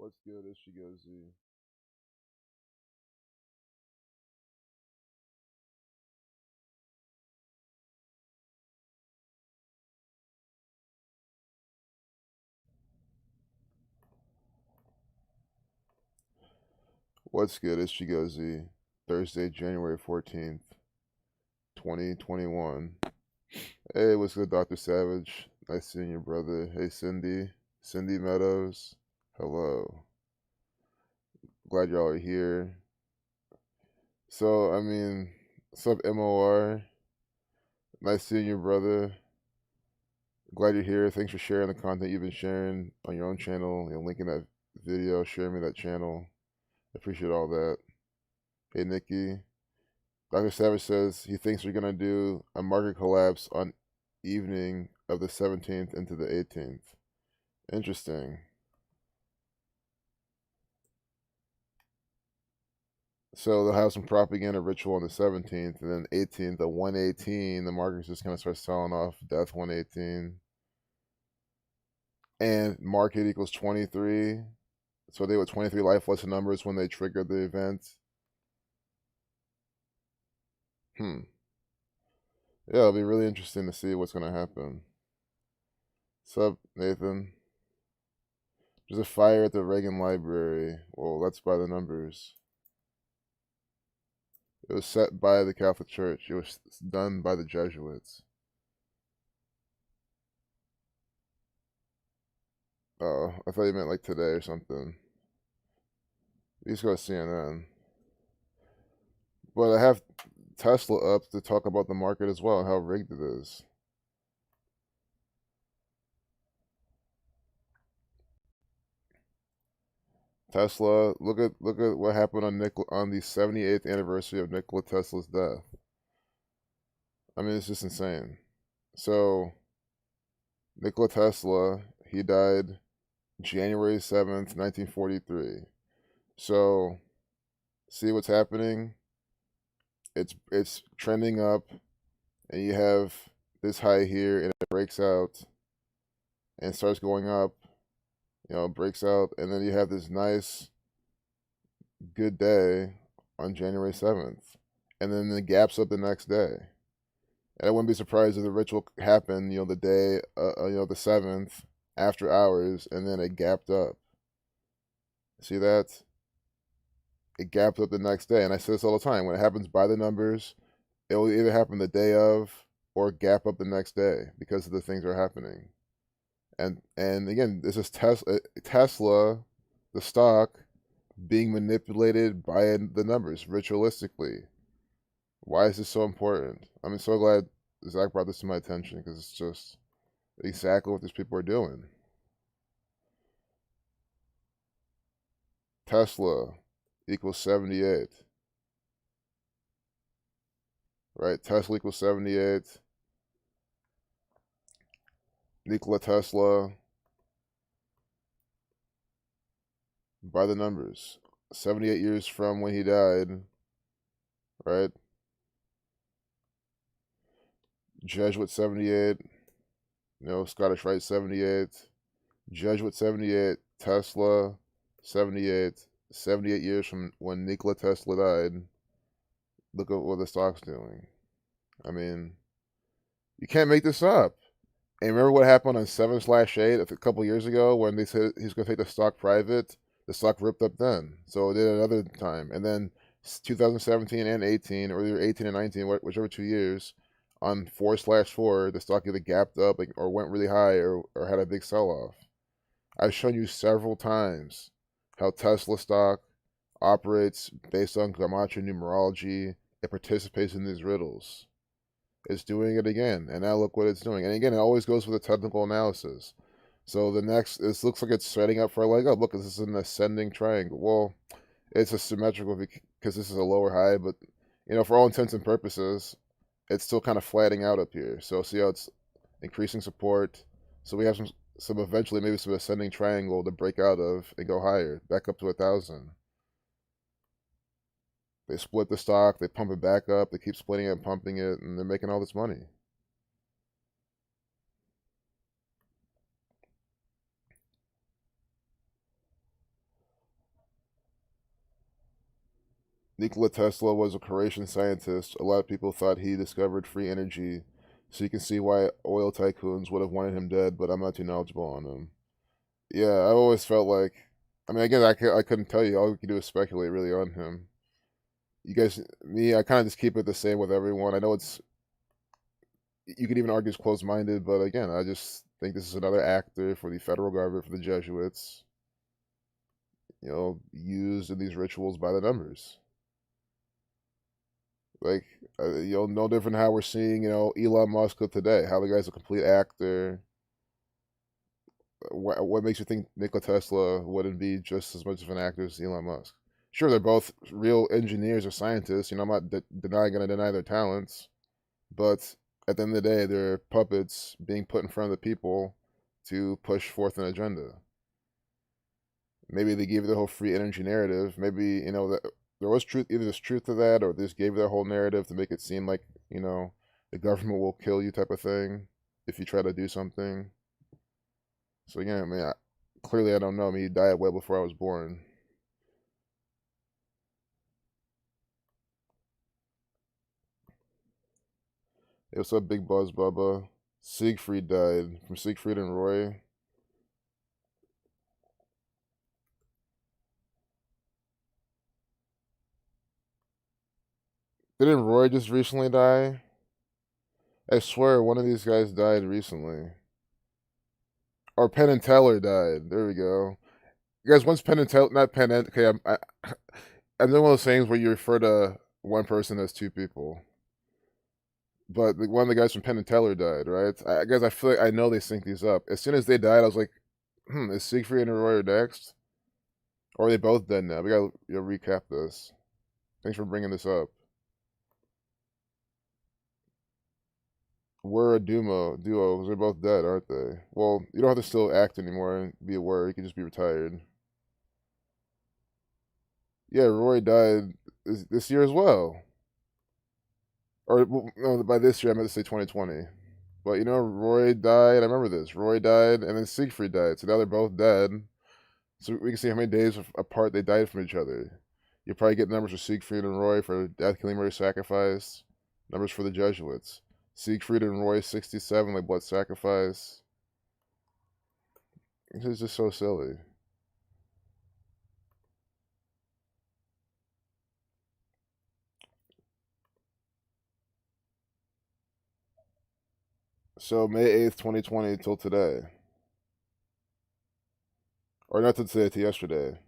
What's good? It's Shigozi. What's good? It's Shigozi. Thursday, January 14th, 2021. Hey, what's good, Dr. Savage? Nice seeing you, brother. Hey, Cindy. Cindy Meadows. Hello. Glad y'all are here. What's up, MOR? Nice seeing you, brother. Glad you're here. Thanks for sharing the content you've been sharing on your own channel. Linking that video, sharing me that channel. Appreciate all that. Hey, Nikki. Dr. Savage says he thinks we're going to do a market collapse on evening of the 17th into the 18th. Interesting. So they'll have some propaganda ritual on the 17th, and then 18th, the 118, the market's just going to start selling off death 118. And market equals 23. So they were 23 life lesson numbers when they triggered the event. Hmm. Yeah, it'll be really interesting to see what's going to happen. What's up, Nathan? There's a fire at the Reagan Library. Well, that's by the numbers. It was set by the Catholic Church. It was done by the Jesuits. Oh, I thought you meant like today or something. Let's go to CNN. But I have Tesla up to talk about the market as well and how rigged it is. Tesla, look at what happened on the 78th anniversary of Nikola Tesla's death. I mean, it's just insane. So, Nikola Tesla, he died January 7th, 1943. So, see what's happening? It's trending up, and you have this high here, and it breaks out and starts going up. Breaks out, and then you have this nice good day on January 7th, and then it gaps up the next day. And I wouldn't be surprised if the ritual happened, the day, the 7th after hours, and then it gapped up. See that? It gapped up the next day, and I say this all the time. When it happens by the numbers, it will either happen the day of or gap up the next day because of the things that are happening. And again, this is Tesla, the stock, being manipulated by the numbers ritualistically. Why is this so important? I'm so glad Zach brought this to my attention because it's just exactly what these people are doing. Tesla equals 78. Right? Tesla equals 78. Nikola Tesla, by the numbers. 78 years from when he died, right? Jesuit 78, Scottish Rite 78, Jesuit 78, Tesla 78, 78 years from when Nikola Tesla died. Look at what the stock's doing. I mean, you can't make this up. And remember what happened on 7/8 a couple years ago when they said he's going to take the stock private? The stock ripped up then. So it did another time. And then 2017 and 18, or either 18 and 19, whichever 2 years, on 4/4, the stock either gapped up or went really high or had a big sell off. I've shown you several times how Tesla stock operates based on Gematria numerology. It participates in these riddles. It's doing it again, and now look what it's doing. And again, it always goes with a technical analysis. So this looks like it's setting up for a leg up. Look, this is an ascending triangle. Well, it's a symmetrical because this is a lower high, but for all intents and purposes, it's still kind of flattening out up here. So see how it's increasing support. So we have some eventually maybe some ascending triangle to break out of and go higher, back up to 1,000. They split the stock, they pump it back up, they keep splitting it and pumping it, and they're making all this money. Nikola Tesla was a Croatian scientist. A lot of people thought he discovered free energy, so you can see why oil tycoons would have wanted him dead, but I'm not too knowledgeable on him. Yeah, I always felt like, I mean, again, I couldn't tell you. All we could do is speculate really on him. You guys, me, I kind of just keep it the same with everyone. I know you could even argue it's closed minded, but again, I just think this is another actor for the federal government, for the Jesuits, used in these rituals by the numbers. Like, no different how we're seeing, Elon Musk of today, how the guy's a complete actor. What makes you think Nikola Tesla wouldn't be just as much of an actor as Elon Musk? Sure, they're both real engineers or scientists. I'm not going to deny their talents, but at the end of the day, they're puppets being put in front of the people to push forth an agenda. Maybe they gave you the whole free energy narrative. Maybe that there was truth. Either there's truth to that, or they just gave you that whole narrative to make it seem like the government will kill you type of thing if you try to do something. So again, I mean, clearly I don't know. I mean, he died well before I was born. It was a big buzz, Bubba. Siegfried died from Siegfried and Roy. Didn't Roy just recently die? I swear one of these guys died recently. Or Penn and Teller died. There we go. You guys, once Penn and Teller, not Penn and, okay, I'm doing one of those things where you refer to one person as two people. But one of the guys from Penn and Teller died, right? I guess I feel like I know they sync these up. As soon as they died, I was like, is Siegfried and Roy next? Or are they both dead now? We gotta recap this. Thanks for bringing this up. We're a duo, because they're both dead, aren't they? Well, you don't have to still act anymore and be aware. You can just be retired. Yeah, Roy died this year as well. Or, well, no, by this year, I meant to say 2020. But, Roy died. I remember this. Roy died, and then Siegfried died. So now they're both dead. So we can see how many days apart they died from each other. You'll probably get numbers for Siegfried and Roy for death, killing, murder, sacrifice. Numbers for the Jesuits. Siegfried and Roy 67, like blood sacrifice. This is just so silly. So May 8th, 2020 till today. Or not to today, to yesterday.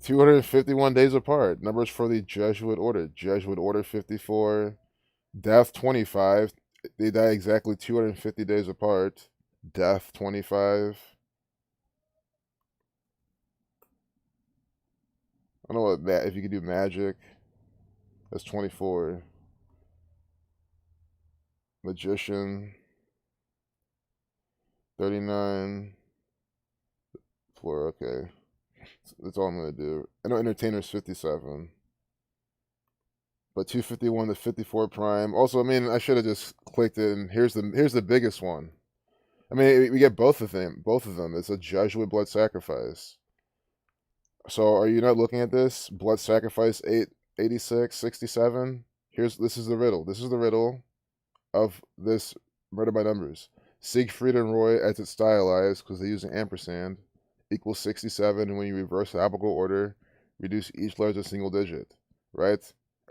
251 days apart. Numbers for the Jesuit order. Jesuit order 54. Death 25. They die exactly 250 days apart. Death 25. I don't know what if you could do magic. That's 24. Magician 39. Floor, okay. That's all I'm gonna do. I know entertainer's 57. But 251 to 54 prime. Also, I mean, I should have just clicked it. And here's the biggest one. I mean, we get both of them. Both of them. It's a Jesuit blood sacrifice. So, are you not looking at this? Blood sacrifice 886 67. This is the riddle. This is the riddle of this murder by numbers. Siegfried and Roy, as it's stylized because they use an ampersand, equals 67. And when you reverse the alphabetical order, reduce each letter to a single digit, right?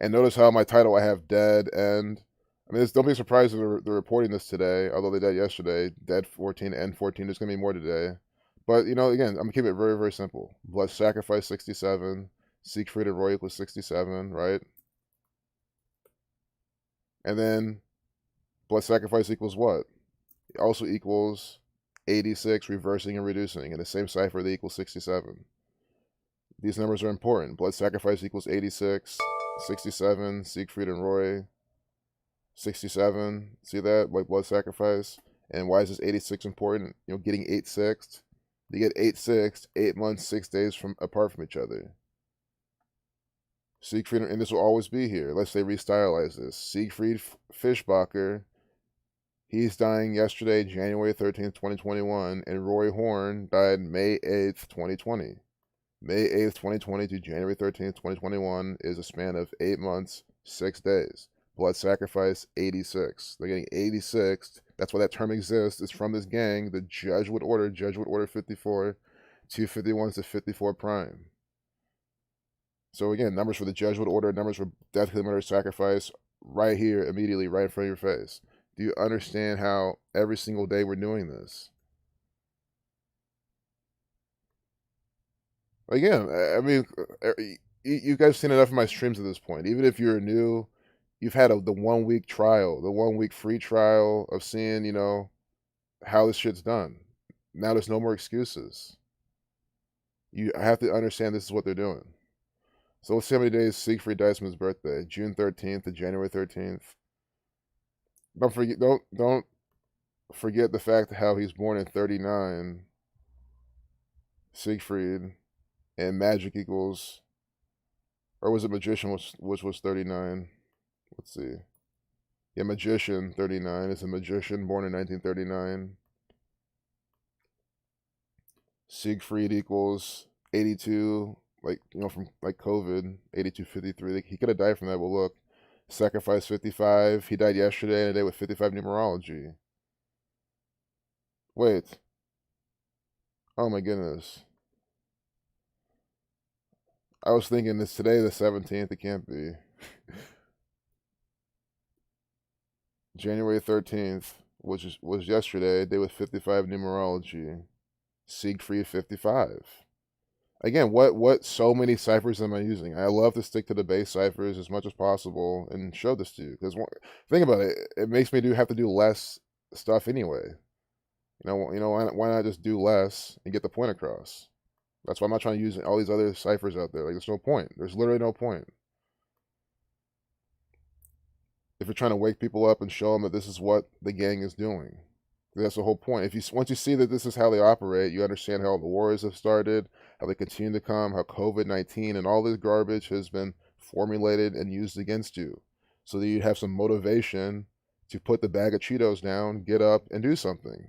And notice how my title I have dead and I mean, don't be surprised if they're reporting this today, although they died yesterday. Dead 14 and 14. There's going to be more today. But, again, I'm going to keep it very, very simple. Blood sacrifice 67. Siegfried and Roy equals 67, right? And then blood sacrifice equals what? It also equals 86, reversing and reducing. In the same cipher, they equal 67. These numbers are important. Blood sacrifice equals 86, 67, Siegfried and Roy, 67. See that? Like blood sacrifice. And why is this 86 important? Getting 8-6. They get 8-6, 8 months, 6 days from apart from each other. Siegfried, and this will always be here. Let's say restylize this. Siegfried Fischbacher He's dying yesterday, January 13th, 2021, and Roy Horn died May 8th, 2020. May 8th, 2020 to January 13th, 2021 is a span of 8 months, 6 days. Blood sacrifice, 86. They're getting 86. That's why that term exists. It's from this gang, the Jesuit Order 54, 251 to 54 prime. So again, numbers for the Jesuit Order, numbers for death, killing, murder, sacrifice, right here, immediately, right in front of your face. Do you understand how every single day we're doing this? Again, I mean, you guys have seen enough of my streams at this point. Even if you're new, you've had the 1 week trial, the 1 week free trial of seeing, how this shit's done. Now there's no more excuses. You have to understand this is what they're doing. So let's see how many days Siegfried dies from his birthday. June 13th to January 13th. Don't forget the fact how he's born in 39, Siegfried, and magic equals, or was it magician which was 39? Let's see. Yeah, magician 39 is a magician born in 1939. Siegfried equals 82, like from like COVID 8253. Like, he could have died from that. But look, sacrifice 55. He died yesterday and a day with 55 numerology. Wait. Oh my goodness. I was thinking it's today the 17th. It can't be. January 13th, which was yesterday, a day with 55 numerology. Siegfried 55. Again, what so many ciphers am I using? I love to stick to the base ciphers as much as possible and show this to you because think about it, it makes me have to do less stuff anyway. Why not just do less and get the point across? That's why I'm not trying to use all these other ciphers out there. Like, there's no point. There's literally no point. If you're trying to wake people up and show them that this is what the gang is doing. That's the whole point. Once you see that this is how they operate, you understand how the wars have started, how they continue to come, how COVID-19 and all this garbage has been formulated and used against you, so that you have some motivation to put the bag of Cheetos down, get up, and do something.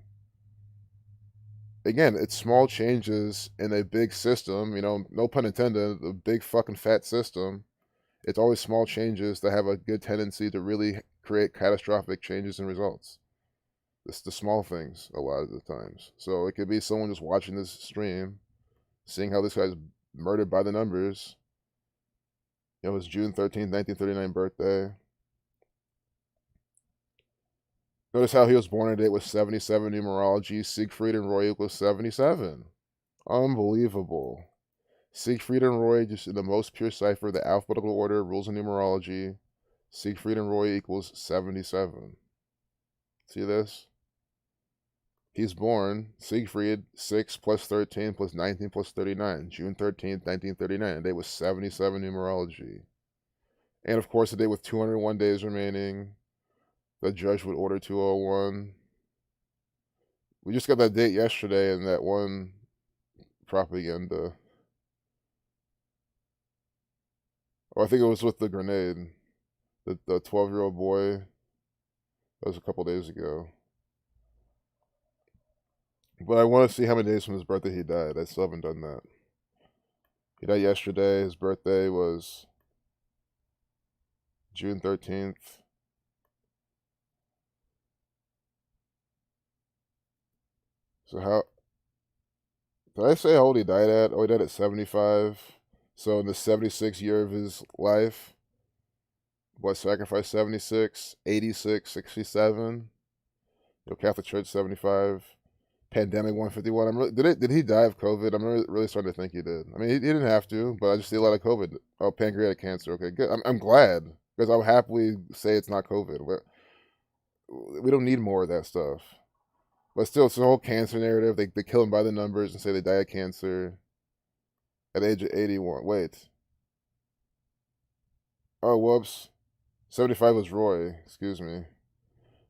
Again, it's small changes in a big system. No pun intended, a big fucking fat system. It's always small changes that have a good tendency to really create catastrophic changes and results. It's the small things a lot of the times. So it could be someone just watching this stream, seeing how this guy's murdered by the numbers. His June 13th, 1939 birthday. Notice how he was born on a date with 77 numerology. Siegfried and Roy equals 77. Unbelievable. Siegfried and Roy, just in the most pure cipher, the alphabetical order, rules of numerology. Siegfried and Roy equals 77. See this? He's born, Siegfried, 6 plus 13 plus 19 plus 39, June 13th, 1939. A day with 77 numerology. And of course, a day with 201 days remaining. The Jesuit Order 201. We just got that date yesterday in that one propaganda. Oh, I think it was with the grenade. The 12-year-old boy. That was a couple days ago. But I want to see how many days from his birthday he died. I still haven't done that. He died yesterday. His birthday was June 13th. So how did I say how old he died at? Oh, he died at 75. So in the 76th year of his life, what, sacrifice 76, 86, 67. Catholic Church 75. Pandemic 151. Did he die of COVID? I'm really starting to think he did. I mean, he didn't have to, but I just see a lot of COVID. Oh, pancreatic cancer. Okay, good. I'm glad because I'll happily say it's not COVID. We don't need more of that stuff. But still, it's the whole cancer narrative. They kill him by the numbers and say they die of cancer at the age of 81. Wait. Oh, whoops. 75 was Roy. Excuse me.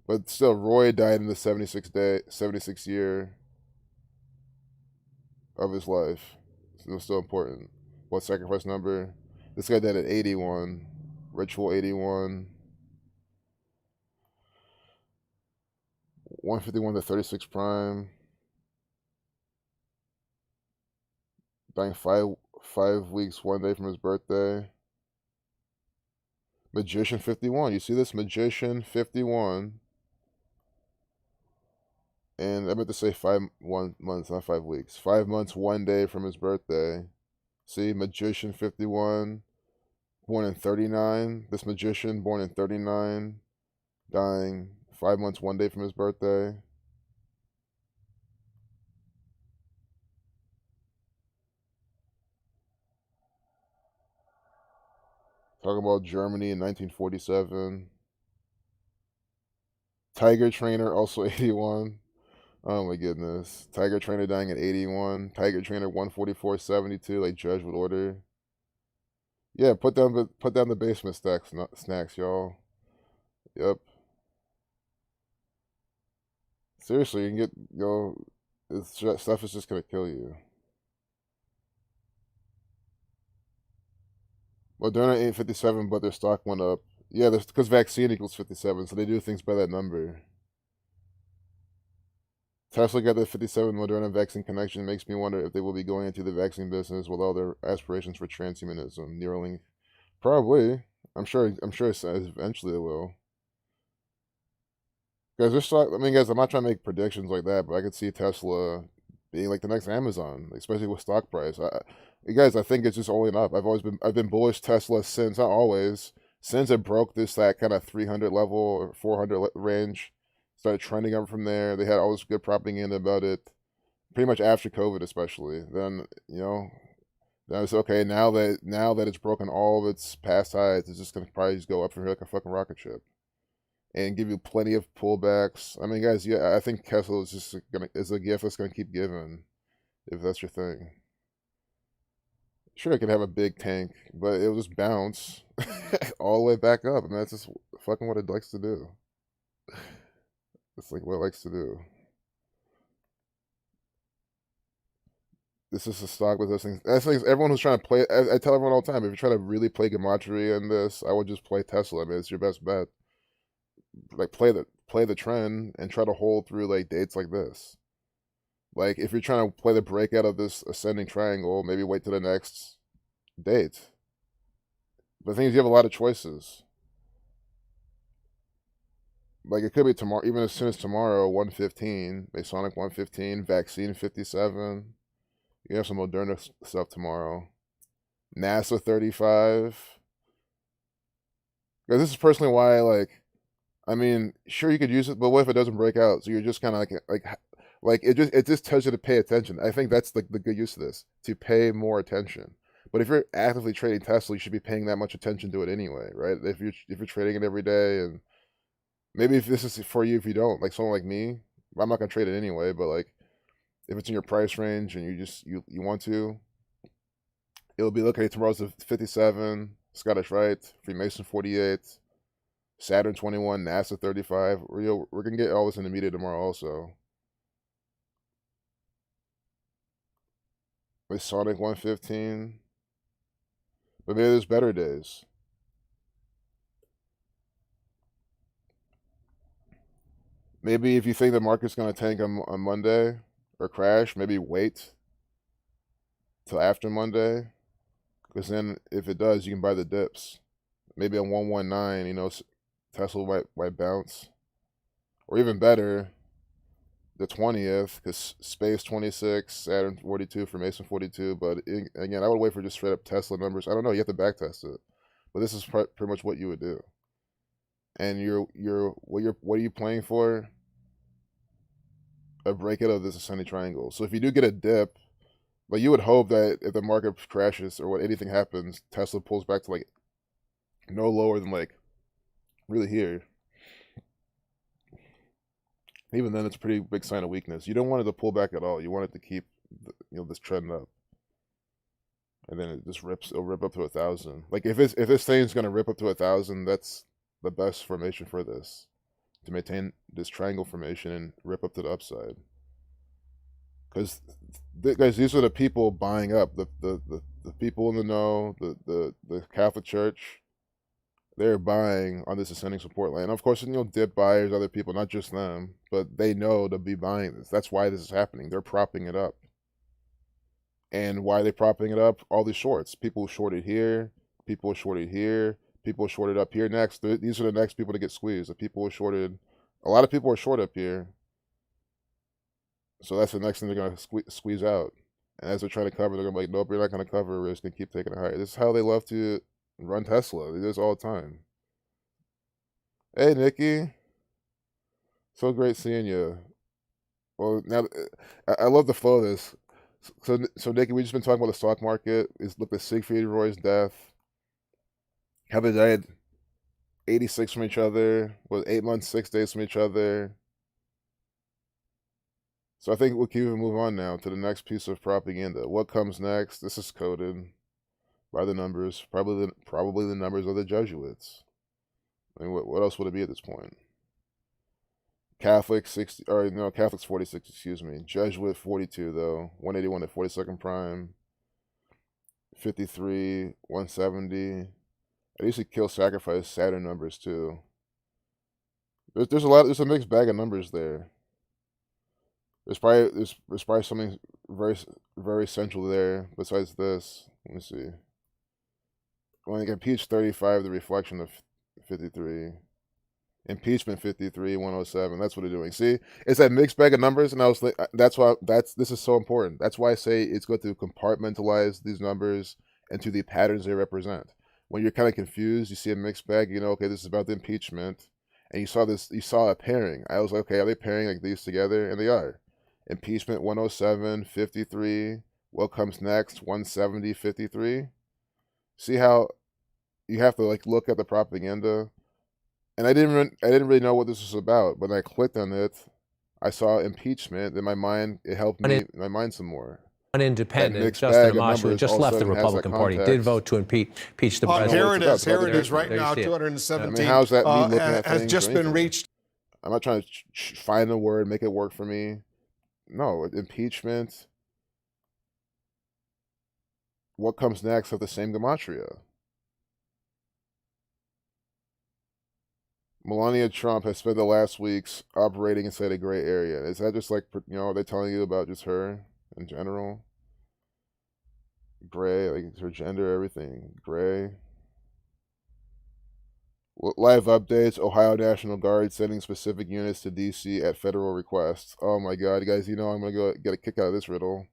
But still, Roy died in the 76th year of his life. So it was still important. What sacrifice number? This guy died at 81. Ritual 81. 151 to 36 prime. Dying 5 weeks, 1 day from his birthday. Magician 51. You see this? Magician 51. And I meant to say 1 month, not 5 weeks. 5 months, 1 day from his birthday. See, Magician 51, born in 39. This magician, born in 39, dying 5 months, 1 day from his birthday. Talking about Germany in 1947. Tiger Trainer, also 81. Oh my goodness. Tiger Trainer dying at 81. Tiger Trainer 144.72, like Judge would order. Yeah, put down the basement snacks, y'all. Yep. Seriously, you can get stuff is just gonna kill you. Moderna ain't 57, but their stock went up. Yeah, that's because vaccine equals 57, so they do things by that number. Tesla got the 57 Moderna vaccine connection. Makes me wonder if they will be going into the vaccine business with all their aspirations for transhumanism. Neuralink, probably. I'm sure. I'm sure eventually they will. Guys, there's stock. I mean, guys, I'm not trying to make predictions like that, but I could see Tesla being like the next Amazon, especially with stock price. You guys, I think it's just only up. I've been bullish Tesla since, not always, since it broke that kind of 300 level or 400 range. Started trending up from there. They had all this good propaganda about it, pretty much after COVID, especially. Then then it's okay. Now that it's broken all of its past highs, it's just gonna probably just go up from here like a fucking rocket ship and give you plenty of pullbacks. I mean, guys, yeah, I think Tesla is a gift that's gonna keep giving if that's your thing. Sure, it could have a big tank, but it'll just bounce all the way back up. I mean, that's just fucking what it likes to do. It's like what it likes to do. This is a stock with those things. That's things everyone who's trying to play. I tell everyone all the time, if you're trying to really play Gematria in this, I would just play Tesla. I mean, it's your best bet. Like play the trend and try to hold through like dates like this. Like if you're trying to play the breakout of this ascending triangle, maybe wait to the next date. But the thing is, you have a lot of choices. Like it could be tomorrow, even as soon as tomorrow, 115, Masonic 115, vaccine 57. You have some Moderna stuff tomorrow. NASA 35. Because this is personally why, like, I mean, sure you could use it, but what if it doesn't break out? So you're just kind of like it just tells you to pay attention. I think that's like the good use of this, to pay more attention. But if you're actively trading Tesla, you should be paying that much attention to it anyway, right? If you're trading it every day, and maybe if this is for you, if you don't, like someone like me, I'm not gonna trade it anyway. But like if it's in your price range and you want to, it'll be okay. Tomorrow's the 57, Scottish Rite, Freemason 48, Saturn 21, NASA 35. We're gonna get all this in the media tomorrow also. With Sonic 115. But maybe there's better days. Maybe if you think the market's gonna tank on Monday or crash, maybe wait till after Monday. Because then if it does, you can buy the dips. Maybe on 119, Tesla might bounce. Or even better, the 20th, because Space 26, Saturn 42, Freemason 42. But again, I would wait for just straight up Tesla numbers. I don't know, you have to back test it. But this is pretty much what you would do. And what are you playing for? A breakout of this ascending triangle. So if you do get a dip, but you would hope that if the market crashes or what anything happens, Tesla pulls back to like no lower than like really here. Even then, it's a pretty big sign of weakness. You don't want it to pull back at all. You want it to keep, this trend up, and then it just rips. It'll rip up to 1,000. Like if this thing's gonna rip up to 1,000, that's the best formation for this, to maintain this triangle formation and rip up to the upside. Because guys, these are the people buying up the people in the know, the Catholic Church, they're buying on this ascending support line. Of course, dip buyers, other people, not just them, but they know to be buying this. That's why this is happening. They're propping it up. And why are they propping it up? All these shorts. People shorted here, people shorted here, people shorted up here next. These are the next people to get squeezed. The people were shorted. A lot of people are short up here. So that's the next thing they're going to squeeze out. And as they're trying to cover, they're going to be like, nope, you're not going to cover risk and keep taking it higher. This is how they love to run Tesla. They do this all the time. Hey, Nikki. So great seeing you. Well, now I love the flow of this. So Nikki, we've just been talking about the stock market. Look at Siegfried Roy's death. How they died 86 from each other, was 8 months, 6 days from each other. So I think we can even move on now to the next piece of propaganda. What comes next? This is coded by the numbers, probably the numbers of the Jesuits. I mean, what else would it be at this point? Catholic 60, or no, Catholics 46, excuse me. Jesuit 42 though, 181 at 42nd prime, 53, 170. I usually kill sacrifice Saturn numbers too. There's a mixed bag of numbers there. There's probably something very central there besides this. Let me see. When they impeach 35, the reflection of 53. Impeachment 53, 107. That's what they're doing. See, it's that mixed bag of numbers, and I was like, this is so important. That's why I say it's good to compartmentalize these numbers into the patterns they represent. When you're kind of confused, you see a mixed bag. Okay, this is about the impeachment, and you saw a pairing. I was like, okay, are they pairing like these together? And they are. Impeachment 107, 53. What comes next? 170, 53. See how you have to look at the propaganda. And I didn't really know what this was about, but when I clicked on it, I saw impeachment. In my mind, it helped me in my mind some more. An independent, Justin Amash, who just left the Republican Party, did vote to impeach the president. Here it is right now, 217. I mean, how's that me looking at things? Has just been reached. I'm not trying to find a word, make it work for me. No, impeachment. What comes next of the same Gematria? Melania Trump has spent the last weeks operating inside a gray area. Is that just are they telling you about just her in general? Gray, like her gender, everything. Gray. Live updates. Ohio National Guard sending specific units to D.C. at federal request. Oh my God, guys! I'm gonna go get a kick out of this riddle.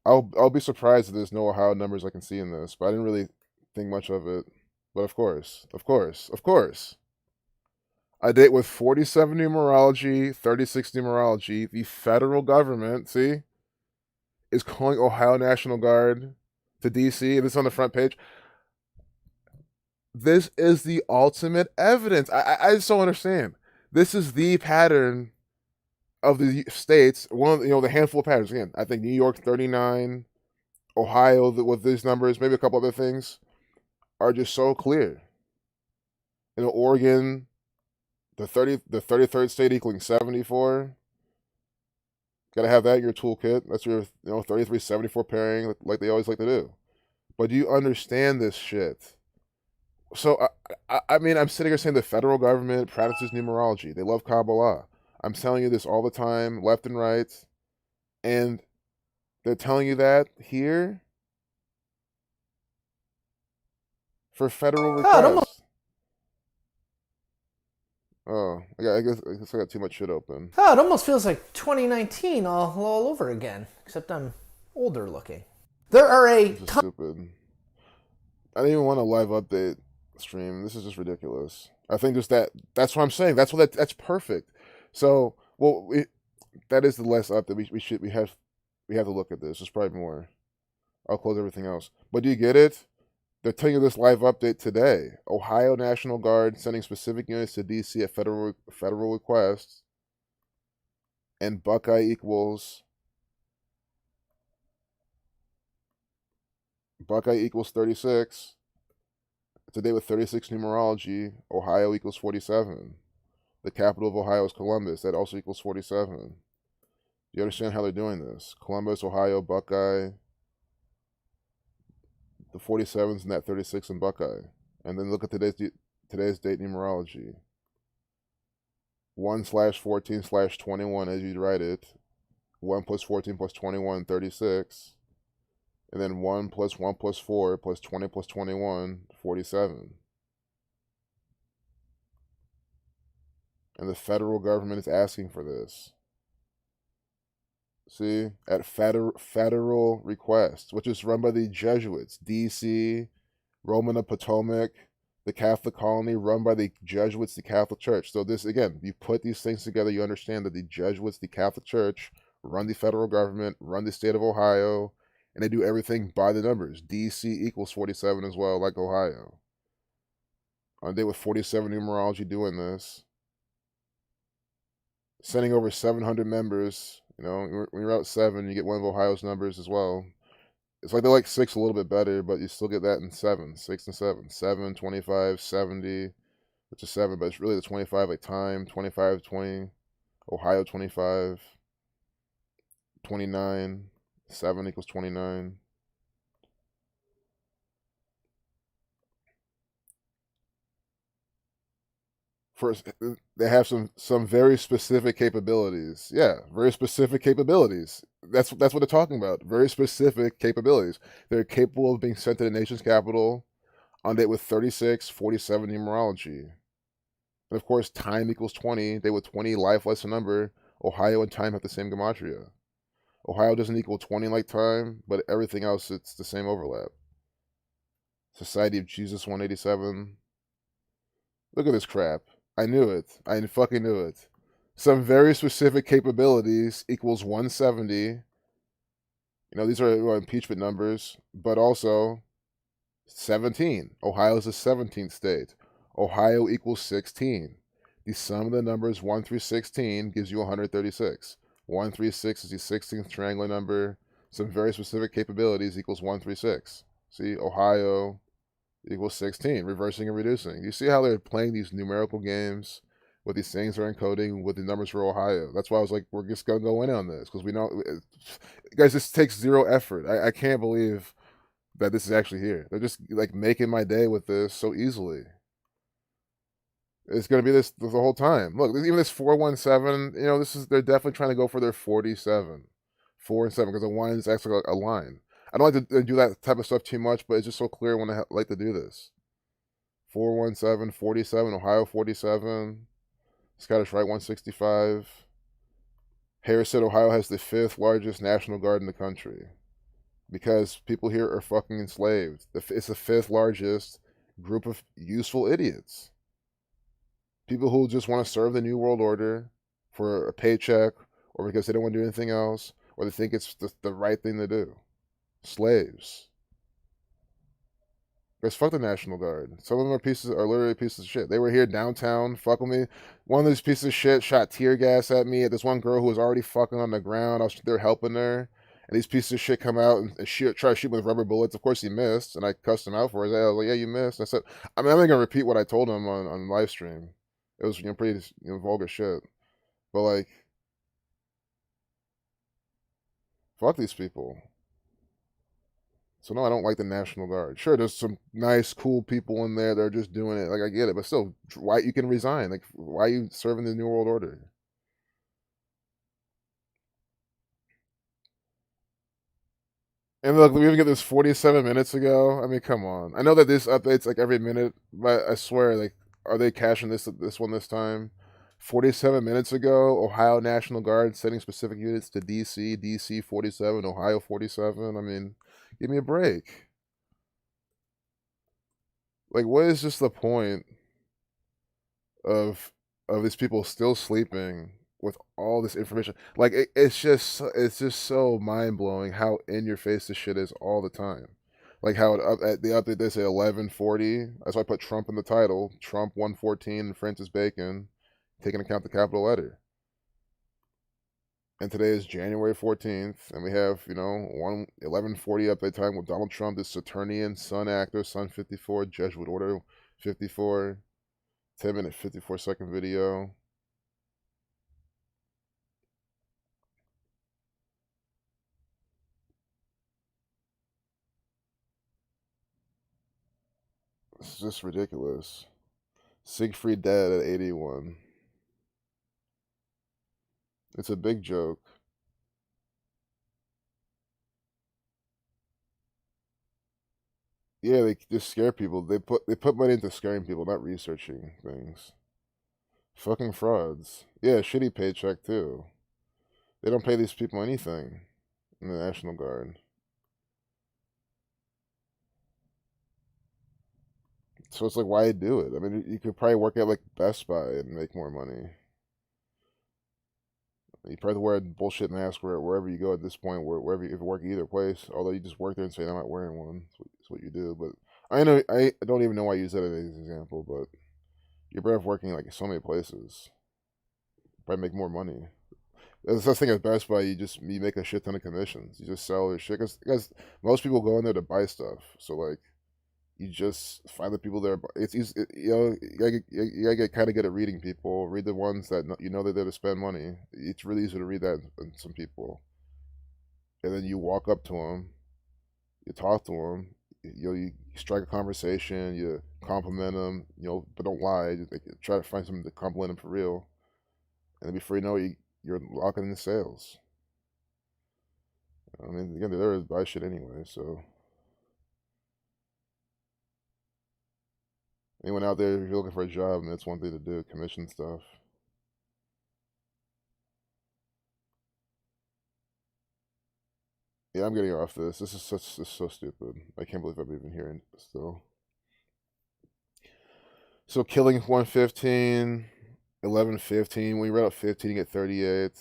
I'll be surprised if there's no Ohio numbers I can see in this, but I didn't really think much of it. But of course. A date with 47 numerology, 36 numerology. The federal government, see, is calling Ohio National Guard to D.C. This is on the front page. This is the ultimate evidence. I just don't understand. This is the pattern of the states. One of the handful of patterns. Again, I think New York 39, Ohio with these numbers, maybe a couple other things, are just so clear. Oregon, the 33rd state equaling 74. Gotta have that in your toolkit. That's your 33-74 pairing, like they always like to do. But do you understand this shit? So I mean, I'm sitting here saying the federal government practices numerology. They love Kabbalah. I'm telling you this all the time, left and right, and they're telling you that here for federal requests. Oh, I guess I got too much shit open. Oh, it almost feels like 2019 all over again, except I'm older looking. There are This is stupid. I didn't even want a live update stream. This is just ridiculous. I think just that's what I'm saying. That's perfect. So, that is the less update. We have to look at this. There's probably more. I'll close everything else. But do you get it? They're telling you this live update today. Ohio National Guard sending specific units to D.C. at federal request. And Buckeye equals 36. Today with 36 numerology, Ohio equals 47. The capital of Ohio is Columbus. That also equals 47. You understand how they're doing this? Columbus, Ohio, Buckeye. The 47s and that 36 in Buckeye. And then look at today's date numerology. 1/14/21 as you'd write it. 1 plus 14 plus 21, 36. And then 1 plus 1 plus 4 plus 20 plus 21, 47. And the federal government is asking for this. See, at federal request, which is run by the Jesuits, D.C., Roman of Potomac, the Catholic colony run by the Jesuits, the Catholic Church. So this, again, you put these things together, you understand that the Jesuits, the Catholic Church, run the federal government, run the state of Ohio, and they do everything by the numbers. D.C. equals 47 as well, like Ohio. On a day with 47 numerology doing this, sending over 700 members. You know, when you're out 7, you get one of Ohio's numbers as well. It's like they like 6 a little bit better, but you still get that in 7, 6 and 7. 7, 25, 70, which is 7, but it's really the 25 like time, 25, 20, Ohio 25, 29, 7 equals 29. First, they have some very specific capabilities. Yeah, very specific capabilities. That's what they're talking about. Very specific capabilities. They're capable of being sent to the nation's capital on date with 36, 47 numerology. And of course, time equals 20. Day with 20, life less a number. Ohio and time have the same gematria. Ohio doesn't equal 20 like time, but everything else, it's the same overlap. Society of Jesus 187. Look at this crap. I knew it. I fucking knew it. Some very specific capabilities equals 170. You know, these are impeachment numbers, but also 17. Ohio's the 17th state. Ohio equals 16. The sum of the numbers 1 through 16 gives you 136. 136 is the 16th triangular number. Some very specific capabilities equals 136. See, Ohio equals 16, reversing and reducing. You see how they're playing these numerical games with these things they're encoding with the numbers for Ohio. That's why I was like, we're just going to go in on this because we know, guys, this takes zero effort. I can't believe that this is actually here. They're just like making my day with this so easily. It's going to be this the whole time. Look, even this 417, you know, they're definitely trying to go for their 47. 4 and 7 because the 1 is actually a line. I don't like to do that type of stuff too much, but it's just so clear when I like to do this. 417, 47, Ohio 47, Scottish Rite 165. Harris said Ohio has the 5th largest National Guard in the country because people here are fucking enslaved. It's the 5th largest group of useful idiots. People who just want to serve the New World Order for a paycheck or because they don't want to do anything else or they think it's the right thing to do. Slaves. Guys, fuck the National Guard. Some of them are literally pieces of shit. They were here downtown, fucking me. One of these pieces of shit shot tear gas at me. At this one girl who was already fucking on the ground. They're helping her. And these pieces of shit come out and try to shoot me with rubber bullets. Of course he missed, and I cussed him out for it. I was like, yeah, you missed. I said, I mean, I'm not gonna repeat what I told him on live stream. It was pretty vulgar shit. But like, fuck these people. So no, I don't like the National Guard. Sure, there's some nice, cool people in there that are just doing it. Like I get it, but still, why you can resign? Like why are you serving the New World Order? And look, we even get this 47 minutes ago. I mean, come on. I know that this updates like every minute, but I swear, like, are they cashing this one this time? 47 minutes ago, Ohio National Guard sending specific units to DC, DC 47, Ohio 47. I mean, give me a break. Like, what is just the point of these people still sleeping with all this information? Like, it's just so mind blowing how in your face this shit is all the time. Like how the update they say 1140. That's why I put Trump in the title. Trump 114 and Francis Bacon, taking account the capital letter. And today is January 14th, and we have, 1140 update time with Donald Trump, this Saturnian Sun actor, Sun 54, Jesuit Order 54, 10-minute, 54-second video. It's just ridiculous. Siegfried dead at 81. It's a big joke. Yeah, they just scare people. They put money into scaring people, not researching things. Fucking frauds. Yeah, shitty paycheck too. They don't pay these people anything in the National Guard. So it's like, why do it? I mean, you could probably work at like Best Buy and make more money. You probably wear a bullshit mask wherever you go at this point, wherever if you work either place. Although you just work there and say, I'm not wearing one. That's what you do. But I know I don't even know why I use that as an example. But you're better off working like so many places. Probably make more money. The thing at Best Buy, you make a shit ton of commissions. You just sell your shit because most people go in there to buy stuff. So like you just find the people there. It's easy, you gotta get kind of good at reading people. Read the ones that you know they're there to spend money. It's really easy to read that in some people, and then you walk up to them, you talk to them, you strike a conversation, you compliment them, but don't lie. Just, like, try to find something to compliment them for real, and then before you know it, you're locking in sales. I mean, again, they're there to buy shit anyway, so. Anyone out there, if you're looking for a job, and that's one thing to do, commission stuff. Yeah, I'm getting off this. This is so stupid. I can't believe I'm even hearing it still. So killing 115, 1115. When you read out 15, you get 38.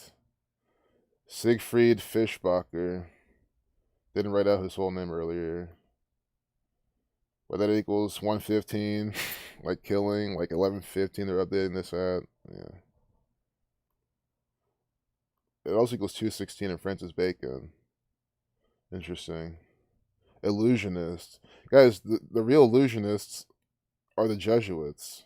Siegfried Fischbacher. Didn't write out his whole name earlier. But that equals 115, like killing, like 1115. They're updating this at. Yeah. It also equals 216 in Francis Bacon. Interesting. Illusionists. Guys, the real illusionists are the Jesuits.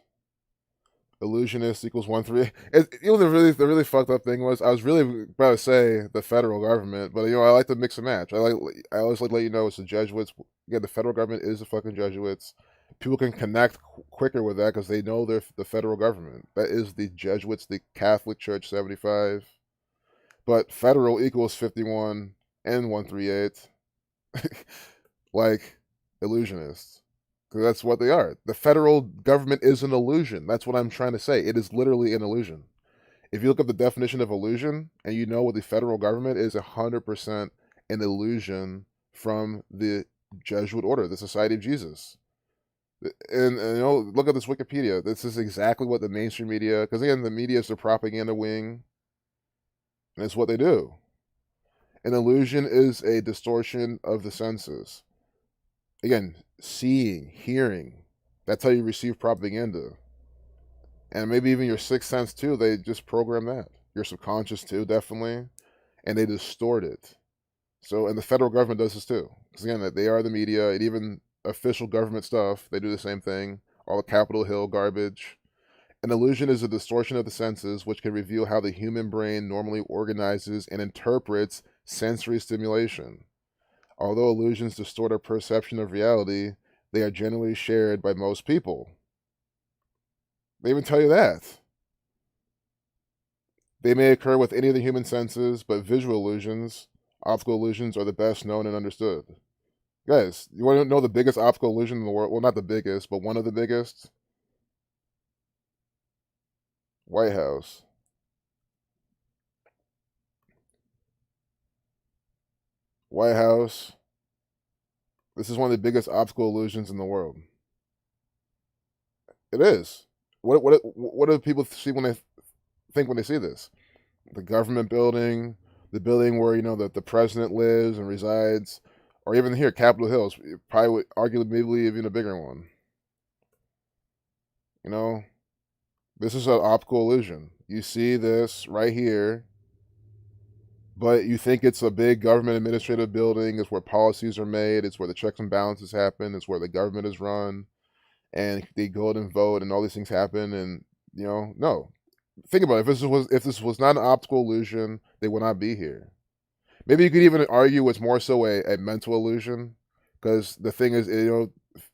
Illusionist equals 1 3. The really fucked up thing was I was really about to say the federal government, but I like to mix and match. I always like to let you know it's the Jesuits. Yeah, the federal government is the fucking Jesuits. People can connect quicker with that because they know they're the federal government. That is the Jesuits, the Catholic Church 75. But federal equals 51 and 138. Like illusionists. Because that's what they are. The federal government is an illusion. That's what I'm trying to say. It is literally an illusion. If you look up the definition of illusion and you know what the federal government is, 100% an illusion from the Jesuit order, the Society of Jesus. And look at this Wikipedia. This is exactly what the mainstream media, because again, the media is the propaganda wing, and it's what they do. An illusion is a distortion of the senses. Again, seeing, hearing. That's how you receive propaganda. And maybe even your sixth sense too, they just program that. Your subconscious too, definitely. And they distort it. So, and the federal government does this too. Because again, they are the media, and even official government stuff, they do the same thing. All the Capitol Hill garbage. An illusion is a distortion of the senses which can reveal how the human brain normally organizes and interprets sensory stimulation. Although illusions distort our perception of reality, they are generally shared by most people. They even tell you that. They may occur with any of the human senses, but visual illusions, optical illusions, are the best known and understood. Guys, you want to know the biggest optical illusion in the world? Well, not the biggest, but one of the biggest? White House. White House. This is one of the biggest optical illusions in the world. It is. What do people see when they think when they see this? The government building, the building where the president lives and resides, or even here, Capitol Hill, probably arguably maybe even a bigger one. This is an optical illusion. You see this right here, but you think it's a big government administrative building. It's where policies are made. It's where the checks and balances happen. It's where the government is run, and they go out and vote, and all these things happen. And no, think about it. If this was not an optical illusion, they would not be here. Maybe you could even argue it's more so a mental illusion, because the thing is,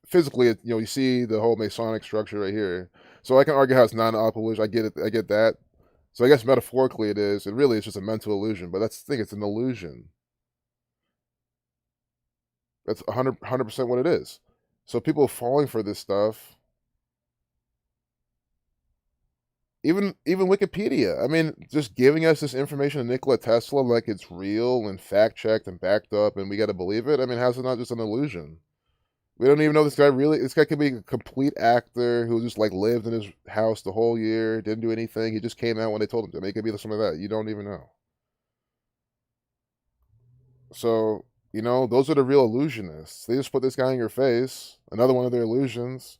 physically, you see the whole Masonic structure right here. So I can argue how it's not an optical illusion. I get it. I get that. So I guess metaphorically it is. It really is just a mental illusion. But that's the thing. It's an illusion. That's 100% what it is. So people falling for this stuff, even Wikipedia. I mean, just giving us this information of Nikola Tesla like it's real and fact checked and backed up, and we got to believe it. I mean, how's it not just an illusion? We don't even know this guy really. This guy could be a complete actor who just like lived in his house the whole year, didn't do anything. He just came out when they told him to. I mean, it could be something like that. You don't even know. So those are the real illusionists. They just put this guy in your face, another one of their illusions,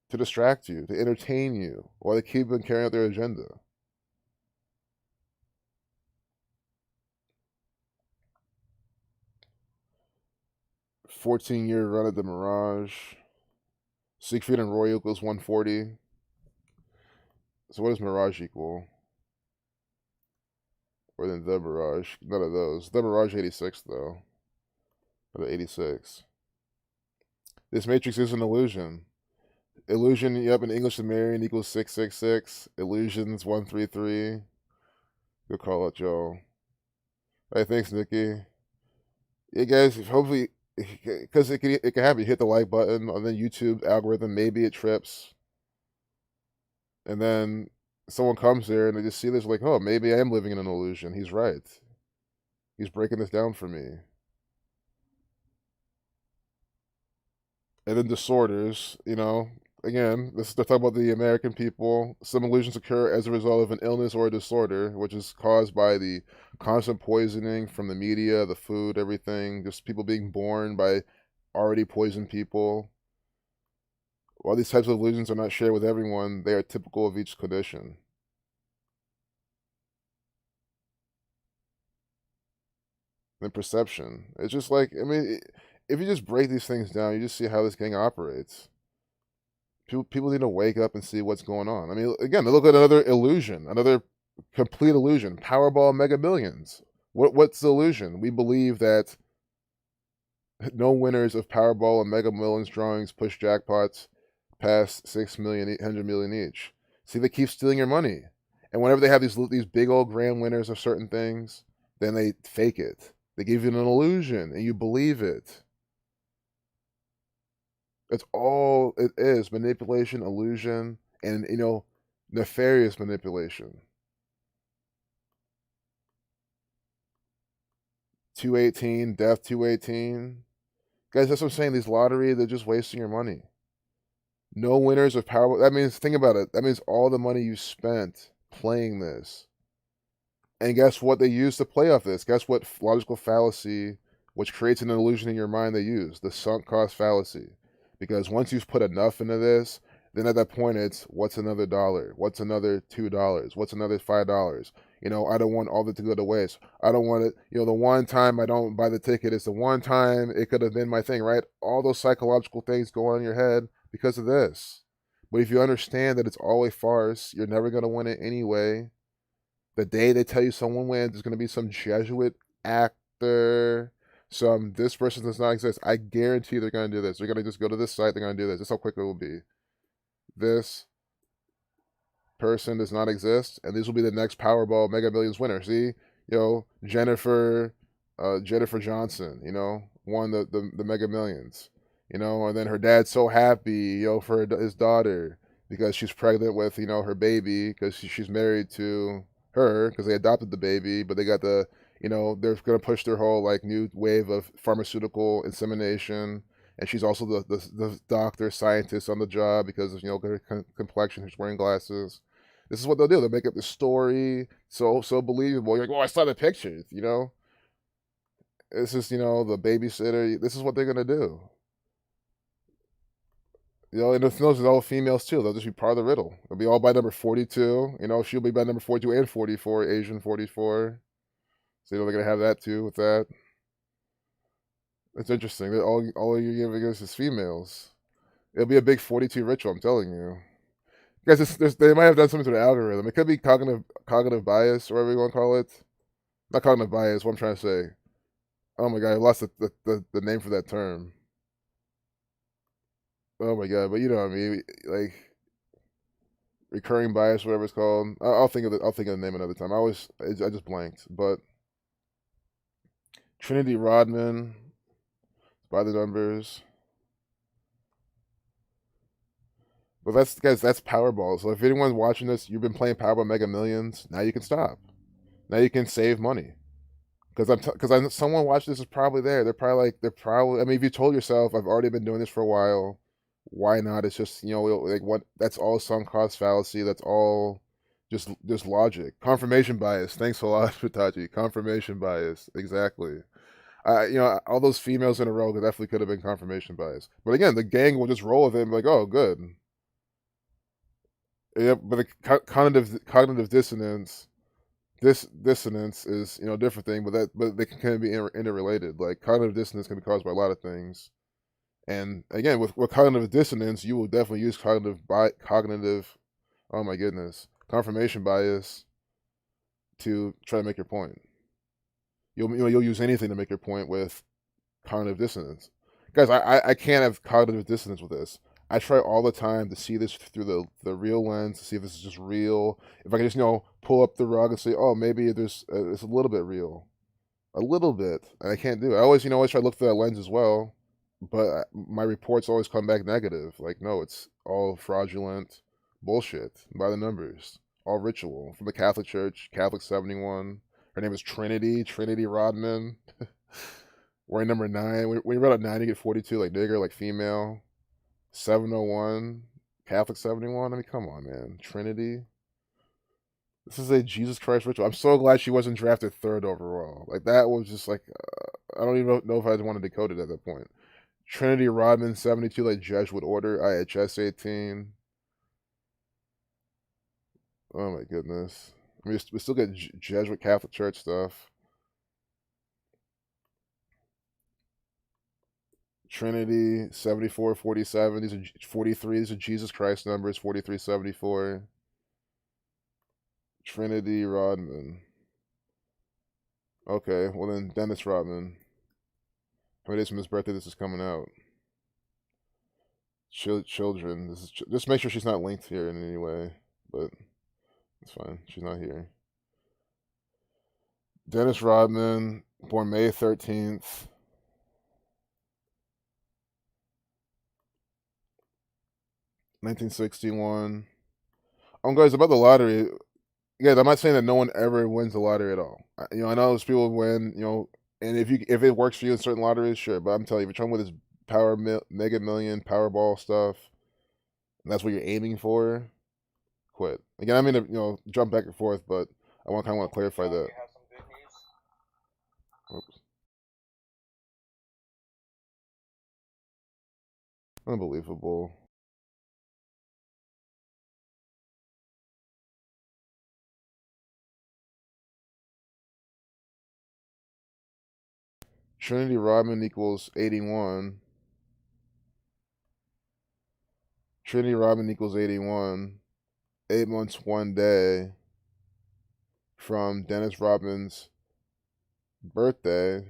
to distract you, to entertain you, while they keep on carrying out their agenda. "14-year run at the Mirage." Siegfried and Roy equals 140. So what does Mirage equal? Or then the Mirage? None of those. The Mirage 86 though. Or the 86. This matrix is an illusion. Illusion, yep, in English Sumerian equals 666. Illusions 133. Good call out, Joe. Hey, thanks, Nikki. Yeah, guys, hopefully, because it can happen. You hit the like button on the YouTube algorithm, maybe it trips. And then someone comes there and they just see this, like, oh, maybe I am living in an illusion. He's right. He's breaking this down for me. And then disorders, again, this is to talk about the American people. Some illusions occur as a result of an illness or a disorder, which is caused by the constant poisoning from the media, the food, everything. Just people being born by already poisoned people. While these types of illusions are not shared with everyone, they are typical of each condition. Then perception. It's just like, I mean, if you just break these things down, you just see how this gang operates. People need to wake up and see what's going on. I mean, again, look at another illusion, another complete illusion. Powerball Mega Millions. What's the illusion? We believe that no winners of Powerball and Mega Millions drawings push jackpots past 6,800,000 each. See, they keep stealing your money, and whenever they have these big old grand winners of certain things, then they fake it. They give you an illusion, and you believe it. It's all it is: manipulation, illusion, and nefarious manipulation. 218, death 218. Guys, that's what I'm saying. These lottery, they're just wasting your money. No winners of Powerball. That means, think about it. That means all the money you spent playing this. And guess what they use to play off this? Guess what logical fallacy, which creates an illusion in your mind, they use? The sunk cost fallacy. Because once you've put enough into this, then at that point it's, what's another $1? What's another $2? What's another $5? I don't want all that to go to waste. I don't want it, the one time I don't buy the ticket, it's the one time it could have been my thing, right? All those psychological things go on in your head because of this. But if you understand that it's all a farce, you're never going to win it anyway. The day they tell you someone wins, there's going to be some Jesuit actor, this person does not exist. I guarantee they're going to do this. They're going to just go to this site, they're going to do this. That's how quick it will be. This person does not exist, and this will be the next Powerball Mega Millions winner. See, Jennifer Johnson, won the Mega Millions, and then her dad's so happy, for his daughter because she's pregnant with, her baby because she's married to her because they adopted the baby, but they got they're going to push their whole like new wave of pharmaceutical insemination. And she's also the doctor, scientist on the job because of, her complexion. She's wearing glasses. This is what they'll do. They'll make up the story so believable. You're like, well, I saw the pictures, This is, the babysitter. This is what they're going to do. And if those are all females too, they'll just be part of the riddle. They'll be all by number 42. She'll be by number 42 and 44, Asian 44. So they're going to have that too with that. It's interesting. All you're giving us is females. It'll be a big 42 ritual, I'm telling you. Guys, they might have done something to the algorithm. It could be cognitive bias, or whatever you want to call it. Not cognitive bias, what I'm trying to say. Oh my god, I lost the name for that term. Oh my god, but you know what I mean. Like, recurring bias, whatever it's called. I'll think of the name another time. I just blanked. But Trinity Rodman by the numbers. But that's Powerball. So if anyone's watching this, you've been playing Powerball Mega Millions. Now you can stop. Now you can save money. Because someone watching this is probably there. They're probably. I mean, if you told yourself, I've already been doing this for a while, why not? It's just like what. That's all sunk cost fallacy. That's all just logic. Confirmation bias. Thanks a lot, Pitachi. Confirmation bias. Exactly. All those females in a row definitely could have been confirmation bias. But again, the gang will just roll with it and be like, oh, good. Yeah, but the cognitive dissonance. This dissonance is a different thing, but they can be interrelated. Like cognitive dissonance can be caused by a lot of things, and again, with cognitive dissonance, you will definitely use cognitive. Oh my goodness, confirmation bias to try to make your point. You'll use anything to make your point with cognitive dissonance. Guys, I can't have cognitive dissonance with this. I try all the time to see this through the real lens, to see if this is just real. If I can just pull up the rug and say, oh, maybe it's a little bit real, a little bit, and I can't do it. I always try to look through that lens as well, but my reports always come back negative. Like, no, it's all fraudulent bullshit by the numbers, all ritual from the Catholic Church, Catholic 71. Her name is Trinity Rodman. We're in number 9. When you read out 9, you get 42, like nigger, like female. 701, Catholic 71. I mean, come on, man. Trinity. This is a Jesus Christ ritual. I'm so glad she wasn't drafted 3rd overall. Like, that was just like, I don't even know if I'd want to decode it at that point. Trinity Rodman, 72, like Jesuit Order. IHS 18. Oh, my goodness. I mean, we still get Jesuit Catholic Church stuff. Trinity 74, 47. These are 43. These are Jesus Christ numbers. 43, 74. Trinity Rodman. Okay, well then Dennis Rodman. How many days from his birthday this is coming out? Children. Just make sure she's not linked here in any way, but it's fine. She's not here. Dennis Rodman, born May 13th. 1961. Guys, about the lottery. Guys, I'm not saying that no one ever wins the lottery at all. I know those people win. And if it works for you in certain lotteries, sure. But I'm telling you, if you're trying with this Mega Million, Powerball stuff, and that's what you're aiming for, quit. Again, I mean to jump back and forth, but I want to clarify that. Oops. Unbelievable. Trinity Rodman equals 81. Trinity Rodman equals 81. 8 months, 1 day from Dennis Rodman's birthday.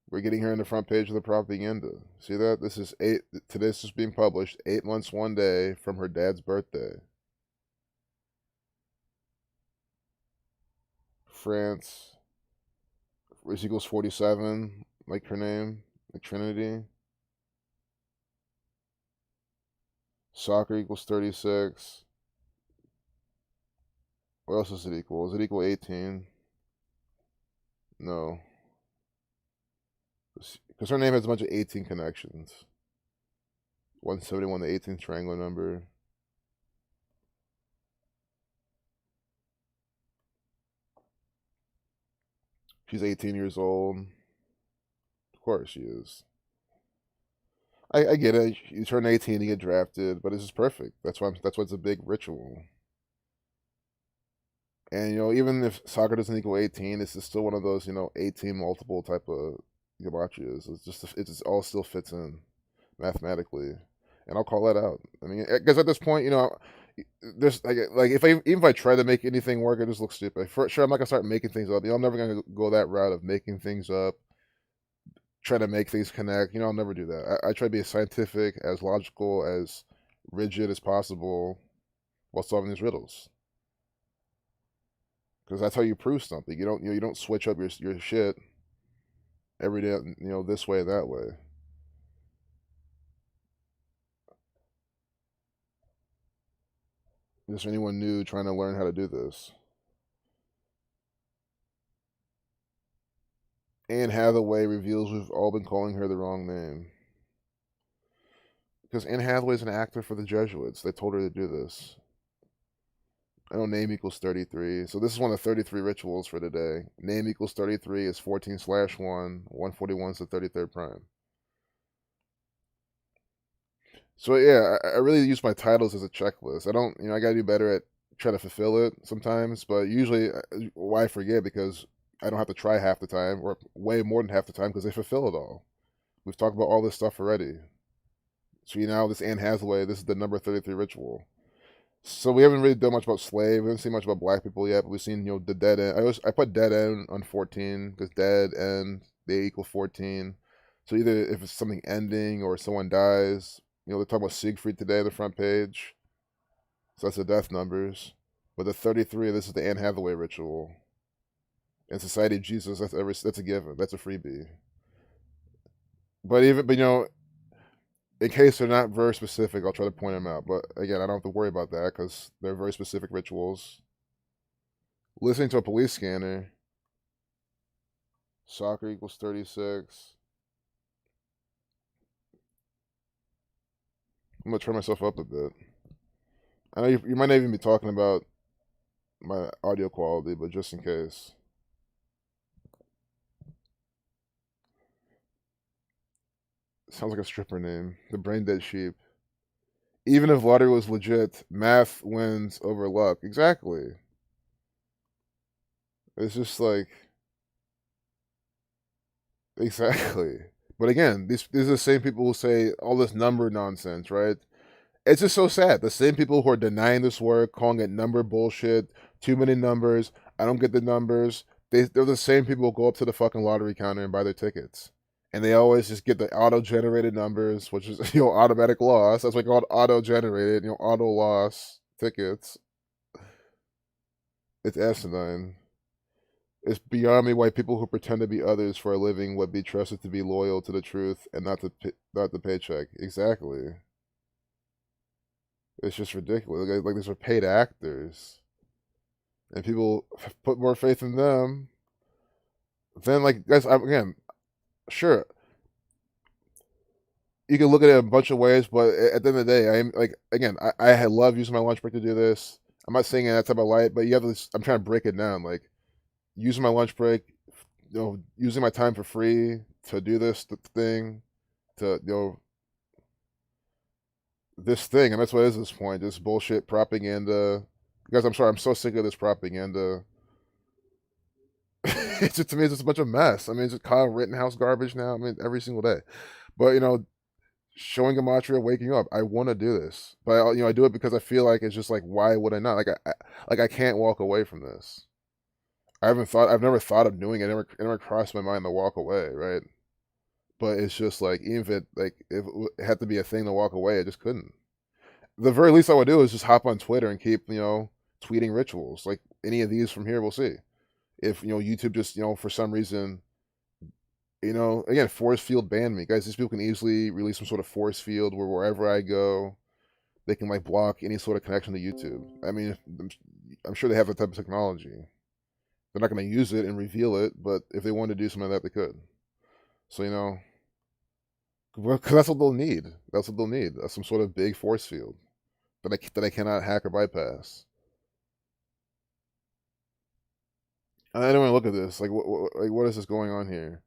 We're getting her in the front page of the propaganda. See that? This is this is being published 8 months, 1 day from her dad's birthday. France, which equals 47, like her name, like Trinity. Soccer equals 36. What else does it equal? Does it equal 18? No. Because her name has a bunch of 18 connections. 171, the 18th triangular number. She's 18 years old. Of course she is. I get it. You turn 18 to get drafted, but this is perfect. That's why it's a big ritual. And even if soccer doesn't equal 18, this is still one of those 18 multiple type of Gematrias. It's all still fits in mathematically, and I'll call that out. I mean, because at this point, there's like even if I try to make anything work, it just looks stupid. For sure, I'm not gonna start making things up. I'm never gonna go that route of making things up, try to make things connect. I'll never do that. I try to be as scientific, as logical, as rigid as possible while solving these riddles. Because that's how you prove something. You don't switch up your shit every day, this way, that way. Just anyone new trying to learn how to do this. Anne Hathaway reveals we've all been calling her the wrong name. Because Anne Hathaway's an actor for the Jesuits. They told her to do this. I know name equals 33. So this is one of the 33 rituals for today. Name equals 33 is 14/1. 141 is the 33rd prime. So yeah, I really use my titles as a checklist. I don't, I gotta do better at trying to fulfill it sometimes, but usually, why I forget because I don't have to try half the time, or way more than half the time, because they fulfill it all. We've talked about all this stuff already. So this Anne Hathaway, this is the number 33 ritual. So we haven't really done much about slave. We haven't seen much about black people yet, but we've seen, the dead end. I put dead end on 14 because dead end, they equal 14. So either if it's something ending or someone dies, they're talking about Siegfried today on the front page. So that's the death numbers. But the 33, this is the Anne Hathaway ritual. In Society of Jesus, that's a given. That's a freebie. But in case they're not very specific, I'll try to point them out. But again, I don't have to worry about that because they're very specific rituals. Listening to a police scanner. Soccer equals 36. I'm going to turn myself up a bit. I know you might not even be talking about my audio quality, but just in case. Sounds like a stripper name. The Brain Dead Sheep. Even if lottery was legit, math wins over luck. Exactly. It's just like... Exactly. But again, these are the same people who say all this number nonsense, right? It's just so sad. The same people who are denying this work, calling it number bullshit, too many numbers, I don't get the numbers. They're the same people who go up to the fucking lottery counter and buy their tickets. And they always just get the auto-generated numbers, which is, automatic loss. That's why called auto-generated, auto loss tickets. It's asinine. It's beyond me why people who pretend to be others for a living would be trusted to be loyal to the truth and not the paycheck. Exactly. It's just ridiculous. Like these are paid actors, and people put more faith in them. Then, guys, again, sure, you can look at it a bunch of ways, but at the end of the day, I love using my lunch break to do this. I'm not saying that's how I like, but you have to. I'm trying to break it down, like using my lunch break, using my time for free to do this thing, to this thing, and that's what it is at this point. This bullshit propaganda. Guys, I'm sorry, I'm so sick of this propaganda. It's just, to me, it's just a bunch of mess. I mean, it's just Kyle Rittenhouse garbage now. I mean, every single day. But showing Gematria waking up, I want to do this, but I do it because I feel like it's just like, why would I not? I can't walk away from this. I've never thought of doing it. It never crossed my mind to walk away, right? But it's just like, even if it had to be a thing to walk away, I just couldn't. The very least I would do is just hop on Twitter and keep, tweeting rituals. Like any of these from here, we'll see. If, YouTube just, for some reason, again, force field banned me. Guys, these people can easily release some sort of force field where wherever I go, they can block any sort of connection to YouTube. I mean, I'm sure they have that type of technology. They're not going to use it and reveal it, but if they wanted to do something like that, they could. So, because that's what they'll need. That's what they'll need. Some sort of big force field that I cannot hack or bypass. I don't want to look at this. What is this going on here?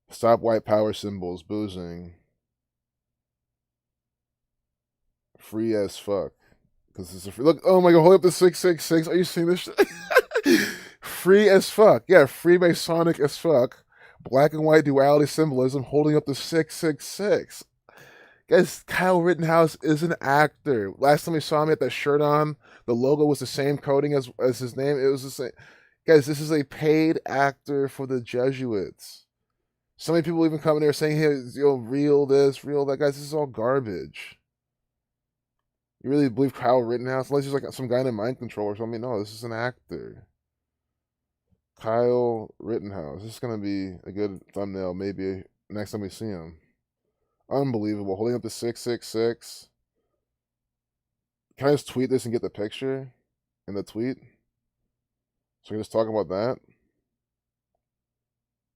Stop white power symbols, boozing. Free as fuck. Because this is free. Look, oh my god, hold up the 666. Are you seeing this shit? Free as fuck. Yeah, Freemasonic as fuck. Black and white duality symbolism holding up the 666. Guys, Kyle Rittenhouse is an actor. Last time we saw him, he had that shirt on. The logo was the same coding as his name. It was the same. Guys, this is a paid actor for the Jesuits. So many people even coming there saying, hey, real this, real that. Guys, this is all garbage. You really believe Kyle Rittenhouse? Unless he's like some guy in mind control or something. No, this is an actor. Kyle Rittenhouse. This is gonna be a good thumbnail. Maybe next time we see him. Unbelievable. Holding up the 666. Can I just tweet this and get the picture in the tweet? So we can just talk about that.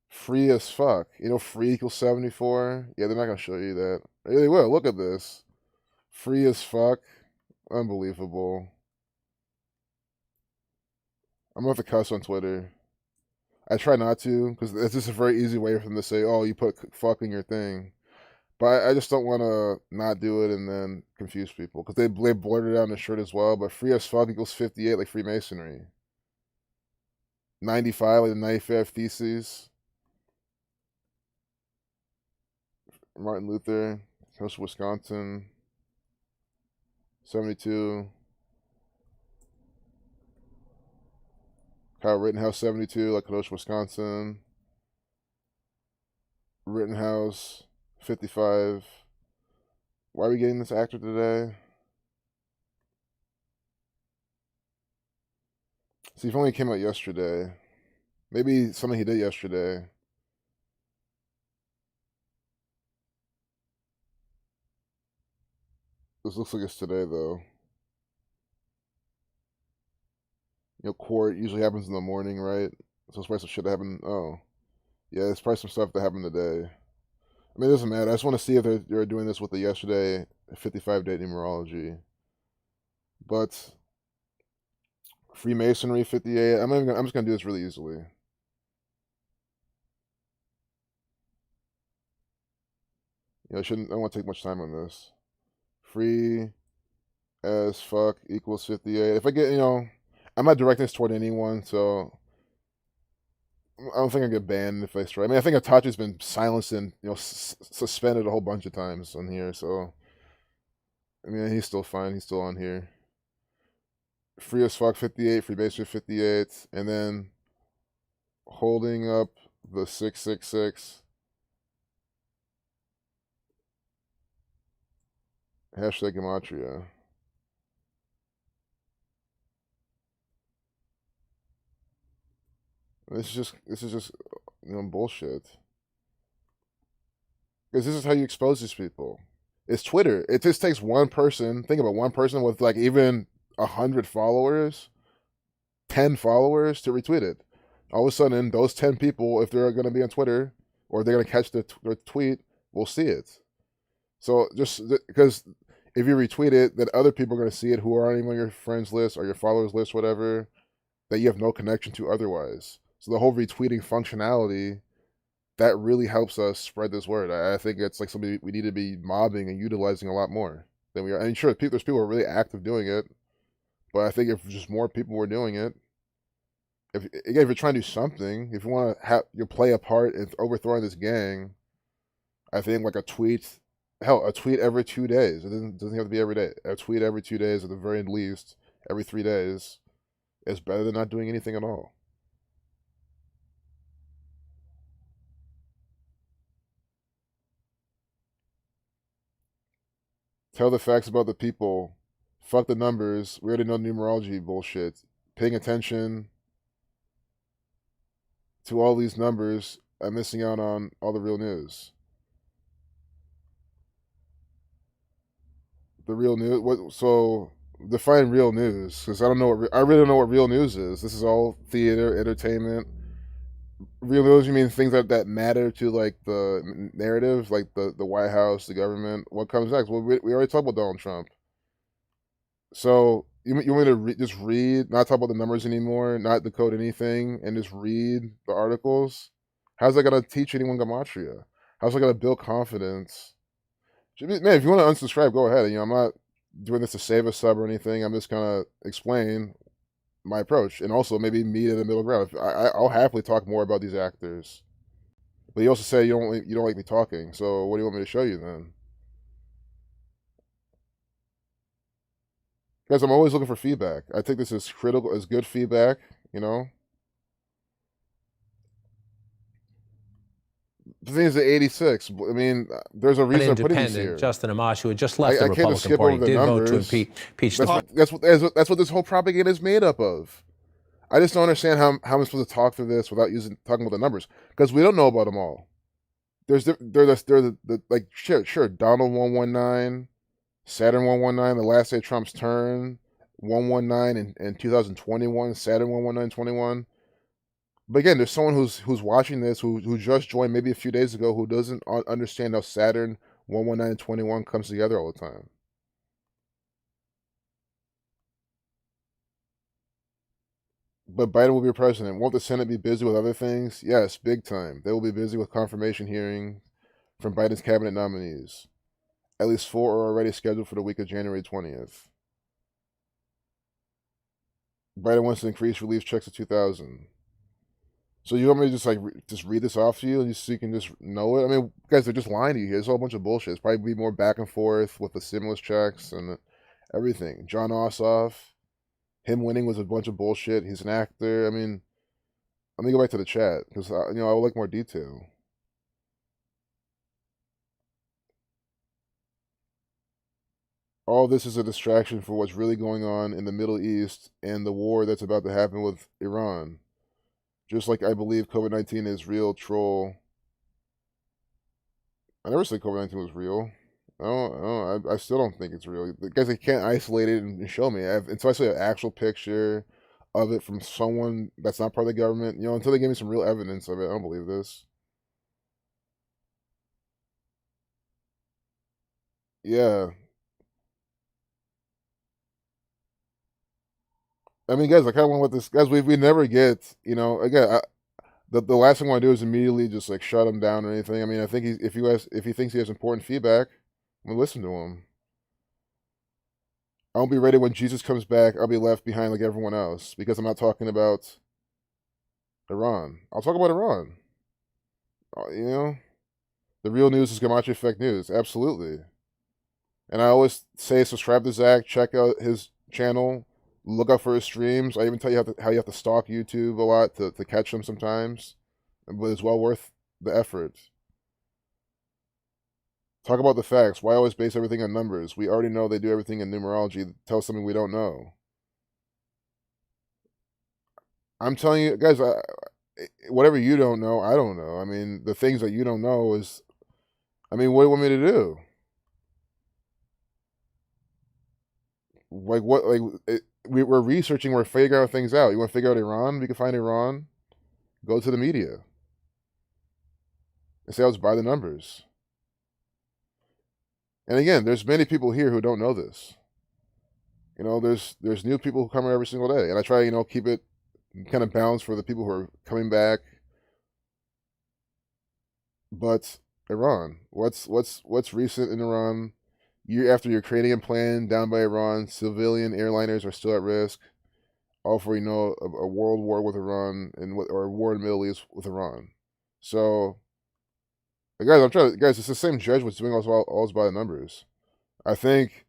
Free as fuck. You know, free equals 74. Yeah, they're not gonna show you that. Yeah, they will. Look at this. Free as fuck. Unbelievable. I'm gonna have to cuss on Twitter. I try not to because it's just a very easy way for them to say, "Oh, you put fuck in your thing." But I just don't want to not do it and then confuse people because they blurted it out in the shirt as well. But free as fuck equals 58, like Freemasonry. 95, like the 95 Theses. Martin Luther, Coast of Wisconsin. 72. Kyle Rittenhouse, 72, like Kenosha, Wisconsin. Rittenhouse, 55. Why are we getting this actor today? See, if only came out yesterday. Maybe something he did yesterday. This looks like it's today, though. You know, court usually happens in the morning, right? So it's probably some shit that happened. Oh, yeah, it's probably some stuff that happened today. I mean, it doesn't matter. I just want to see if they're doing this with the yesterday 55-day numerology. But Freemasonry 58. I'm just gonna do this really easily. You know, I don't want to take much time on this. Free as fuck equals 58. If I get, I'm not directing this toward anyone, so I don't think I get banned if I strike. I mean, I think Itachi's been silenced and suspended a whole bunch of times on here, so I mean, he's still fine. He's still on here. Free as fuck 58, free base 58, and then holding up the 666. Hashtag Gematria. This is just bullshit. Because this is how you expose these people. It's Twitter. It just takes one person. Think about one person with like even 100 followers, 10 followers to retweet it. All of a sudden, those 10 people, if they're going to be on Twitter or they're going to catch their tweet, will see it. So just because if you retweet it, then other people are going to see it who aren't even on your friends list or your followers list, whatever, that you have no connection to otherwise. So the whole retweeting functionality, that really helps us spread this word. I think it's like something we need to be mobbing and utilizing a lot more than we are. I mean, sure, there's people who are really active doing it, but I think if just more people were doing it, if you're trying to do something, if you want to you play a part in overthrowing this gang, I think like a tweet every 2 days. It doesn't have to be every day. A tweet every 2 days at the very least, every 3 days, is better than not doing anything at all. Tell the facts about the people. Fuck the numbers. We already know numerology bullshit. Paying attention to all these numbers, I'm missing out on all the real news. The real news. What? So define real news, because I don't know. I really don't know what real news is. This is all theater, entertainment. Real news, you mean things that matter to like the narrative, like the White House, the government. What comes next? Well, we already talked about Donald Trump. So you want me to just read, not talk about the numbers anymore, not decode anything, and just read the articles? How's that gonna teach anyone Gematria? How's that gonna build confidence? Man, if you want to unsubscribe, go ahead. I'm not doing this to save a sub or anything. I'm just gonna explain my approach, and also maybe meet in the middle ground. I'll happily talk more about these actors, but you also say you don't like me talking. So what do you want me to show you then? Guys, I'm always looking for feedback. I think this is critical, as good feedback. The thing is, at 86. I mean, there's a reason I'm putting these here. Justin Amash, who had just left the I can't just Republican skip Party, over the did vote to numbers. impeach the That's what this whole propaganda is made up of. I just don't understand how I'm supposed to talk through this without talking about the numbers, because we don't know about them all. There's the like sure Donald 119, Saturn 119, the last day of Trump's turn, 119 in 2021, Saturn 11921. But again, there's someone who's watching this who just joined maybe a few days ago who doesn't understand how Saturn 11921 comes together all the time. But Biden will be president. Won't the Senate be busy with other things? Yes, big time. They will be busy with confirmation hearings from Biden's cabinet nominees. At least 4 are already scheduled for the week of January 20th. Biden wants to increase relief checks to 2,000. So you want me to just read this off to you, and so you can just know it? I mean, guys, they're just lying to you here. It's all a bunch of bullshit. It's probably be more back and forth with the stimulus checks and everything. John Ossoff, him winning was a bunch of bullshit. He's an actor. I mean, let me go back to the chat because I would like more detail. All this is a distraction for what's really going on in the Middle East and the war that's about to happen with Iran. Just like I believe COVID-19 is real, troll. I never said COVID-19 was real. I still don't think it's real. Guys, they can't isolate it and show me. Until I see an actual picture of it from someone that's not part of the government, until they give me some real evidence of it, I don't believe this. Yeah. I mean, guys, I kind of want to let this, guys, we never get, again, the last thing I want to do is immediately just like shut him down or anything. I mean, I think if he thinks he has important feedback, I'm gonna listen to him. I won't be ready when Jesus comes back. I'll be left behind like everyone else because I'm not talking about Iran. I'll talk about Iran. The real news is Gematria fake news. Absolutely. And I always say subscribe to Zach, check out his channel, look out for his streams. I even tell you how you have to stalk YouTube a lot to catch them sometimes, but it's well worth the effort. Talk about the facts. Why always base everything on numbers? We already know they do everything in numerology. Tell us something we don't know. I'm telling you, guys, whatever you don't know, I don't know. I mean, the things that you don't know is, I mean, what do you want me to do? Like what? We're researching. We're figuring out things out. You want to figure out Iran? We can find Iran. Go to the media and say, "I was by the numbers." And again, there's many people here who don't know this. There's new people who come here every single day, and I try, keep it kind of balanced for the people who are coming back. But Iran, what's recent in Iran? Year after your Ukrainian plane down by Iran, civilian airliners are still at risk. All for a world war with Iran or a war in the Middle East with Iran. So, guys, it's the same judge what's doing all by the numbers. I think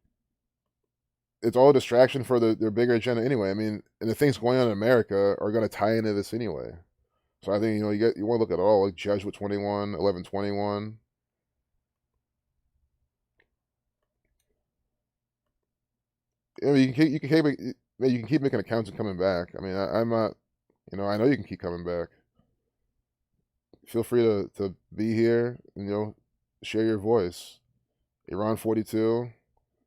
it's all a distraction for their bigger agenda anyway. I mean, and the things going on in America are going to tie into this anyway. So I think you want to look at it all, like Jesuit 21, 1121. You can keep making accounts and coming back. I mean, I'm not, I know you can keep coming back. Feel free to be here and share your voice. Iran 42,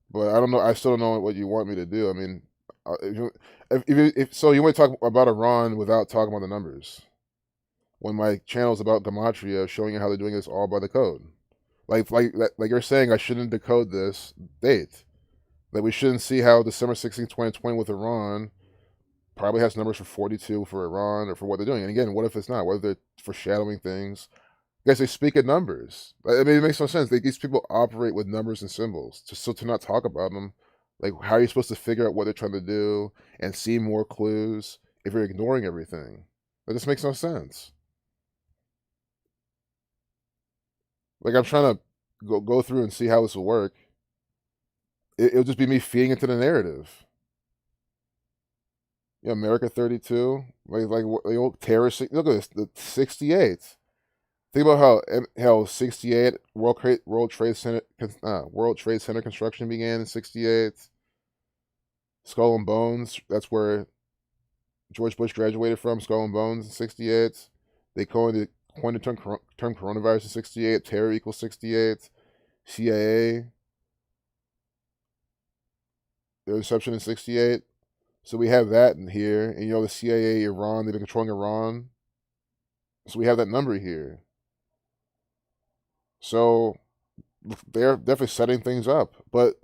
but I don't know. I still don't know what you want me to do. I mean, if so, you want to talk about Iran without talking about the numbers. When my channel is about Gematria, showing you how they're doing this all by the code, like you're saying, I shouldn't decode this date. Like we shouldn't see how December 16th, 2020 with Iran probably has numbers for 42 for Iran or for what they're doing. And again, what if it's not? What if they're foreshadowing things? Guys, they speak in numbers. I mean, it makes no sense. These people operate with numbers and symbols. So to not talk about them, like how are you supposed to figure out what they're trying to do and see more clues if you're ignoring everything? That just makes no sense. Like I'm trying to go through and see how this will work. It'll just be me feeding into the narrative. America 32, like terrorist. Look at this, the 68. Think about how 68 World Trade Center construction began in 68. Skull and Bones, that's where George Bush graduated from. Skull and Bones in 68. They coined the term coronavirus in 68. Terror equals 68. CIA, their inception in 68. So we have that in here. And the CIA, Iran, they've been controlling Iran. So we have that number here. So they're definitely setting things up. But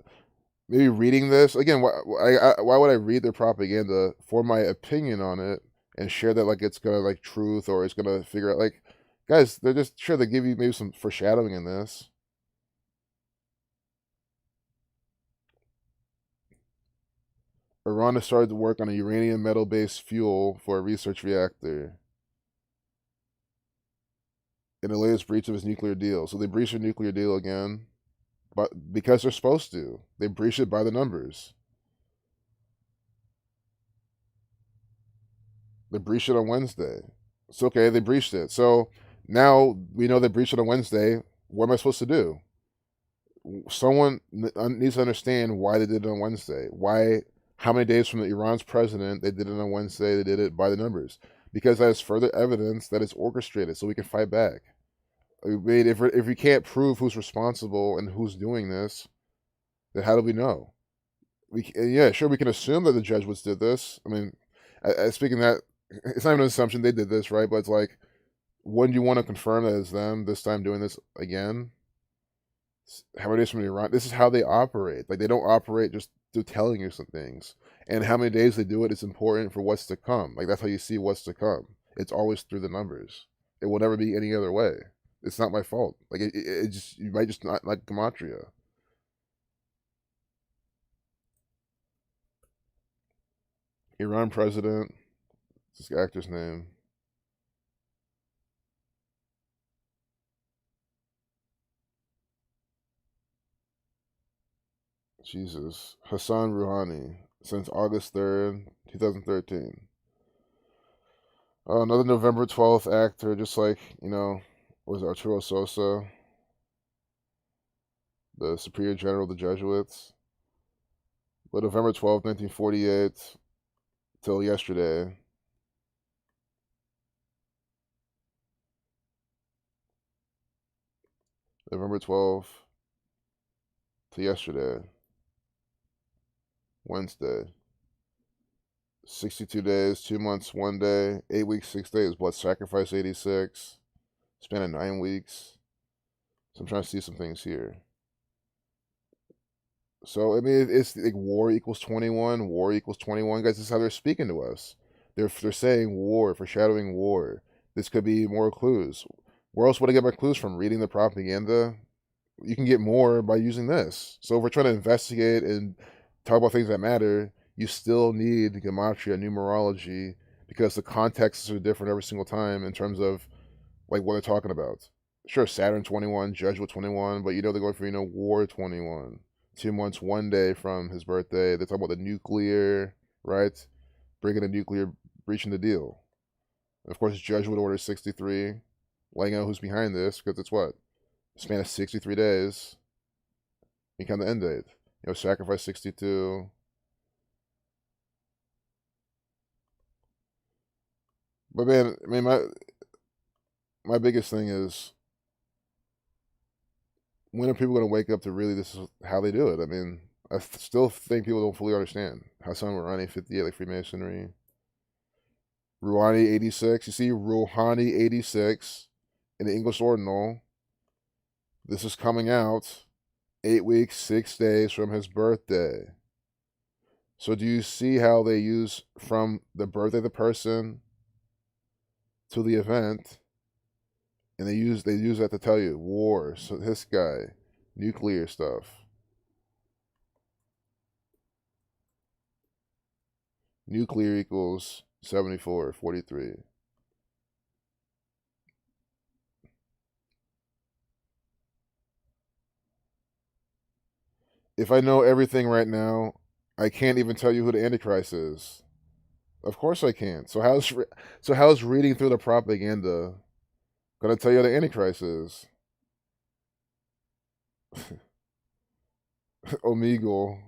maybe reading this again, why would I read their propaganda for my opinion on it and share that like it's gonna like truth or it's gonna figure out like, guys, they're just sure they give you maybe some foreshadowing in this. Iran has started to work on a uranium metal based fuel for a research reactor in the latest breach of its nuclear deal. So they breached a nuclear deal again, but because they're supposed to, they breached it by the numbers. They breached it on Wednesday. It's okay, they breached it. So now we know they breached it on Wednesday. What am I supposed to do? Someone needs to understand why they did it on Wednesday. Why, how many days from the Iran's president, they did it on Wednesday, they did it by the numbers. Because that is further evidence that it's orchestrated so we can fight back. I mean, if we can't prove who's responsible and who's doing this, then how do we know? Yeah, sure, we can assume that the Jesuits did this. I mean, speaking that, it's not even an assumption they did this, right? But it's like, wouldn't you want to confirm that it's them this time doing this again? How many days from Iran? This is how they operate. Like, they don't operate just through telling you some things. And how many days they do it is important for what's to come. Like, that's how you see what's to come. It's always through the numbers. It will never be any other way. It's not my fault. Like, it just, you might just not like Gematria. Iran president, this actor's name. Jesus. Hassan Rouhani, since August 3rd, 2013. Another November 12th actor, just like, was Arturo Sosa, the Superior General of the Jesuits. But November 12th, 1948, till yesterday. November 12th to yesterday. Wednesday. 62 days, 2 months, 1 day, 8 weeks, 6 days. Blood sacrifice 86. Span of 9 weeks. So I'm trying to see some things here. So I mean, it's like war equals 21. War equals 21, guys. This is how they're speaking to us. They're saying war, foreshadowing war. This could be more clues. Where else would I get my clues from? Reading the propaganda. You can get more by using this. So if we're trying to investigate and talk about things that matter, you still need Gematria, numerology, because the contexts are different every single time in terms of like what they're talking about. Sure, Saturn 21, Jesuit 21, but they're going for, War 21. 2 months, 1 day from his birthday. They're talking about the nuclear, right? Breaking the nuclear, breaching the deal. And of course, Jesuit Order 63, laying out who's behind this, because it's what? A span of 63 days. Become the end date. Sacrifice 62. But man, I mean, my biggest thing is, when are people going to wake up to really this is how they do it? I mean, I still think people don't fully understand. Hassan Rouhani 58, like Freemasonry. Rouhani 86. You see Rouhani 86 in the English Ordinal. This is coming out 8 weeks, 6 days from his birthday. So do you see how they use from the birthday of the person to the event? And they use that to tell you war. So this guy, nuclear stuff. Nuclear equals 74, 43. If I know everything right now, I can't even tell you who the Antichrist is. Of course I can't. So how's reading through the propaganda Gonna tell you what the Antichrist is. Omegle.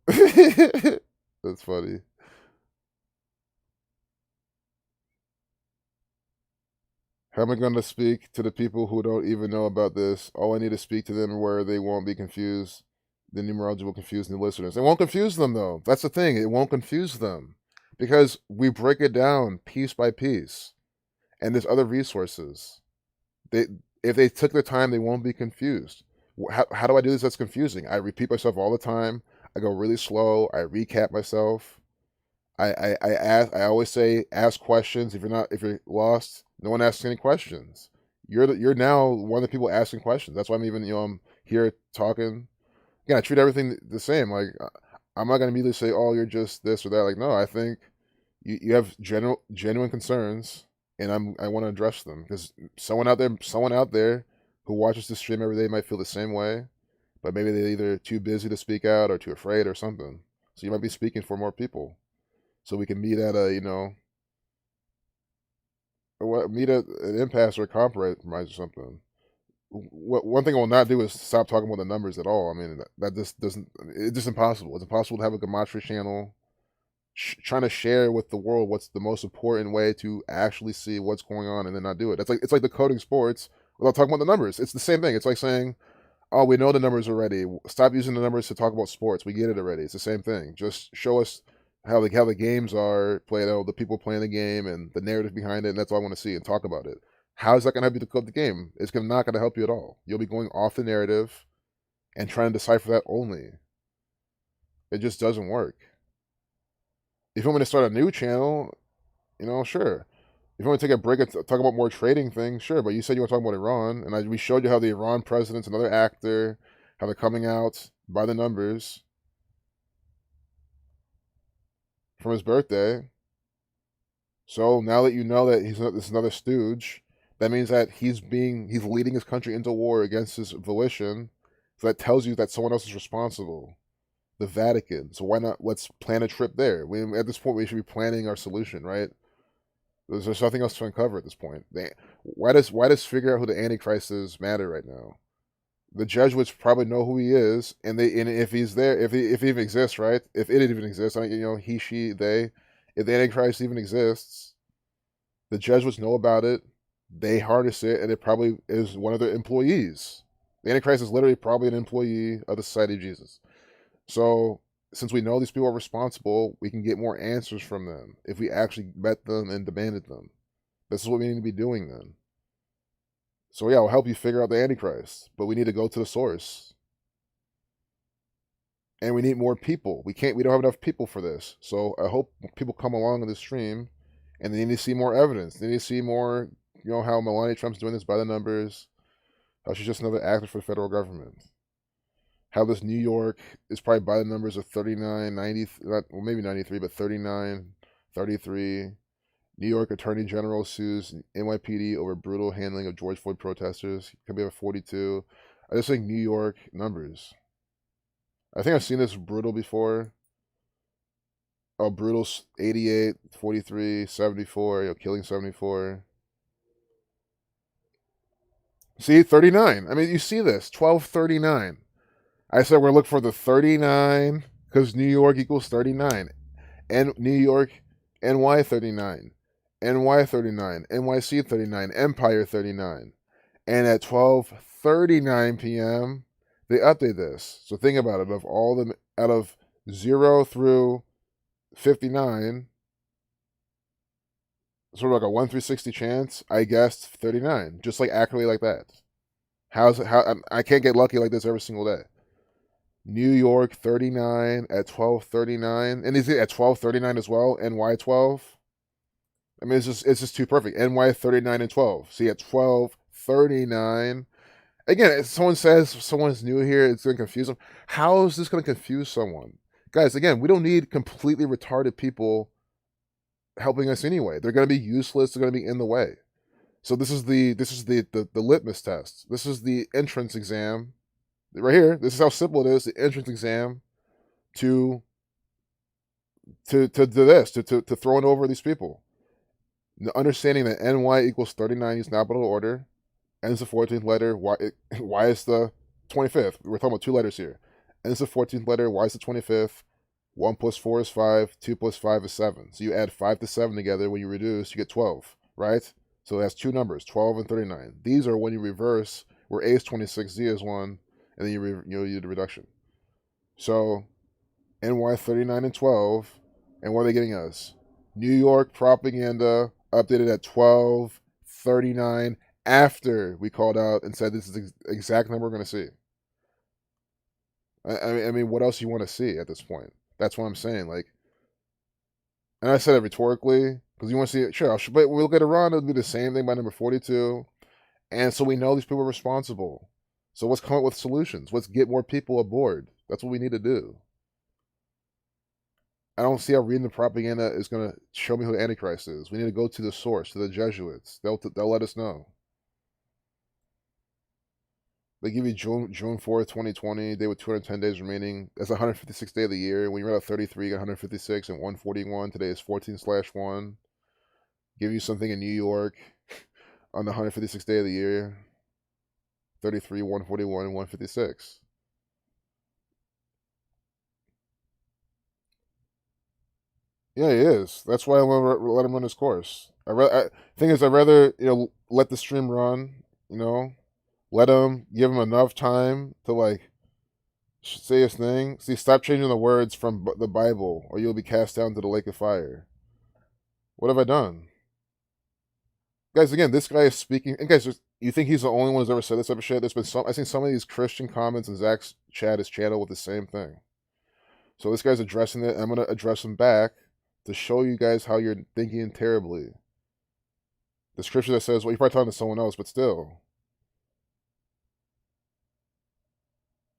That's funny. How am I going to speak to the people who don't even know about this? All I need to speak to them where they won't be confused. The numerology will confuse the listeners. It won't confuse them, though. That's the thing. It won't confuse them because we break it down piece by piece, and there's other resources. They, if they took their time, they won't be confused. How do I do this? That's confusing. I repeat myself all the time. I go really slow. I recap myself. I always say ask questions. If you're lost, no one asks any questions. You're now one of the people asking questions. That's why I'm even I'm here talking. Again, I treat everything the same. Like I'm not gonna immediately say, oh, you're just this or that. Like no, I think you have genuine concerns, and I want to address them because someone out there who watches this stream every day might feel the same way, but maybe they're either too busy to speak out or too afraid or something. So you might be speaking for more people. So we can meet at a meet at an impasse or a compromise or something. One thing I will not do is stop talking about the numbers at all. I mean that just doesn't. It's just impossible. It's impossible to have a Gematria channel trying to share with the world what's the most important way to actually see what's going on and then not do it. It's like the coding sports without talking about the numbers. It's the same thing. It's like saying, oh, we know the numbers already. Stop using the numbers to talk about sports. We get it already. It's the same thing. Just show us how the games are played out, the people playing the game, and the narrative behind it, and that's all I want to see and talk about it. How is that going to help you to code the game? It's not going to help you at all. You'll be going off the narrative and trying to decipher that only. It just doesn't work. If you want me to start a new channel, sure. If you want to take a break and talk about more trading things, sure. But you said you want to talk about Iran, and we showed you how the Iran president's another actor, how they're coming out by the numbers from his birthday. So now that you know that this is another stooge, that means that he's leading his country into war against his volition. So that tells you that someone else is responsible, the Vatican. So why not let's plan a trip there? At this point, we should be planning our solution, right? There's nothing else to uncover at this point. Why does figure out who the Antichrist is matter right now? The Jesuits probably know who he is, and if he's there, if he even exists, right? If it even exists, he, she, they. If the Antichrist even exists, the Jesuits know about it. They harness it, and it probably is one of their employees. The Antichrist is literally probably an employee of the Society of Jesus. So, since we know these people are responsible, we can get more answers from them if we actually met them and demanded them. This is what we need to be doing then. So yeah, I'll help you figure out the Antichrist, but we need to go to the source. And we need more people. We don't have enough people for this. So I hope people come along in this stream and they need to see more evidence. They need to see more, how Melania Trump's doing this by the numbers, how she's just another actor for the federal government. How this New York is probably by the numbers of 39, 90, well, maybe 93, but 39, 33. New York Attorney General sues NYPD over brutal handling of George Floyd protesters. Could be a 42. I just think New York numbers. I think I've seen this brutal before. Oh, brutal 88, 43, 74, killing 74. See, 39. I mean, you see this. 1239. I said we're looking for the 39 because New York equals 39. And New York, NY 39. NY 39. NYC 39. Empire 39. And at 12:39 p.m., they update this. So think about it. Out of 0 through 59, sort of like a 1/360 chance, I guessed 39, just like accurately like that. I can't get lucky like this every single day. New York 39 at 12:39, and is it at 12:39 as well? NY 12. I mean, it's just too perfect. NY 39 and 12. See, at 12:39. Again, if someone says someone's new here, it's going to confuse them. How is this going to confuse someone? Guys, again, we don't need completely retarded people helping us anyway. They're going to be useless. They're going to be in the way. So this is the litmus test. This is the entrance exam. Right here, this is how simple it is, the entrance exam to throwing over these people. Understanding that NY equals 39 using alphabetical order. N is the 14th letter. Y is the 25th. We're talking about 2 letters here. N is the 14th letter. Y is the 25th. 1 plus 4 is 5. 2 plus 5 is 7. So you add 5 to 7 together. When you reduce, you get 12, right? So it has 2 numbers, 12 and 39. These are when you reverse, where A is 26, Z is 1, and then you do the reduction. So NY 39 and 12. And what are they getting us? New York propaganda updated at 12:39 after we called out and said this is the exact number we're going to see. I mean, what else do you want to see at this point? That's what I'm saying. Like, and I said it rhetorically because you want to see it. Sure, but we look at Iran, it'll be the same thing by number 42. And so we know these people are responsible. So let's come up with solutions. Let's get more people aboard. That's what we need to do. I don't see how reading the propaganda is going to show me who the Antichrist is. We need to go to the source, to the Jesuits. They'll let us know. They give you June 4th, 2020, day with 210 days remaining. That's 156th day of the year. When you're at 33, you got 156 and 141. Today is 14/1. Give you something in New York on the 156th day of the year. 33, 141, and 156. Yeah, he is. That's why I want to let him run his course. Thing is, I'd rather let the stream run. Let him, give him enough time to like say his thing. See, stop changing the words from the Bible, or you'll be cast down to the lake of fire. What have I done, guys? Again, this guy is speaking. And guys, you think he's the only one who's ever said this type of shit? There's been some. I've seen some of these Christian comments in Zach's chat, his channel, with the same thing. So this guy's addressing it. I'm gonna address him back to show you guys how you're thinking terribly. The scripture that says, well, you're probably talking to someone else, but still.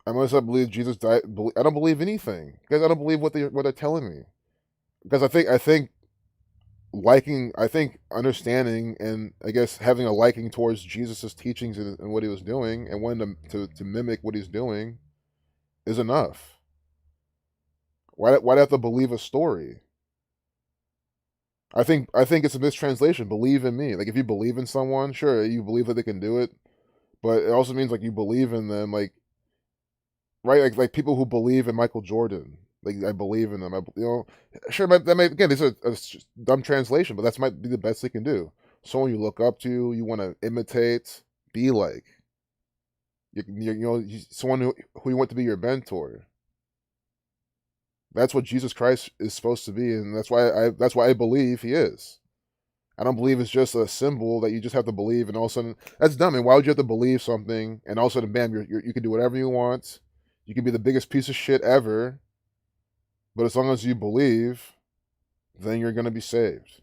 I must not believe Jesus died. I don't believe anything. Guys, I don't believe what they're telling me. Because I think understanding and I guess having a liking towards Jesus' teachings and what he was doing and wanting to mimic what he's doing is enough. Why do I have to believe a story? I think it's a mistranslation. Believe in me. Like if you believe in someone, sure, you believe that they can do it, but it also means like you believe in them, like right, like people who believe in Michael Jordan. Like I believe in them. Sure, that may again, this is a dumb translation, but that might be the best they can do. Someone you look up to, you want to imitate, be like. Someone who you want to be your mentor. That's what Jesus Christ is supposed to be, and that's why I believe he is. I don't believe it's just a symbol that you just have to believe, and all of a sudden that's dumb. And why would you have to believe something, and all of a sudden, bam, you can do whatever you want. You can be the biggest piece of shit ever, but as long as you believe, then you're gonna be saved.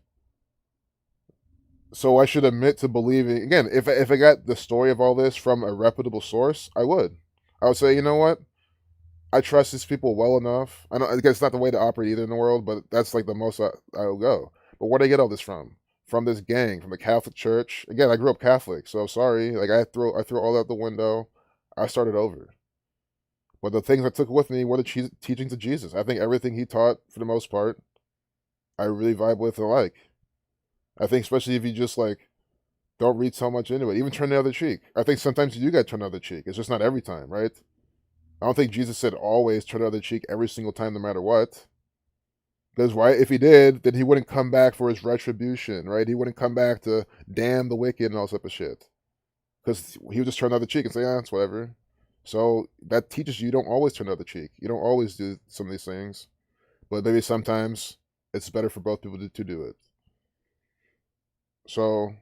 So I should admit to believing again. If I got the story of all this from a reputable source, I would. I would say, you know what? I trust these people well enough. I guess it's not the way to operate either in the world, but that's like the most I'll go. But where did I get all this from? From this gang, from the Catholic Church. Again, I grew up Catholic, so sorry. Like I threw all that out the window. I started over. But the things I took with me were the teachings of Jesus. I think everything he taught, for the most part, I really vibe with and like. I think especially if you just like don't read so much into it, even turn the other cheek. I think sometimes you do got to turn the other cheek. It's just not every time, right? I don't think Jesus said always turn the other cheek every single time, no matter what. Because why? If he did, then he wouldn't come back for his retribution, right? He wouldn't come back to damn the wicked and all this type of shit. Because he would just turn the other cheek and say, "Ah, it's whatever." So that teaches you don't always turn the other cheek. You don't always do some of these things, but maybe sometimes it's better for both people to do it. So,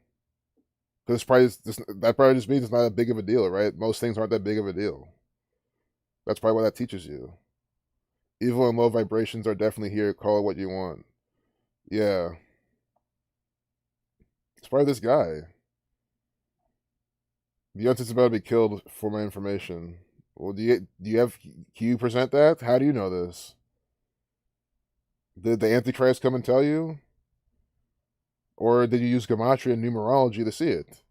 because that probably just means it's not that big of a deal, right? Most things aren't that big of a deal. That's probably what that teaches you. Evil and low vibrations are definitely here. Call it what you want. Yeah. It's probably this guy. Beyonce's about to be killed for my information. Well, can you present that? How do you know this? Did the Antichrist come and tell you? Or did you use Gematria and numerology to see it?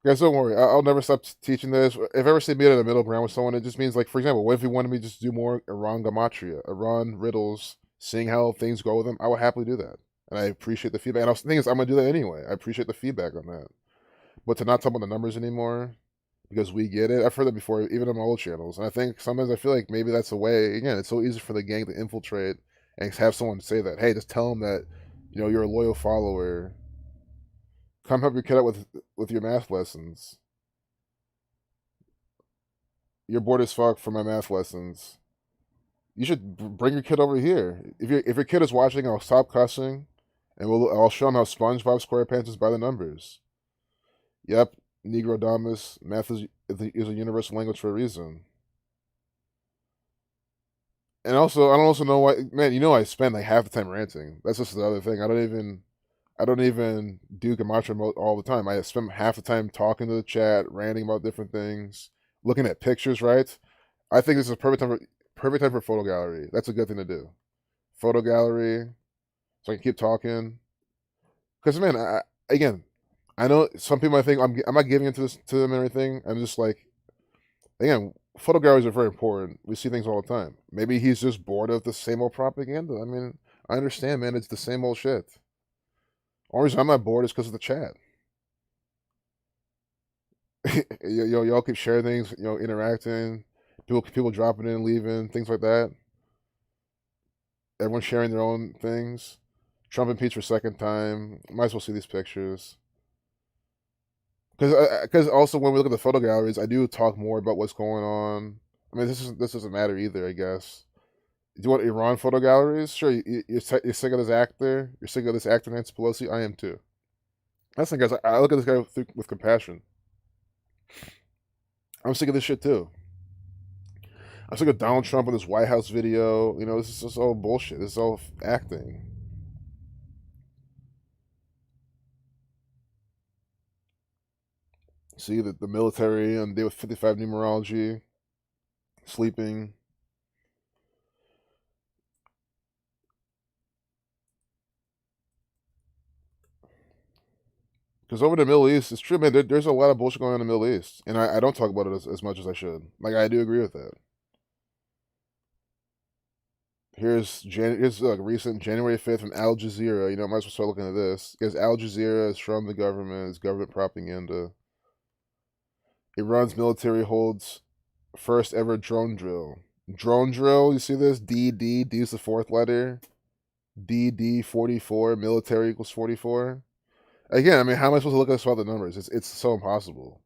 Guys, don't worry. I'll never stop teaching this. If I ever see me in the middle ground with someone, it just means like, for example, what if you wanted me to just do more Iran Gematria, Iran riddles, seeing how things go with them? I would happily do that, and I appreciate the feedback. And the thing is, I'm gonna do that anyway. I appreciate the feedback on that. But to not talk about the numbers anymore because we get it. I've heard that before, even on my old channels, and I think sometimes I feel like maybe that's a way. Again, it's so easy for the gang to infiltrate and have someone say that. Hey, just tell them that you're a loyal follower. Come help your kid out with your math lessons. You're bored as fuck for my math lessons. You should bring your kid over here. If your kid is watching, I'll stop cussing, and I'll show him how SpongeBob SquarePants is by the numbers. Yep, Negro Damas, math is a universal language for a reason. And also, I don't also know why, man. I spend like half the time ranting. That's just the other thing. I don't even do Gematria mode all the time. I spend half the time talking to the chat, ranting about different things, looking at pictures. Right? I think this is a perfect time for photo gallery. That's a good thing to do. Photo gallery, so I can keep talking. Because man, again, I know some people might think I'm not giving into this to them and everything. I'm just like, again, photo galleries are very important. We see things all the time. Maybe he's just bored of the same old propaganda. I mean, I understand, man. It's the same old shit. Only reason I'm not bored is because of the chat. Y'all keep sharing things, interacting, people dropping in, leaving, things like that. Everyone's sharing their own things. Trump impeached for a second time. Might as well see these pictures. Because also when we look at the photo galleries, I do talk more about what's going on. I mean, this doesn't matter either, I guess. Do you want Iran photo galleries? Sure, you're sick of this actor. You're sick of this actor, Nancy Pelosi. I am too. That's the thing, guys. I look at this guy with compassion. I'm sick of this shit too. I'm sick of Donald Trump with his White House video. This is just all bullshit. This is all acting. See the military on day with 55 numerology, sleeping. Because over in the Middle East, it's true, man. There's a lot of bullshit going on in the Middle East, and I don't talk about it as much as I should. Like I do agree with that. Here's like recent January 5th from Al Jazeera. Might as well start looking at this because Al Jazeera is from the government. It's government propaganda. Iran's military holds first ever drone drill. Drone drill. You see this? D is the fourth letter. DD 44. Military equals 44. Again, I mean, how am I supposed to look at this without the numbers? It's so impossible.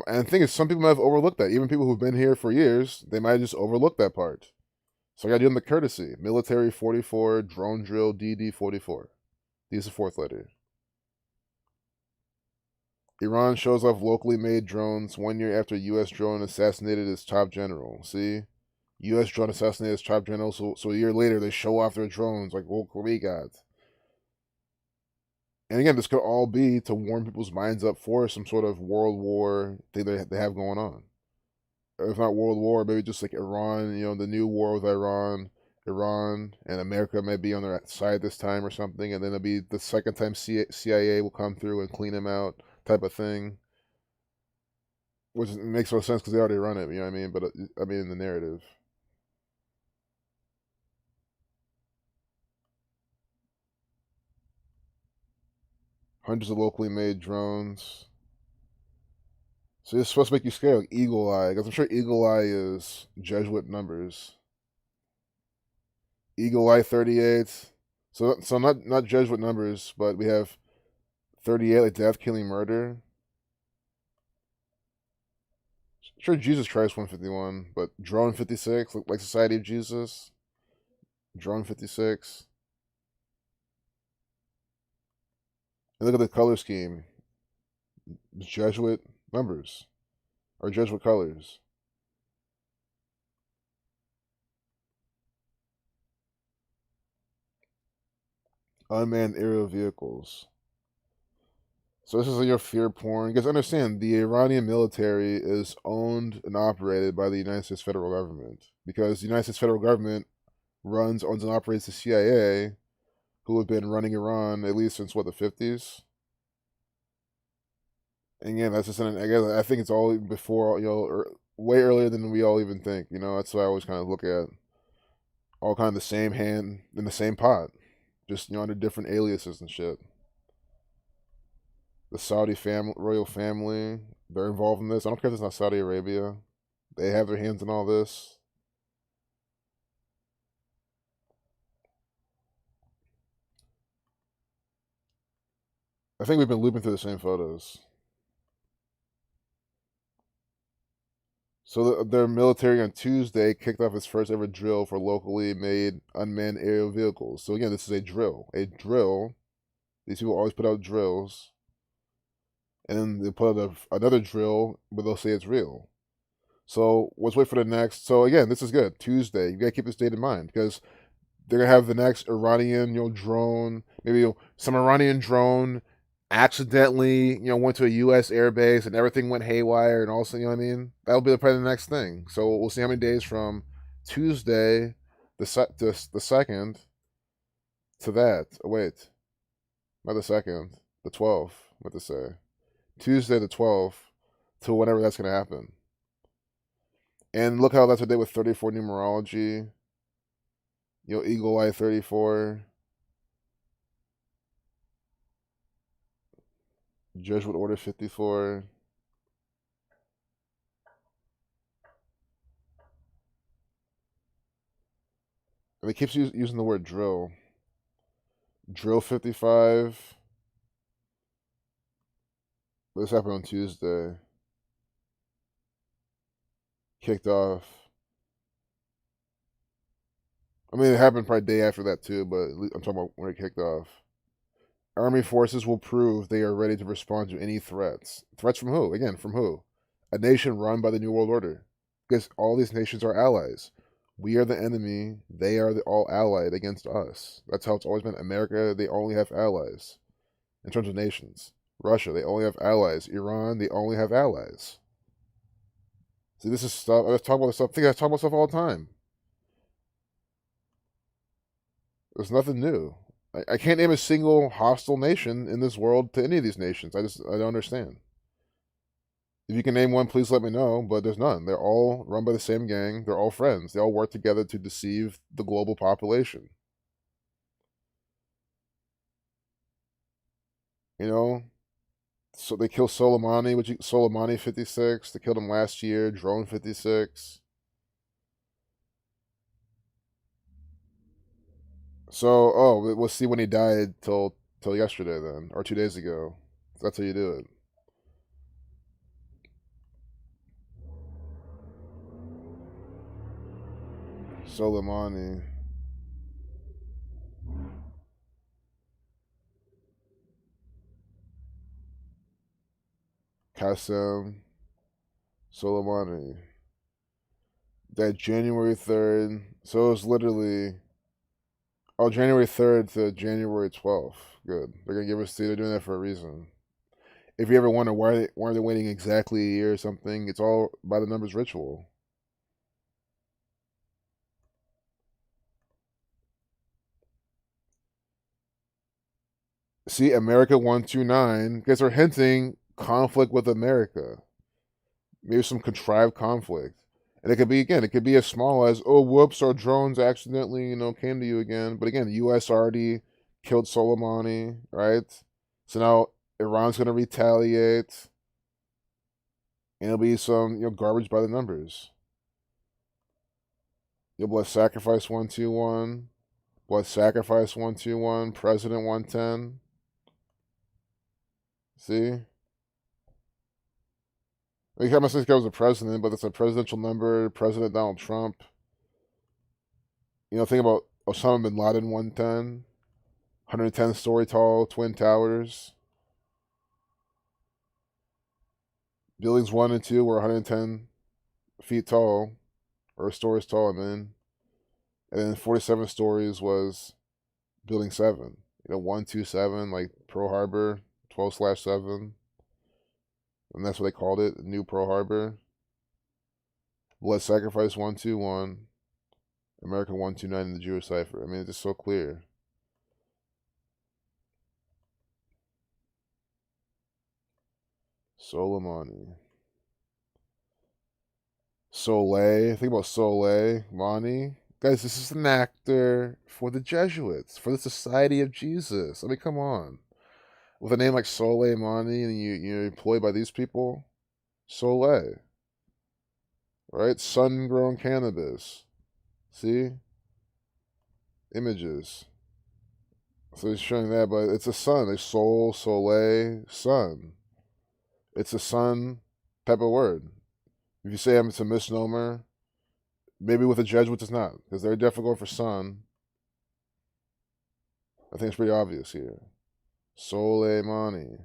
And the thing is, some people might have overlooked that. Even people who've been here for years, they might have just overlooked that part. So I gotta do them the courtesy. Military 44, drone drill, DD 44. D is the fourth letter. Iran shows off locally made drones 1 year after U.S. drone assassinated its top general. See? U.S. drone assassinated its top general, so a year later they show off their drones like, look what we got. And again, this could all be to warm people's minds up for some sort of world war thing they have going on. If not world war, maybe just like Iran, the new war with Iran, and America may be on their side this time or something, and then it'll be the second time CIA will come through and clean them out, type of thing. Which makes no sense because they already run it, you know what I mean? But I mean, in the narrative. Hundreds of locally made drones. So it's supposed to make you scared, like Eagle Eye, because I'm sure Eagle Eye is Jesuit numbers. Eagle Eye 38. So not Jesuit numbers, but we have 38 like death, killing, murder. Sure, Jesus Christ 151, but drone 56, like Society of Jesus. Drone 56. And look at the color scheme. Jesuit numbers. Or Jesuit colors. Unmanned aerial vehicles. So this is your fear porn. Because understand, the Iranian military is owned and operated by the United States federal government. Because the United States federal government owns, and operates the CIA, who have been running Iran at least since, what, the 50s? And again, that's just I guess I think it's all before way earlier than we all even think. That's why I always kind of look at all kind of the same hand in the same pot, just under different aliases and shit. The Saudi family, royal family, they're involved in this. I don't care if it's not Saudi Arabia. They have their hands in all this. I think we've been looping through the same photos. So their military on Tuesday kicked off its first ever drill for locally made unmanned aerial vehicles. So again, this is a drill. A drill. These people always put out drills. And then they put out another drill, but they'll say it's real. So let's wait for the next. So again, this is good. Tuesday. You gotta keep this date in mind because they're gonna have the next Iranian, drone. Maybe some Iranian drone accidentally, went to a U.S. airbase and everything went haywire, and also, what I mean. That'll be probably the next thing. So we'll see how many days from Tuesday, the second, to that. Oh, wait, not the second, the 12th. What to say? Tuesday the 12th to whenever that's gonna happen. And look how that's a day with 34 numerology. Eagle Eye 34. Jesuit Order 54. And it keeps using the word drill. Drill 55. This happened on Tuesday. Kicked off. I mean, it happened probably day after that too, but I'm talking about when it kicked off. Army forces will prove they are ready to respond to any threats. Threats from who? Again, from who? A nation run by the New World Order. Because all these nations are allies. We are the enemy. They are all allied against us. That's how it's always been. America, they only have allies in terms of nations. Russia, they only have allies. Iran, they only have allies. See, this is stuff. I talk about this stuff. I think I talk about stuff all the time. There's nothing new. I can't name a single hostile nation in this world to any of these nations. I don't understand. If you can name one, please let me know, but there's none. They're all run by the same gang. They're all friends. They all work together to deceive the global population. So they killed Soleimani 56. They killed him last year. Drone 56. So, we'll see when he died till yesterday then, or 2 days ago. That's how you do it. Soleimani. Qasem Soleimani. That January 3rd. So it was literally January 3rd to January 12th. Good. They're gonna give us they're doing that for a reason. If you ever wonder why are they waiting exactly a year or something, it's all by the numbers ritual. See, America 129, because they're hinting conflict with America. Maybe some contrived conflict. And it could be as small as, oh, whoops, our drones accidentally, came to you again. But again, the U.S. already killed Soleimani, right? So now Iran's going to retaliate. And it'll be some, garbage by the numbers. Blood Sacrifice 121. Blood Sacrifice 121. President 110. See? I can't say this guy was a president, but it's a presidential number. President Donald Trump. Think about Osama bin Laden 110. 110-story tall Twin Towers. Buildings 1 and 2 were 110 feet tall, or stories tall, and then 47 stories was Building 7. 127, like Pearl Harbor, 12/7. And that's what they called it, New Pearl Harbor. Blood Sacrifice 121. America 129 in the Jewish cipher. I mean, it's just so clear. Soleimani. Soleil. Think about Soleimani. Guys, this is an actor for the Jesuits, for the Society of Jesus. I mean, come on. With a name like Soleimani and you're employed by these people? Soleil. Right? Sun-grown cannabis. See? Images. So he's showing that, but it's a sun. It's Sol, Soleil, sun. It's a sun type of word. If you say it's a misnomer, maybe with the Jesuits it's not, because they're definitely going for sun. I think it's pretty obvious here. Soleimani.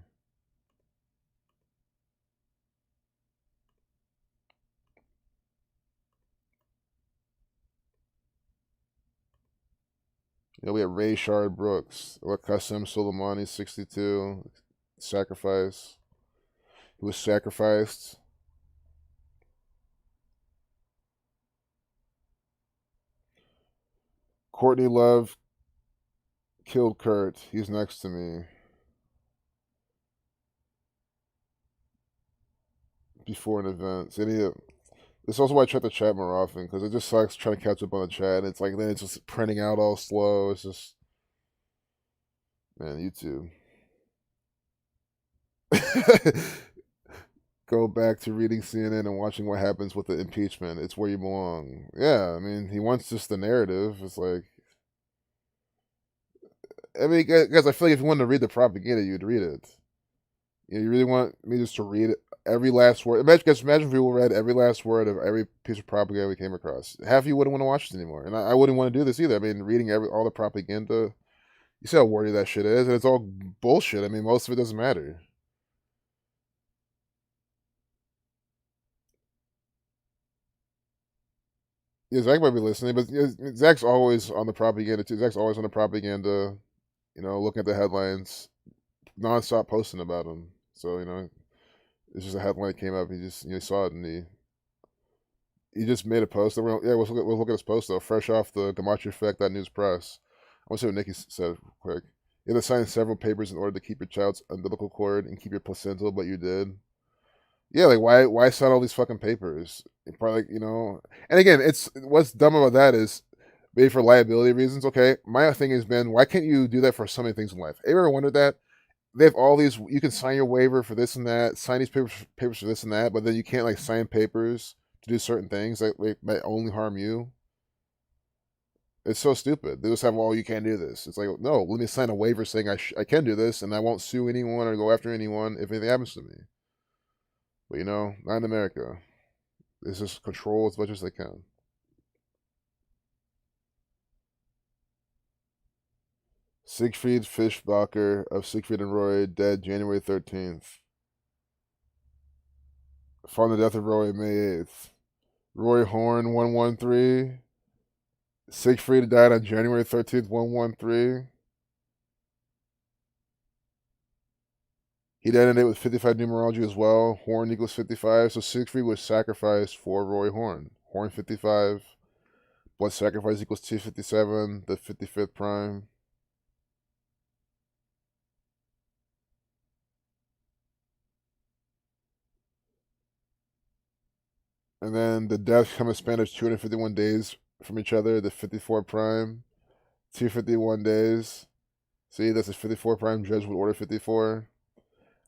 You know, we have Rayshard Brooks, Qasim Soleimani, 62, sacrifice. He was sacrificed. Courtney Love killed Kurt. He's next to me. Before an event. So this is also why I try to chat more often, because it just sucks trying to catch up on the chat. It's like then it's just printing out all slow. It's just, man, YouTube. Go back to reading CNN and watching what happens with the impeachment. It's where you belong. Yeah, I mean, he wants just the narrative. It's like, I mean, guys, I feel like if you wanted to read the propaganda, you'd read it. You really want me just to read every last word? Imagine if people read every last word of every piece of propaganda we came across. Half of you wouldn't want to watch it anymore, and I wouldn't want to do this either. I mean, reading all the propaganda, you see how wordy that shit is, and it's all bullshit. I mean, most of it doesn't matter. Yeah, Zach might be listening, but Zach's always on the propaganda too. Zach's always on the propaganda, looking at the headlines, nonstop posting about them. So, it's just a headline that came up. He just, saw it and he just made a post. Yeah, we'll look at his post though. Fresh off the Gematria Effect News Press. I want to see what Nikki said real quick. You had to sign several papers in order to keep your child's umbilical cord and keep your placenta, but you did. Yeah, like why sign all these fucking papers? Probably, and again, it's what's dumb about that is maybe for liability reasons. Okay, my thing has been, why can't you do that for so many things in life? Have you ever wondered that? They have all these. You can sign your waiver for this and that, sign these papers for this and that, but then you can't like sign papers to do certain things that might only harm you. It's so stupid. They just have, well, you can't do this. It's like, no, let me sign a waiver saying I can do this and I won't sue anyone or go after anyone if anything happens to me. But not in America. It's just control as much as they can. Siegfried Fischbacher of Siegfried and Roy, dead January 13th. Found the death of Roy May 8th. Roy Horn, 113. Siegfried died on January 13th, 113. He died in it with 55 numerology as well. Horn equals 55. So Siegfried was sacrificed for Roy Horn. Horn 55. Blood sacrifice equals 257, the 55th prime. And then the deaths come a span of 251 days from each other, the 54 prime. 251 days. See, that's a 54 prime Jesuit order 54.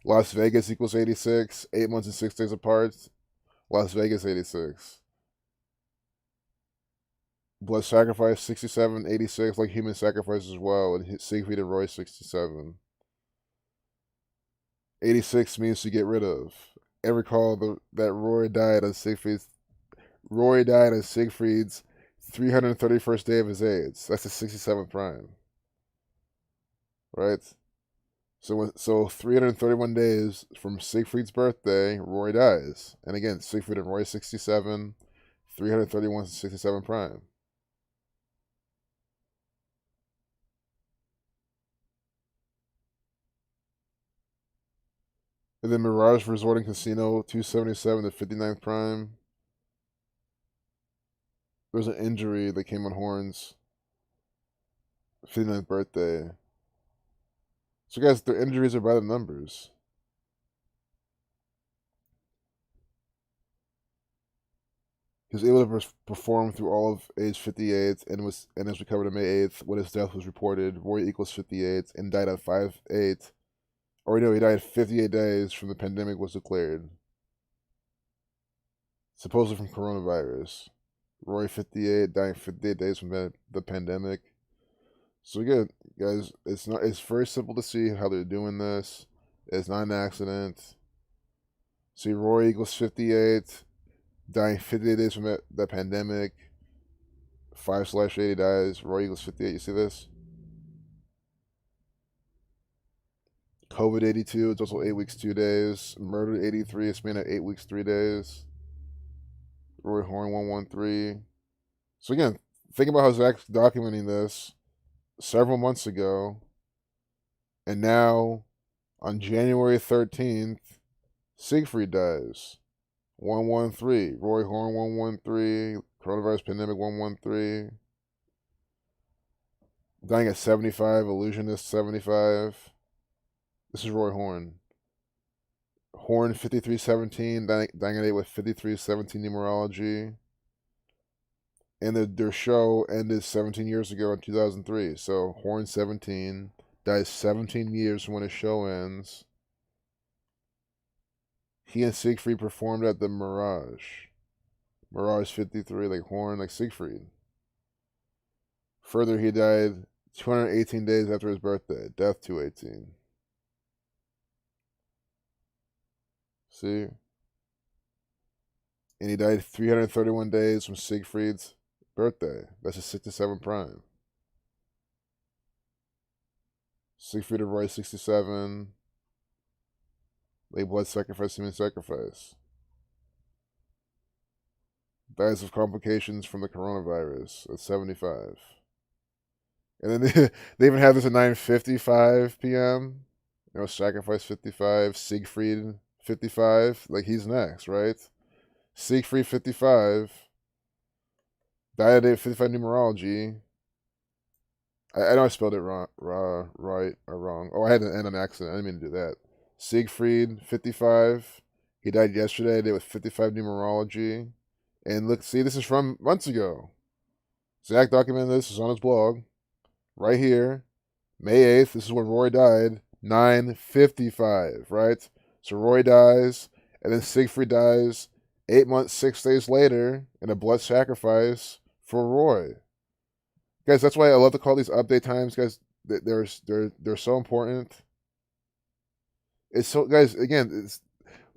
Las Vegas equals 86. 8 months and 6 days apart. Las Vegas 86. Blood sacrifice 67, 86, like human sacrifice as well, and Siegfried and Roy 67. 86 means to get rid of. And recall that Roy died on Siegfried's 331st day of his age. That's the 67th prime. Right? So 331 days from Siegfried's birthday, Roy dies. And again, Siegfried and Roy 67, 331 67 prime. And then Mirage Resort and Casino, 277 to 59th prime. There was an injury that came on Horn's 59th birthday. So guys, their injuries are by the numbers. He was able to perform through all of age 58 and is recovered on May 8th when his death was reported. Roy equals 58 and died on 5/8. Or no, he died 58 days from the pandemic was declared. Supposedly from coronavirus. Roy 58 dying 58 days from the pandemic. So again, guys, it's very simple to see how they're doing this. It's not an accident. See, Roy equals 58, dying 58 days from that pandemic. 5/80 dies. Roy equals 58. You see this? COVID 82. It's also 8 weeks 2 days. Murdered 83. It's been at 8 weeks 3 days. Roy Horn 113. So again, think about how Zach's documenting this several months ago, and now on January 13th, Siegfried dies. 113. Roy Horn 113. Coronavirus pandemic 113. Dying at 75. Illusionist 75. This is Roy Horn. Horn 5317. Dying at 8 with 5317 numerology. And their show ended 17 years ago in 2003. So Horn 17 dies 17 years from when his show ends. He and Siegfried performed at the Mirage. Mirage 53, like Horn, like Siegfried. Further, he died 218 days after his birthday. Death 218. See? And he died 331 days from Siegfried's birthday. That's his 67 prime. Siegfried of Roy 67. Lay blood sacrifice, human sacrifice. Dies of complications from the coronavirus at 75. And then they even have this at 9:55 p.m. You know, sacrifice 55, Siegfried 55. Like he's next, right? Siegfried 55. Died at 55 numerology. I know I spelled it wrong, right or wrong. Oh, I had to end an accident. I didn't mean to do that. Siegfried 55. He died yesterday. They with 55 numerology. And look, see, this is from months ago. Zach documented this. It's on his blog. Right here. May 8th. This is when Roy died. 9:55, right? So Roy dies, and then Siegfried dies 8 months, 6 days later in a blood sacrifice for Roy. Guys, that's why I love to call these update times, guys. They're so important. It's so, guys, again, it's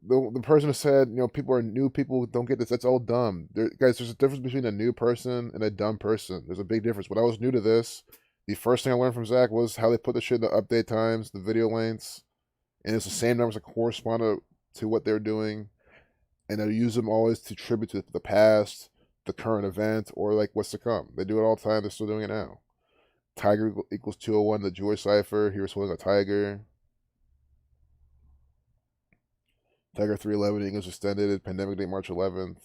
the person who said, people are new people who don't get this. That's all dumb. Guys, there's a difference between a new person and a dumb person. There's a big difference. When I was new to this, the first thing I learned from Zach was how they put the shit in the update times, the video lengths, and it's the same numbers that correspond to what they're doing, and they use them always to attribute to the past, the current event, or like what's to come. They do it all the time. They're still doing it now. Tiger equals 201, the Joy Cipher. He was holding a tiger. Tiger 311 equals extended. Pandemic date March 11th.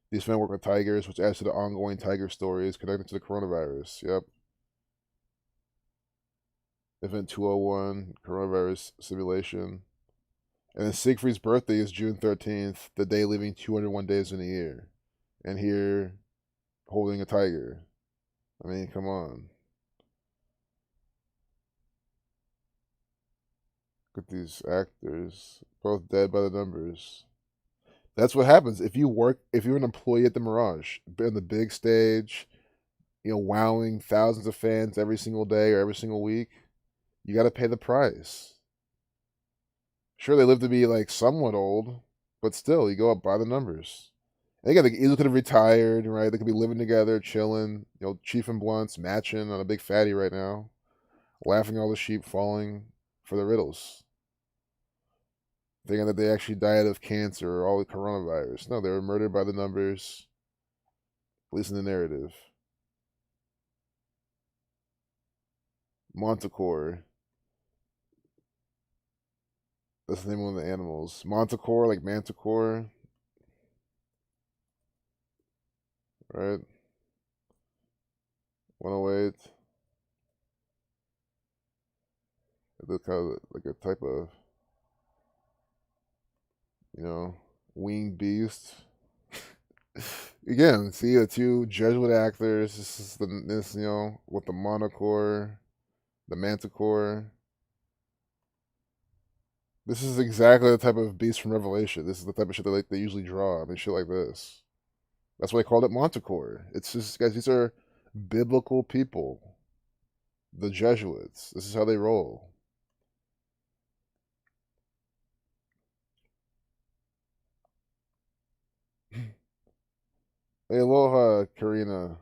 These men work with tigers, which adds to the ongoing tiger stories connected to the coronavirus. Yep. Event 201, coronavirus simulation. And then Siegfried's birthday is June 13th, the day leaving 201 days in a year. And here, holding a tiger. I mean, come on. Look at these actors, both dead by the numbers. That's what happens if you're an employee at the Mirage, on the big stage, wowing thousands of fans every single day or every single week. You got to pay the price. Sure, they live to be like somewhat old, but still, you go up by the numbers. And again, they either could have retired, right? They could be living together, chilling, Chief and Blunts matching on a big fatty right now, laughing all the sheep falling for the riddles, thinking that they actually died of cancer or all the coronavirus. No, they were murdered by the numbers, at least in the narrative. Manticore. That's the name of one of the animals. Manticore, like manticore. Right? 108. It looks kind of like a type of, winged beast. Again, see the two Jesuit actors. This is this with the monocore, the manticore. This is exactly the type of beast from Revelation. This is the type of shit they usually draw. I mean, shit like this. That's why they called it Manticore. It's just guys. These are biblical people. The Jesuits. This is how they roll. Hey, aloha, Karina.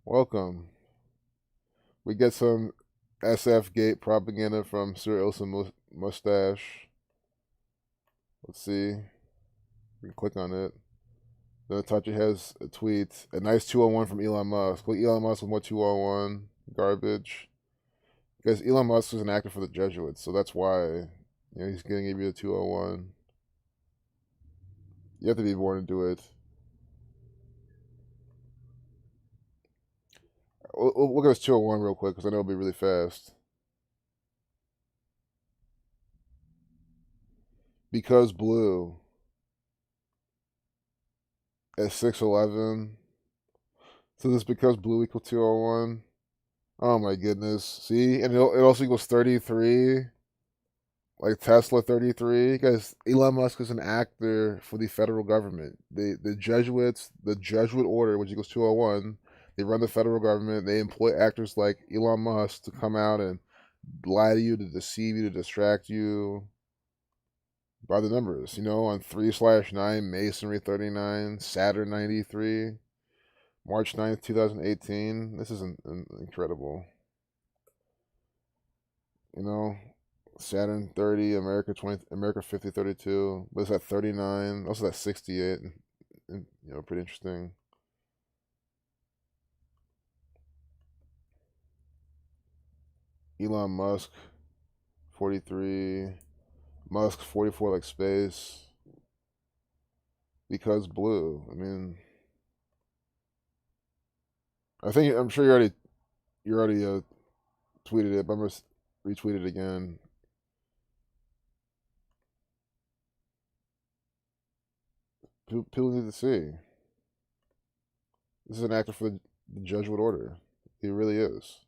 Welcome. We get some SF Gate propaganda from Sir Ilsa Mustache. Let's see. We can click on it. Then Tachi has a tweet. A nice 201 from Elon Musk. Click Elon Musk with more 201. Garbage. Because Elon Musk is an actor for the Jesuits, so that's why he's going to give you a 201. You have to be born to do it. We'll look at this 201 real quick because I know it'll be really fast. Because blue at 611. So this because blue equal 201. Oh my goodness. See? And it also equals 33. Like Tesla 33. Guys, Elon Musk is an actor for the federal government. The Jesuits, the Jesuit order, which equals 201, they run the federal government. They employ actors like Elon Musk to come out and lie to you, to deceive you, to distract you by the numbers. On 3/9, Masonry 39, Saturn 93, March 9th, 2018. This is incredible. Saturn 30, America 20, America 50, 32. But it's at 39. Also at 68. Pretty interesting. Elon Musk 43. Musk 44 like space. Because blue. I mean, I'm sure you already tweeted it, but I'm gonna retweet it again. People need to see. This is an actor for the Jesuit order. He really is.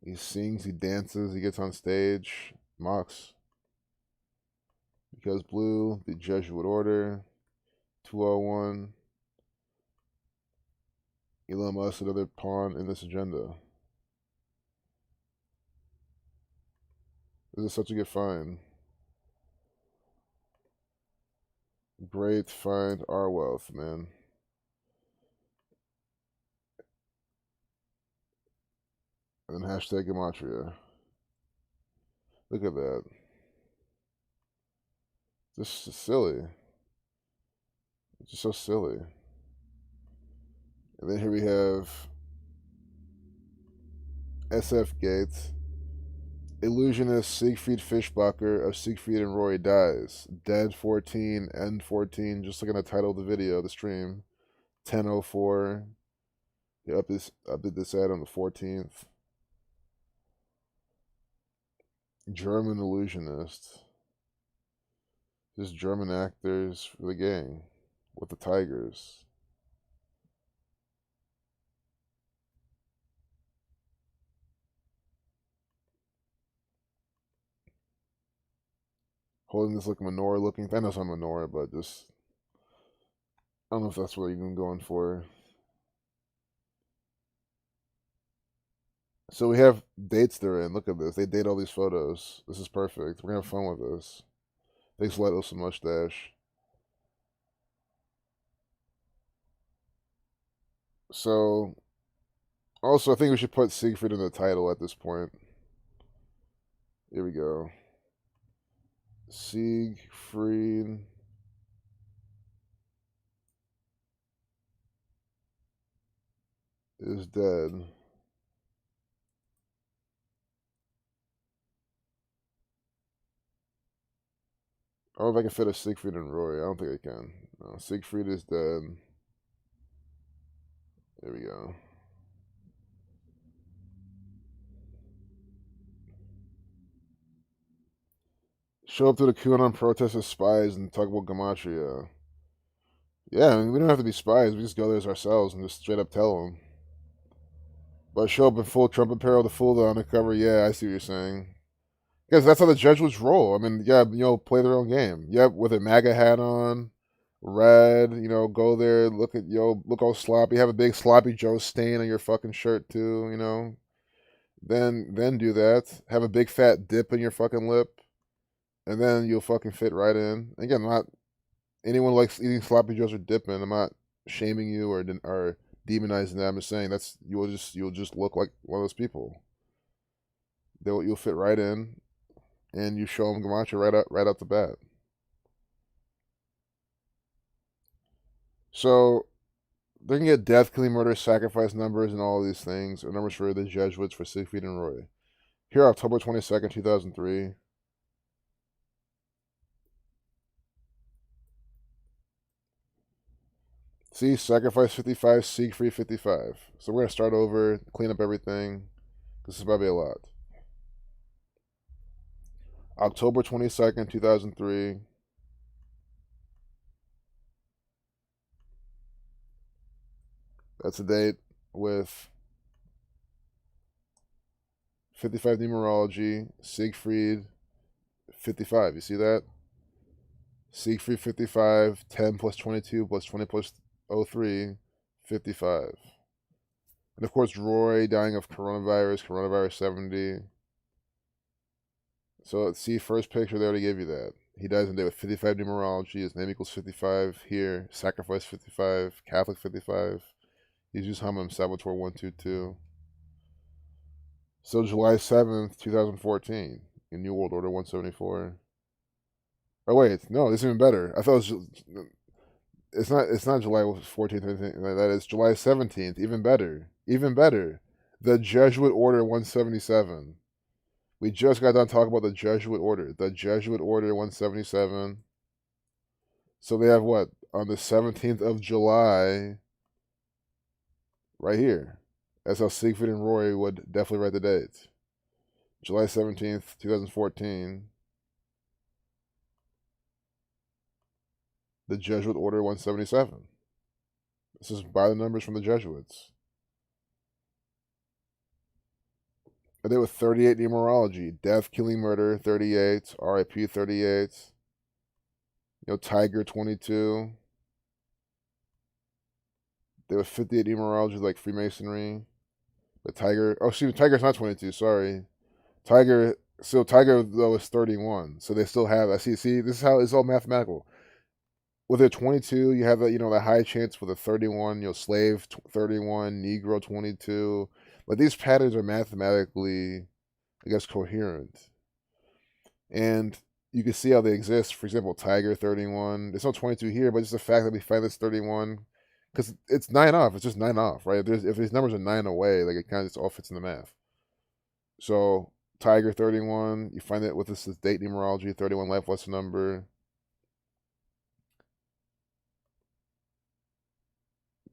He sings, he dances, he gets on stage, mocks. Because blue, the Jesuit order, 201. Elon Musk, another pawn in this agenda. This is such a good find. Great find, our wealth, man. And then hashtag Gematria. Look at that. This is silly. It's just so silly. And then here we have SF Gates. Illusionist Siegfried Fischbacher of Siegfried and Roy dies. Dead 14, end 14. Just looking at the title of the video, the stream. 10:04. He updated this ad on the 14th. German illusionist. Just German actors for the gang with the tigers. Holding this like menorah looking. I know it's not menorah, but just I don't know if that's what you're even going for. So we have dates they're in. Look at this. They date all these photos. This is perfect. We're gonna have fun with this. Thanks a lot, Ilsa Mustache. So, also, I think we should put Siegfried in the title at this point. Here we go. Siegfried is dead. I don't know if I can fit a Siegfried and Roy. I don't think I can. No, Siegfried is dead. There we go. Show up to the QAnon protest as spies and talk about Gematria. Yeah, I mean, we don't have to be spies. We just go there as ourselves and just straight up tell them. But show up in full Trump apparel to fool the undercover. Yeah, I see what you're saying. Because that's how the Jesuits roll. I mean, yeah, play their own game. Yep, with a MAGA hat on, red. Go there. Look all sloppy. Have a big sloppy Joe stain on your fucking shirt too. Then do that. Have a big fat dip in your fucking lip, and then you'll fucking fit right in. Again, I'm not anyone likes eating sloppy joes or dipping. I'm not shaming you or demonizing that. I'm just saying you'll just look like one of those people. You'll fit right in, and you show them Gematria right out the bat. So they can get death, killing, murder, sacrifice numbers, and all of these things, or numbers for the Jesuits for Siegfried and Roy. Here, October 22nd, 2003. See, sacrifice 55, Siegfried 55. So we're going to start over, clean up everything. This is probably a lot. October 22nd, 2003. That's a date with 55 numerology, Siegfried 55. You see that? Siegfried 55, 10 plus 22 plus 20 plus 03, 55. And of course, Roy dying of coronavirus 70. So let's see, first picture, they already gave you that. He dies in a day with 55 numerology. His name equals 55 here. Sacrifice 55. Catholic 55. He's just Hammam Saboteur 122. So July 7th, 2014. In New World Order 174. Oh wait, no, this is even better. I thought it was it's not July 14th or anything like that. It's July 17th. Even better. Even better. The Jesuit Order 177. We just got done talking about the Jesuit Order. The Jesuit Order 177. So they have what? On the 17th of July, right here. That's how Siegfried and Roy would definitely write the date. July 17th, 2014. The Jesuit Order 177. This is by the numbers from the Jesuits. A day with 38 numerology. Death, killing, murder, 38. RIP, 38. Tiger, 22. There was 58 numerology like Freemasonry. But Tiger, Tiger's not 22, sorry. Tiger though is 31. So they still have, see, this is how it's all mathematical. With a 22, you have the high chance with a 31, slave 31, Negro 22. But these patterns are mathematically, I guess, coherent. And you can see how they exist. For example, Tiger 31. There's no 22 here, but just the fact that we find this 31, because it's 9 off. It's just 9 off, right? If these numbers are 9 away, like it kind of just all fits in the math. So Tiger 31, you find it with this date numerology, 31 life lesson number.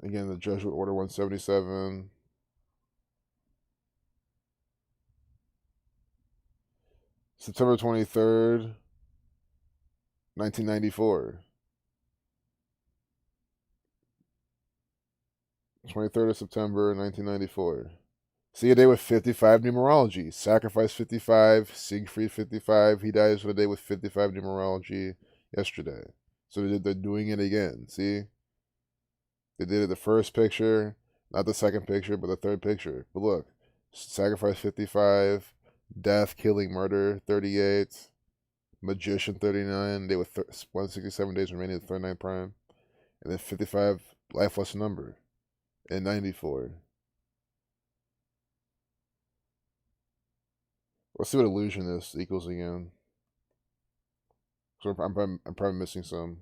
Again, the Jesuit Order 177. September 23rd, 1994. 23rd of September, 1994. See a day with 55 numerology. Sacrifice 55, Siegfried 55. He dies on a day with 55 numerology yesterday. So they're doing it again. See? They did it the first picture, not the second picture, but the third picture. But look, Sacrifice 55, Death, Killing, Murder 38, Magician 39, day with 167 days remaining at 39 prime, and then 55, Life Lesson Number, and 94. Let's see what illusionist equals again. So I'm probably missing some.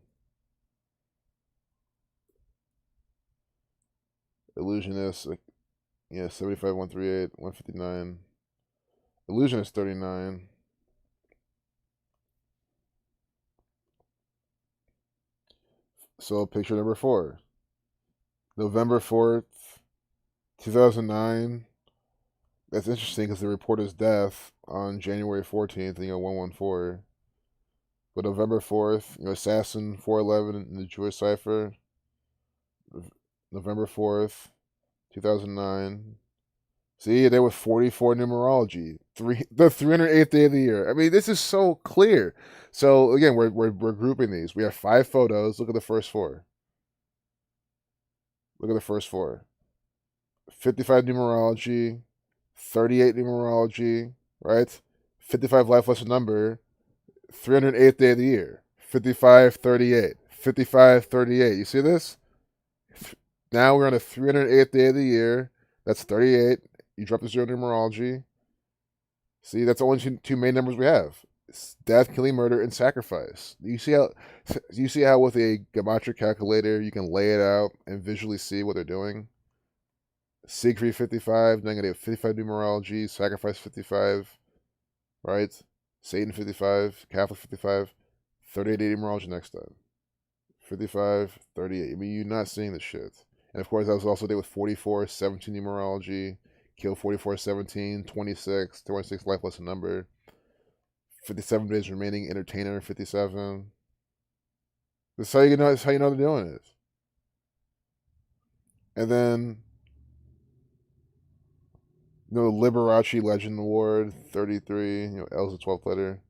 Illusionist, 75, 138, 159. Illusionist 39. So picture number 4. November 4th, 2009. That's interesting because they report his death on January 14th, 114. But November 4th, Assassin 411 in the Jewish cipher. November 4th, 2009. See, they were 44 numerology. The 308th day of the year. I mean, this is so clear. So again, we're grouping these. We have 5 photos. Look at the first 4. Look at the first 4. 55 numerology, 38 numerology, right? 55 life lesson number, 308th day of the year. 55, 38. 55, 38. You see this? Now we're on the 308th day of the year. That's 38. You drop the 0 numerology. See, that's the only two main numbers we have. It's death, killing, murder, and sacrifice. You see how with a Gematria calculator you can lay it out and visually see what they're doing? Siegfried 55, negative 55 numerology, sacrifice 55, right? Satan 55, Catholic 55, 38 numerology next time. 55, 38. I mean, you're not seeing this shit. And of course, I was also there with 44, 17 numerology, kill 44, 17, 26, 26 life lesson number, 57 days remaining, entertainer 57. This is how you know. This is how you know they're doing it. And then, Liberace Legend Award 33. L's the 12th letter.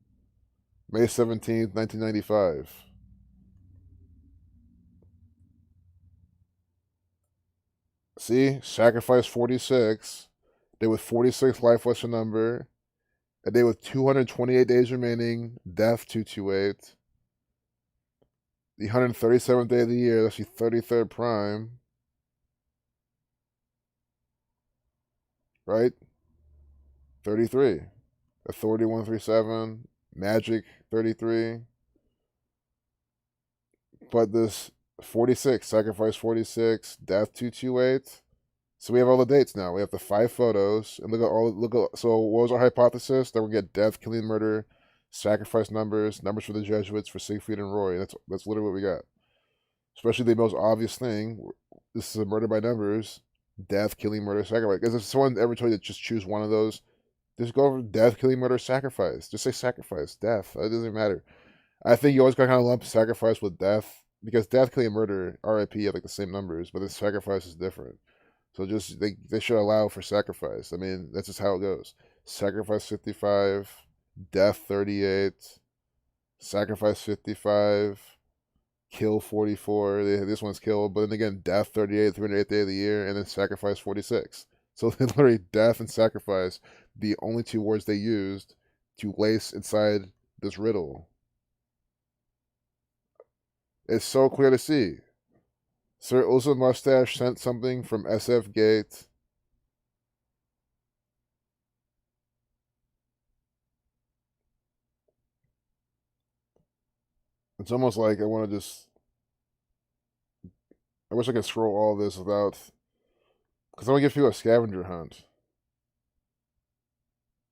May 17th, 1995. See, sacrifice 46. They with 46 life lesson number. A day with 228 days remaining. Death 228. The 137th day of the year. That's the 33rd prime. Right? 33. Authority 137. Magic 33. But this 46, sacrifice 46, death 228. So we have all the dates now. We have the 5 photos, and so what was our hypothesis? That we get death, killing, murder, sacrifice numbers for the Jesuits, for Siegfried and Roy. That's literally what we got. Especially the most obvious thing. This is a murder by numbers. Death, killing, murder, sacrifice. Because if someone ever told you to just choose one of those, just go over death, killing, murder, sacrifice. Just say sacrifice, death. It doesn't matter. I think you always got to kind of lump sacrifice with death, because death, killing, murder, RIP have like the same numbers, but the sacrifice is different. So just they should allow for sacrifice. I mean, that's just how it goes. Sacrifice 55, death 38, sacrifice 55, kill 44. This one's kill, but then again, death 38, 308th day of the year, and then sacrifice 46. So literally, death and sacrifice, the only 2 words they used to lace inside this riddle. It's so clear to see. Sir Uza Mustache sent something from SF Gate. It's almost like I want to just. I wish I could scroll all this without. Because I want to give people a scavenger hunt.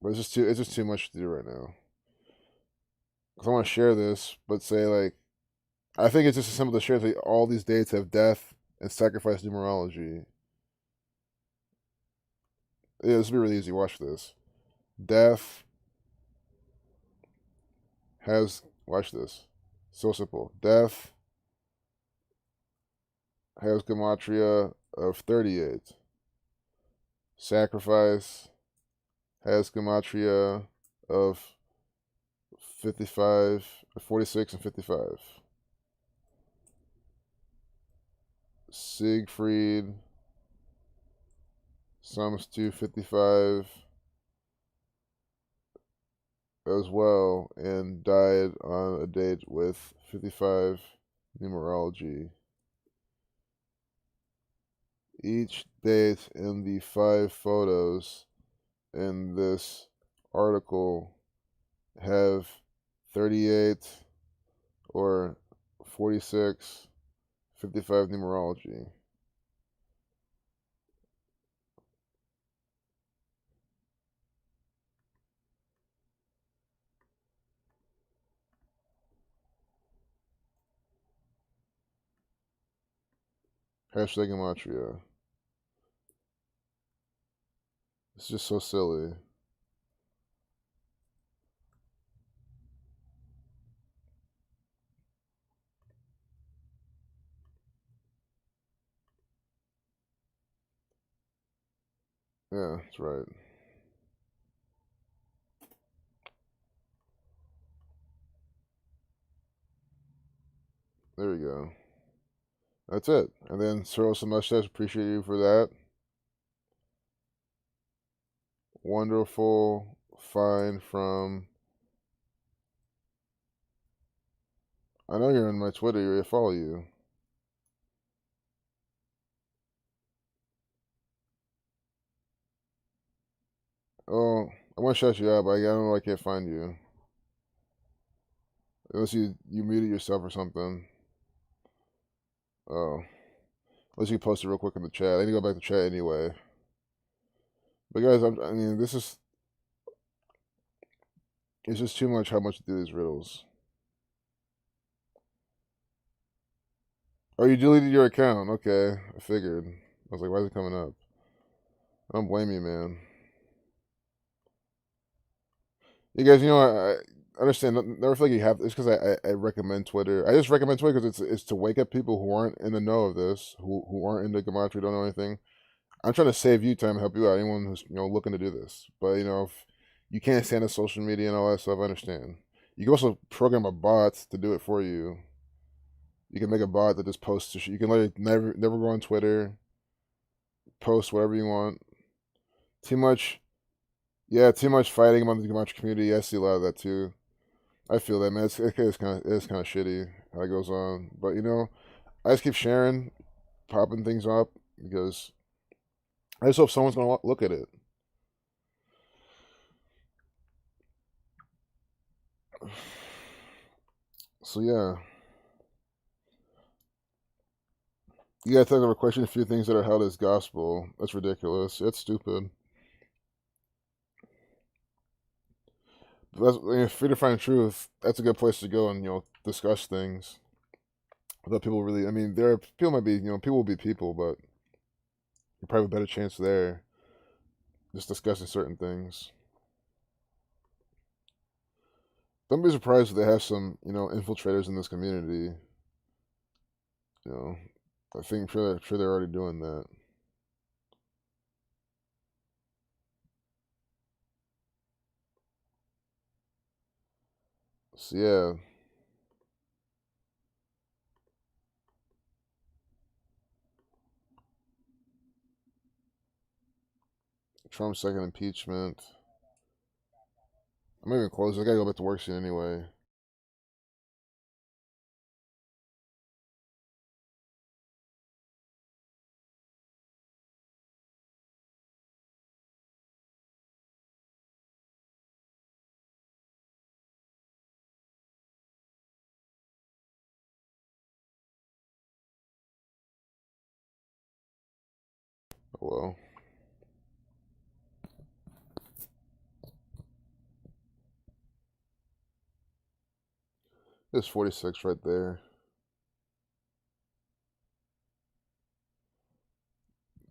But it's just too much to do right now. Because I want to share this, but say, like. I think it's just as simple to share that all these dates have death and sacrifice numerology. Yeah, this will be really easy. Watch this. Death has. Watch this. So simple. Death has Gematria of 38. Sacrifice has Gematria of 55, 46, and 55. Siegfried sums to 55 as well, and died on a date with 55 numerology. Each date in the 5 photos in this article have 38 or 46, 55 numerology. Hashtag Gematria. It's just so silly. Yeah, that's right. There we go. That's it. And then Soros and Mustache, appreciate you for that. Wonderful find from. I know you're on my Twitter. I follow you. Oh, I want to shout you out, but I don't know. I can't find you. Unless you muted yourself or something. Oh, unless you post it real quick in the chat. I need to go back to chat anyway. But guys, I mean, it's just too much how much to do these riddles. Oh, you deleted your account. Okay, I figured. I was like, why is it coming up? I don't blame you, man. You guys, I understand. Never feel like you have. It's because I recommend Twitter. I just recommend Twitter because it's to wake up people who aren't in the know of this, who aren't into Gematria, don't know anything. I'm trying to save you time and help you out. Anyone who's looking to do this, but if you can't stand the social media and all that stuff, I understand. You can also program a bot to do it for you. You can make a bot that just posts. You can literally never go on Twitter. Post whatever you want. Too much, yeah, too much fighting among the Gematria community. I see a lot of that too. I feel that, man. It's kind of shitty how it goes on, but I just keep sharing, popping things up because I just hope someone's gonna look at it. So yeah, you gotta take over question a few things that are held as gospel. That's ridiculous. It's stupid. But free to find truth. That's a good place to go and discuss things. Without people really, I mean, there are people might be people will be people, but you probably have a better chance there just discussing certain things. Don't be surprised if they have some infiltrators in this community. You know, I think sure they're already doing that. So yeah, Trump's second impeachment. I'm not even close. I gotta go back to work soon anyway. Oh well. There's 46 right there.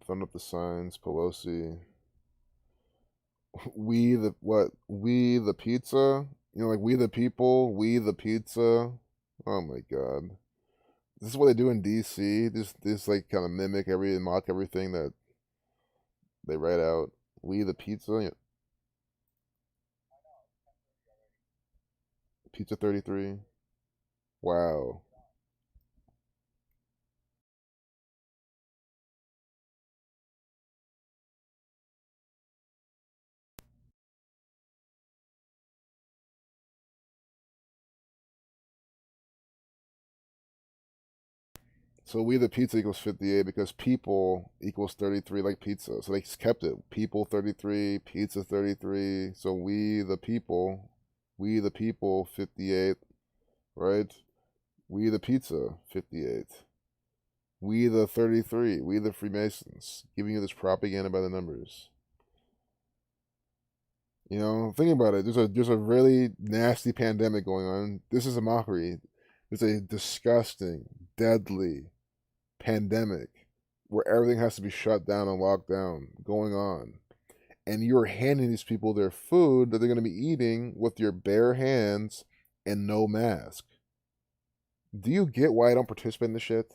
Thumbing up the signs. Pelosi. We the what? We the pizza. Like we the people. We the pizza. Oh my god. This is what they do in DC. This like kind of mock everything that they write out. We the pizza. Pizza 33. Wow. So we the pizza equals 58 because people equals 33 like pizza. So they just kept it. People 33, pizza 33. So we the people 58, right? We the pizza 58. We the 33, we the Freemasons, giving you this propaganda by the numbers. Think about it. There's a really nasty pandemic going on. This is a mockery. There's a disgusting, deadly pandemic where everything has to be shut down and locked down going on. And you're handing these people their food that they're going to be eating with your bare hands and no mask. Do you get why I don't participate in this shit?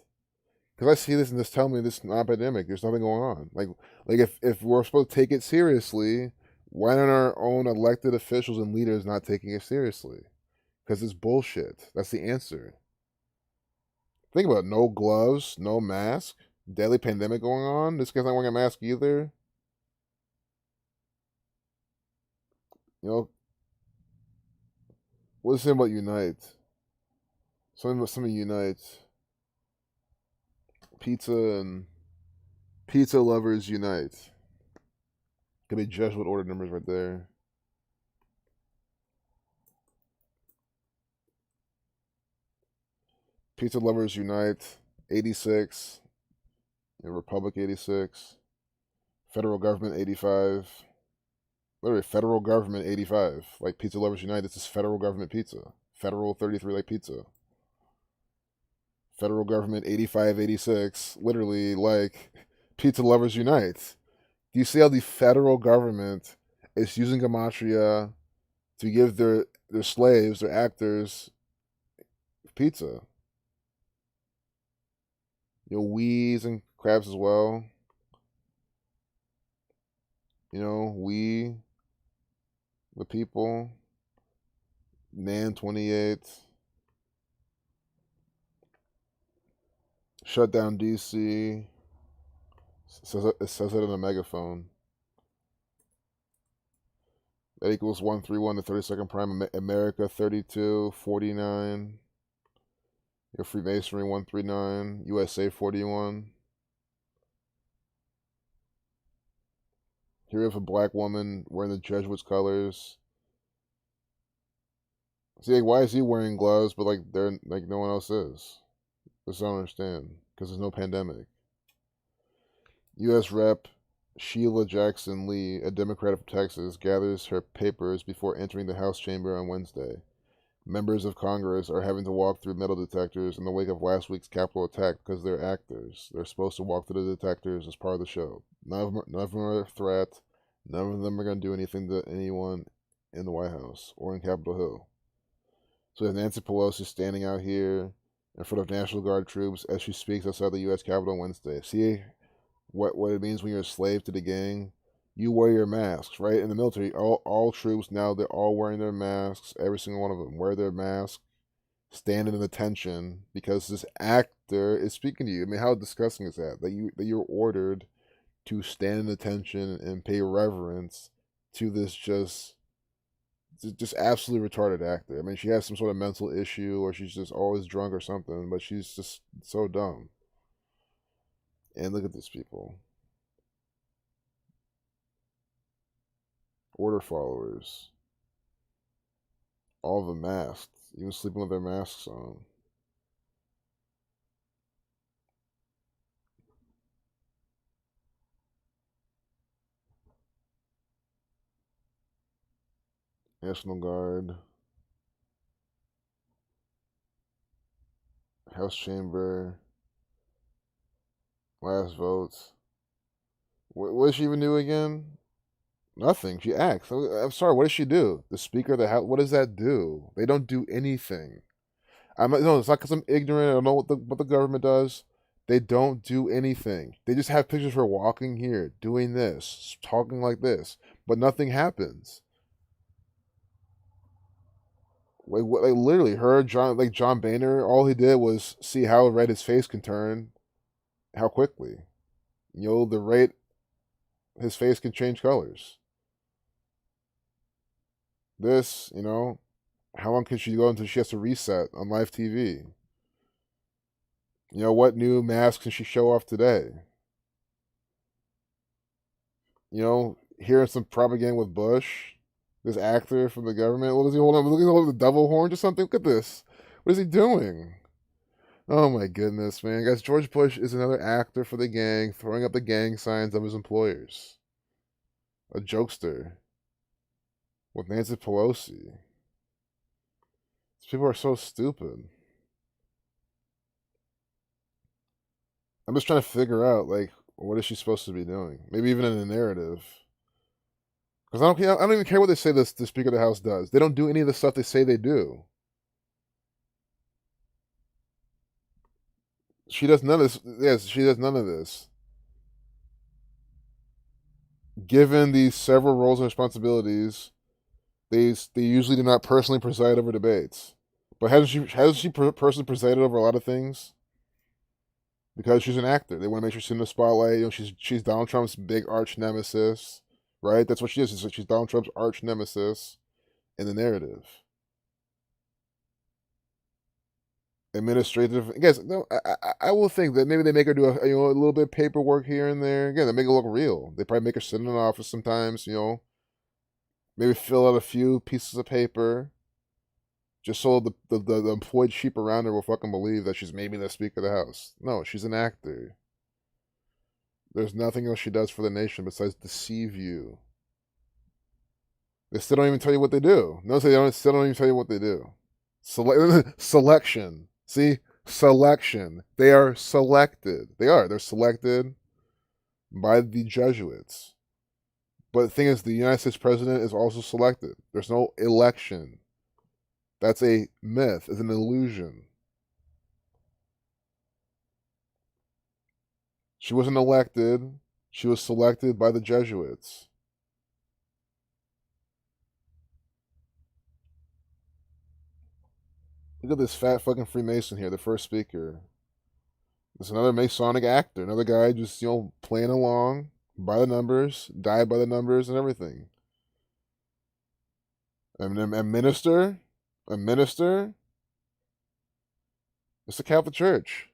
Because I see this and this tell me this is an epidemic. There's nothing going on. Like if we're supposed to take it seriously, why aren't our own elected officials and leaders not taking it seriously? Because it's bullshit. That's the answer. Think about it. No gloves, no mask, deadly pandemic going on. This guy's not wearing a mask either. You know, what is it about Unite? Something Unite. Pizza lovers unite. Could be Jesuit order numbers right there. Pizza lovers unite. 86. Republic 86. Federal government 85. Literally, federal government 85. Like Pizza lovers unite. This is federal government pizza. Federal 33 like pizza. Federal government 85, 86. Literally, like Pizza lovers unite. Do you see how the federal government is using Gematria to give their slaves, their actors, pizza? You know, wheeze and crabs as well. You know, we, the people, Nan 28, shut down DC. It says it in a megaphone. That equals 131 to 32nd prime. America 32, 49. Your Freemasonry 139. USA 41. Here we have a black woman wearing the Jesuits colors. See, like, why is he wearing gloves, but like they're like no one else is? Just don't understand because there's no pandemic. U.S. Rep. Sheila Jackson Lee, a Democrat from Texas, gathers her papers before entering the House chamber on Wednesday. Members of Congress are having to walk through metal detectors in the wake of last week's Capitol attack because they're actors. They're supposed to walk through the detectors as part of the show. None of them are a threat. None of them are going to do anything to anyone in the White House or in Capitol Hill. So we have Nancy Pelosi standing out here in front of National Guard troops as she speaks outside the U.S. Capitol Wednesday. See what it means when you're a slave to the gang? You wear your masks, right? In the military, all troops now, they're all wearing their masks. Every single one of them wear their mask, standing in attention because this actor is speaking to you. I mean, how disgusting is that? That you're ordered to stand in attention and pay reverence to this just absolutely retarded actor. I mean, she has some sort of mental issue or she's just always drunk or something, but she's just so dumb. And look at these people. Order followers. All of them masked, even sleeping with their masks on. National Guard. House Chamber. Last votes. What does she even do again? Nothing. She acts. I'm sorry. What does she do? The Speaker of the House. What does that do? They don't do anything. No. It's not because I'm ignorant. I don't know what the government does. They don't do anything. They just have pictures of her walking here, doing this, talking like this, but nothing happens. Like literally, John Boehner. All he did was see how red his face can turn, how quickly. You know, the rate his face can change colors. This, you know, how long can she go until she has to reset on live TV? You know, what new mask can she show off today? You know, hearing some propaganda with Bush, this actor from the government. What is he holding? Look at the devil horns or something. Look at this. What is he doing? Oh my goodness, man. Guys, George Bush is another actor for the gang, throwing up the gang signs of his employers. A jokester. With Nancy Pelosi. These people are so stupid. I'm just trying to figure out, like, what is she supposed to be doing? Maybe even in a narrative. Because I don't even care what they say the Speaker of the House does. They don't do any of the stuff they say they do. she does none of this. Yes, she does none of this. Given these several roles and responsibilities, they usually do not personally preside over debates. But hasn't she personally presided over a lot of things? Because she's an actor, they want to make sure she's in the spotlight. You know, she's Donald Trump's big arch nemesis, right? That's what she is. She's Donald Trump's arch nemesis in the narrative. Administrative. I guess no. I will think that maybe they make her do a little bit of paperwork here and there. Again, they make it look real. They probably make her sit in an office sometimes. Maybe fill out a few pieces of paper, just so the employed sheep around her will fucking believe that she's maybe the Speaker of the House. No, she's an actor. There's nothing else she does for the nation besides deceive you. They still don't even tell you what they do. Notice they still don't even tell you what they do. Selection. See? Selection. They are selected. They're selected by the Jesuits. But the thing is, the United States president is also selected. There's no election. That's a myth. It's an illusion. She wasn't elected. She was selected by the Jesuits. Look at this fat fucking Freemason here, the first speaker. There's another Masonic actor, another guy just, playing along by the numbers, died by the numbers and everything. And a minister? A minister? It's the Catholic Church.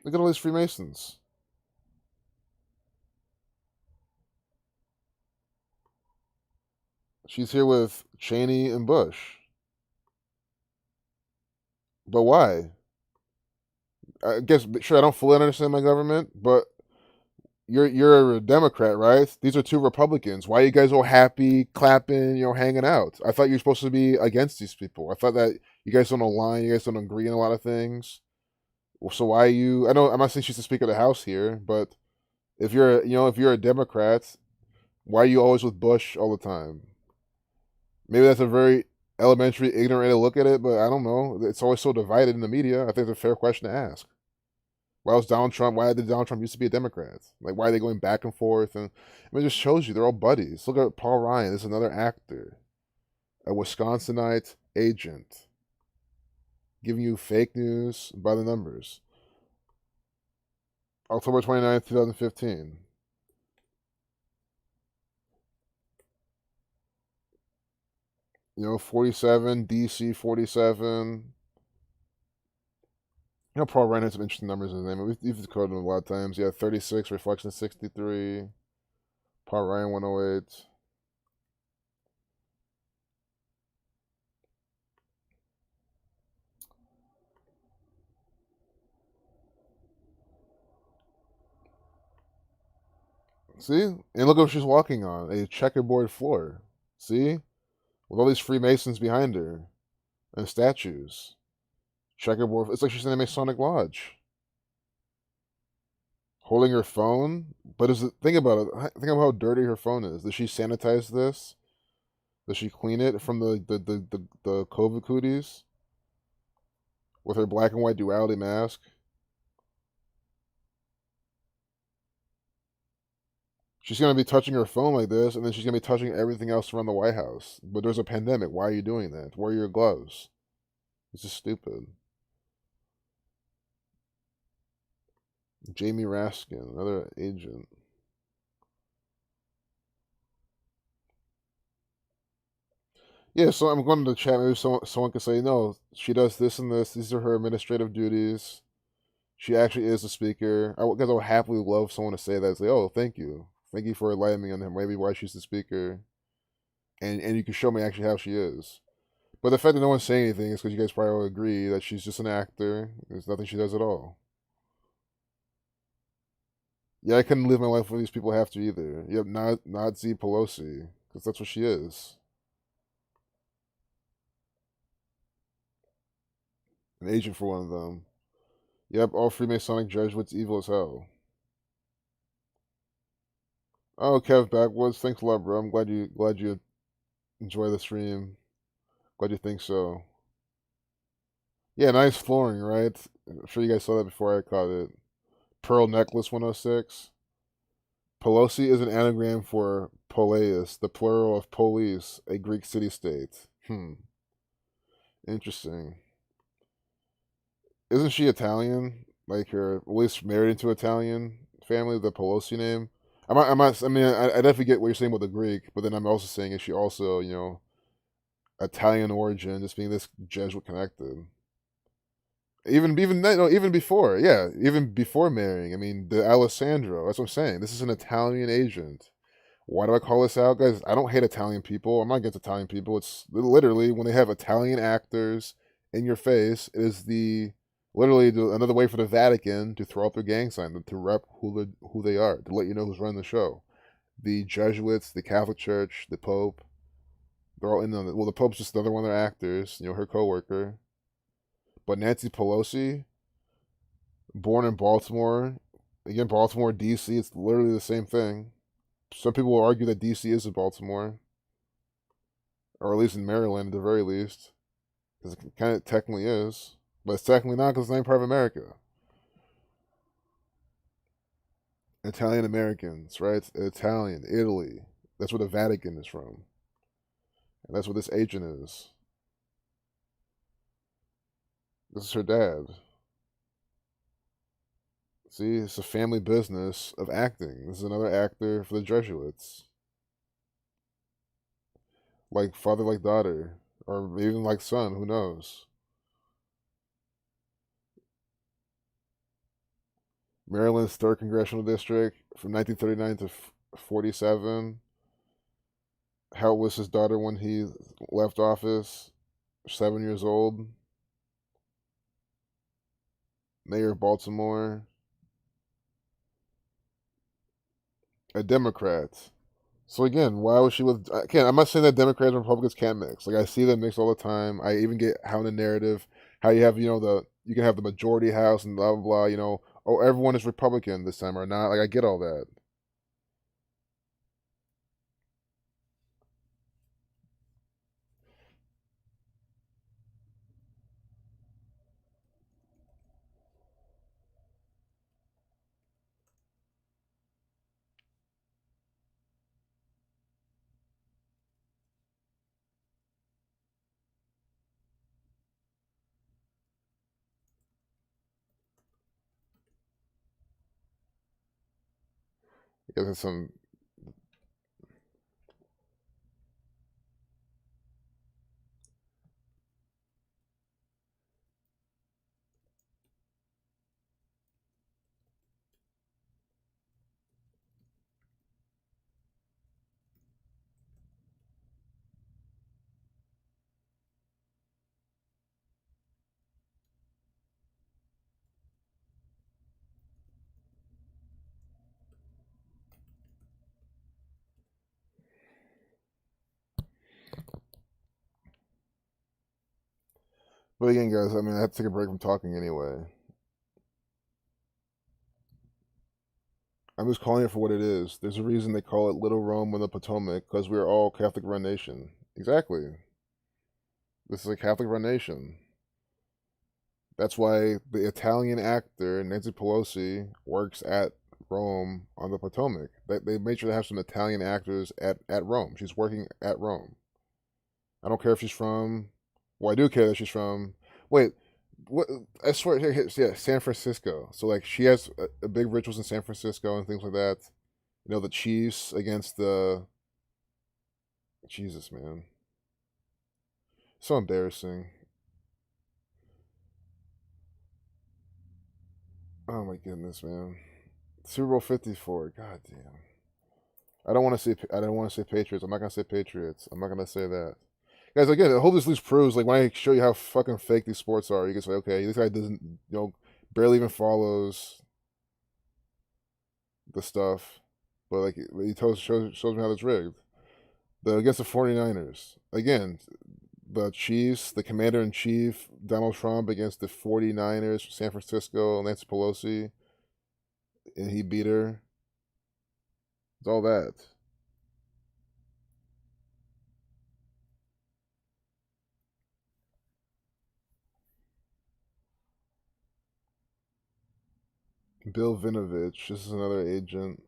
Look at all these Freemasons. She's here with Cheney and Bush. But why? I guess, sure, I don't fully understand my government, but you're a Democrat, right? These are two Republicans. Why are you guys all happy, clapping, hanging out? I thought you were supposed to be against these people. I thought that you guys don't align, you guys don't agree on a lot of things. Well, so why I'm not saying she's the Speaker of the House here, but if you're a Democrat, why are you always with Bush all the time? Maybe that's a very elementary, ignorant way to look at it, but I don't know. It's always so divided in the media. I think it's a fair question to ask. Why did Donald Trump used to be a Democrat? Like, why are they going back and forth? And it just shows you they're all buddies. Look at Paul Ryan. This is another actor, a Wisconsinite agent, giving you fake news by the numbers. October 29th, 2015. 47, DC 47. Paul Ryan has some interesting numbers in his name. We've decoded him a lot of times. Yeah, 36, reflection 63. Paul Ryan 108. See? And look what she's walking on. A checkerboard floor. See? With all these Freemasons behind her. And statues. Checkerboard. It's like she's in a Masonic lodge. Holding her phone. But think about it. Think about how dirty her phone is. Does she sanitize this? Does she clean it from the COVID cooties? With her black and white duality mask? She's going to be touching her phone like this, and then she's going to be touching everything else around the White House. But there's a pandemic. Why are you doing that? Wear your gloves. It's just stupid. Jamie Raskin, another agent. Yeah, so I'm going to the chat. Maybe someone could say, no, she does this and this. These are her administrative duties. She actually is the speaker. I would happily love someone to say that. Say, oh, thank you. Thank you for enlightening me on him. Maybe why she's the speaker. And you can show me actually how she is. But the fact that no one's saying anything is because you guys probably all agree that she's just an actor. There's nothing she does at all. Yeah, I couldn't live my life where these people have to either. Yep, Nazi Pelosi. Because that's what she is. An agent for one of them. Yep, all Freemasonic Jesuits evil as hell. Oh, Kev Backwoods, thanks a lot, bro. I'm glad you enjoy the stream. Glad you think so. Yeah, nice flooring, right? I'm sure you guys saw that before I caught it. Pearl necklace 106. Pelosi is an anagram for Poleis, the plural of police, a Greek city-state. Interesting. Isn't she Italian? Like her, at least married into Italian family, the Pelosi name. I mean, I definitely get what you're saying with the Greek, but then I'm also saying, is she also, Italian origin, just being this Jesuit connected? Even before, yeah, even before marrying. I mean, the Alessandro. That's what I'm saying. This is an Italian agent. Why do I call this out, guys? I don't hate Italian people. I'm not against Italian people. It's literally when they have Italian actors in your face, it is another way for the Vatican to throw up their gang sign, to rep who they are, to let you know who's running the show. The Jesuits, the Catholic Church, the Pope, they're all in on it. Well, the Pope's just another one of their actors, her coworker. But Nancy Pelosi, born in Baltimore, again, Baltimore, D.C., it's literally the same thing. Some people will argue that D.C. is in Baltimore, or at least in Maryland at the very least, because it kind of technically is, but it's technically not because it's not part of America. Italian Americans, right? Italian, Italy. That's where the Vatican is from, and that's what this agent is. This is her dad. See, it's a family business of acting. This is another actor for the Jesuits. Like father, like daughter, or even like son, who knows? Maryland's 3rd Congressional District from 1939 to 47. How was his daughter when he left office? 7 years old. Mayor of Baltimore. A Democrat. So again, why was she with? Again, I'm not saying that Democrats and Republicans can't mix. Like I see them mix all the time. I even get how in the narrative, how you have you can have the majority house and blah blah blah. Oh, everyone is Republican this time or not. Like I get all that. I guess it's some. But again, guys, I mean, I have to take a break from talking anyway. I'm just calling it for what it is. There's a reason they call it Little Rome on the Potomac, because we're all Catholic run nation. Exactly. This is a Catholic run nation. That's why the Italian actor Nancy Pelosi works at Rome on the Potomac. They made sure to have some Italian actors at Rome. She's working at Rome. I don't care if she's from. Well, I do care that she's from. Wait, what? I swear, yeah, San Francisco. So like, she has a big rituals in San Francisco and things like that. The Chiefs against the. Jesus, man. So embarrassing. Oh my goodness, man. Super Bowl 54. God damn. I don't want to say. I don't want to say Patriots. I'm not gonna say Patriots. I'm not gonna say that. Guys, again, I hope this at least proves, like, when I show you how fucking fake these sports are, you can say, okay, this guy doesn't, barely even follows the stuff, but like he shows me how it's rigged. Against the 49ers, again, the Chiefs, the commander in chief, Donald Trump, against the 49ers from San Francisco, Nancy Pelosi, and he beat her. It's all that. Bill Vinovich, this is another agent.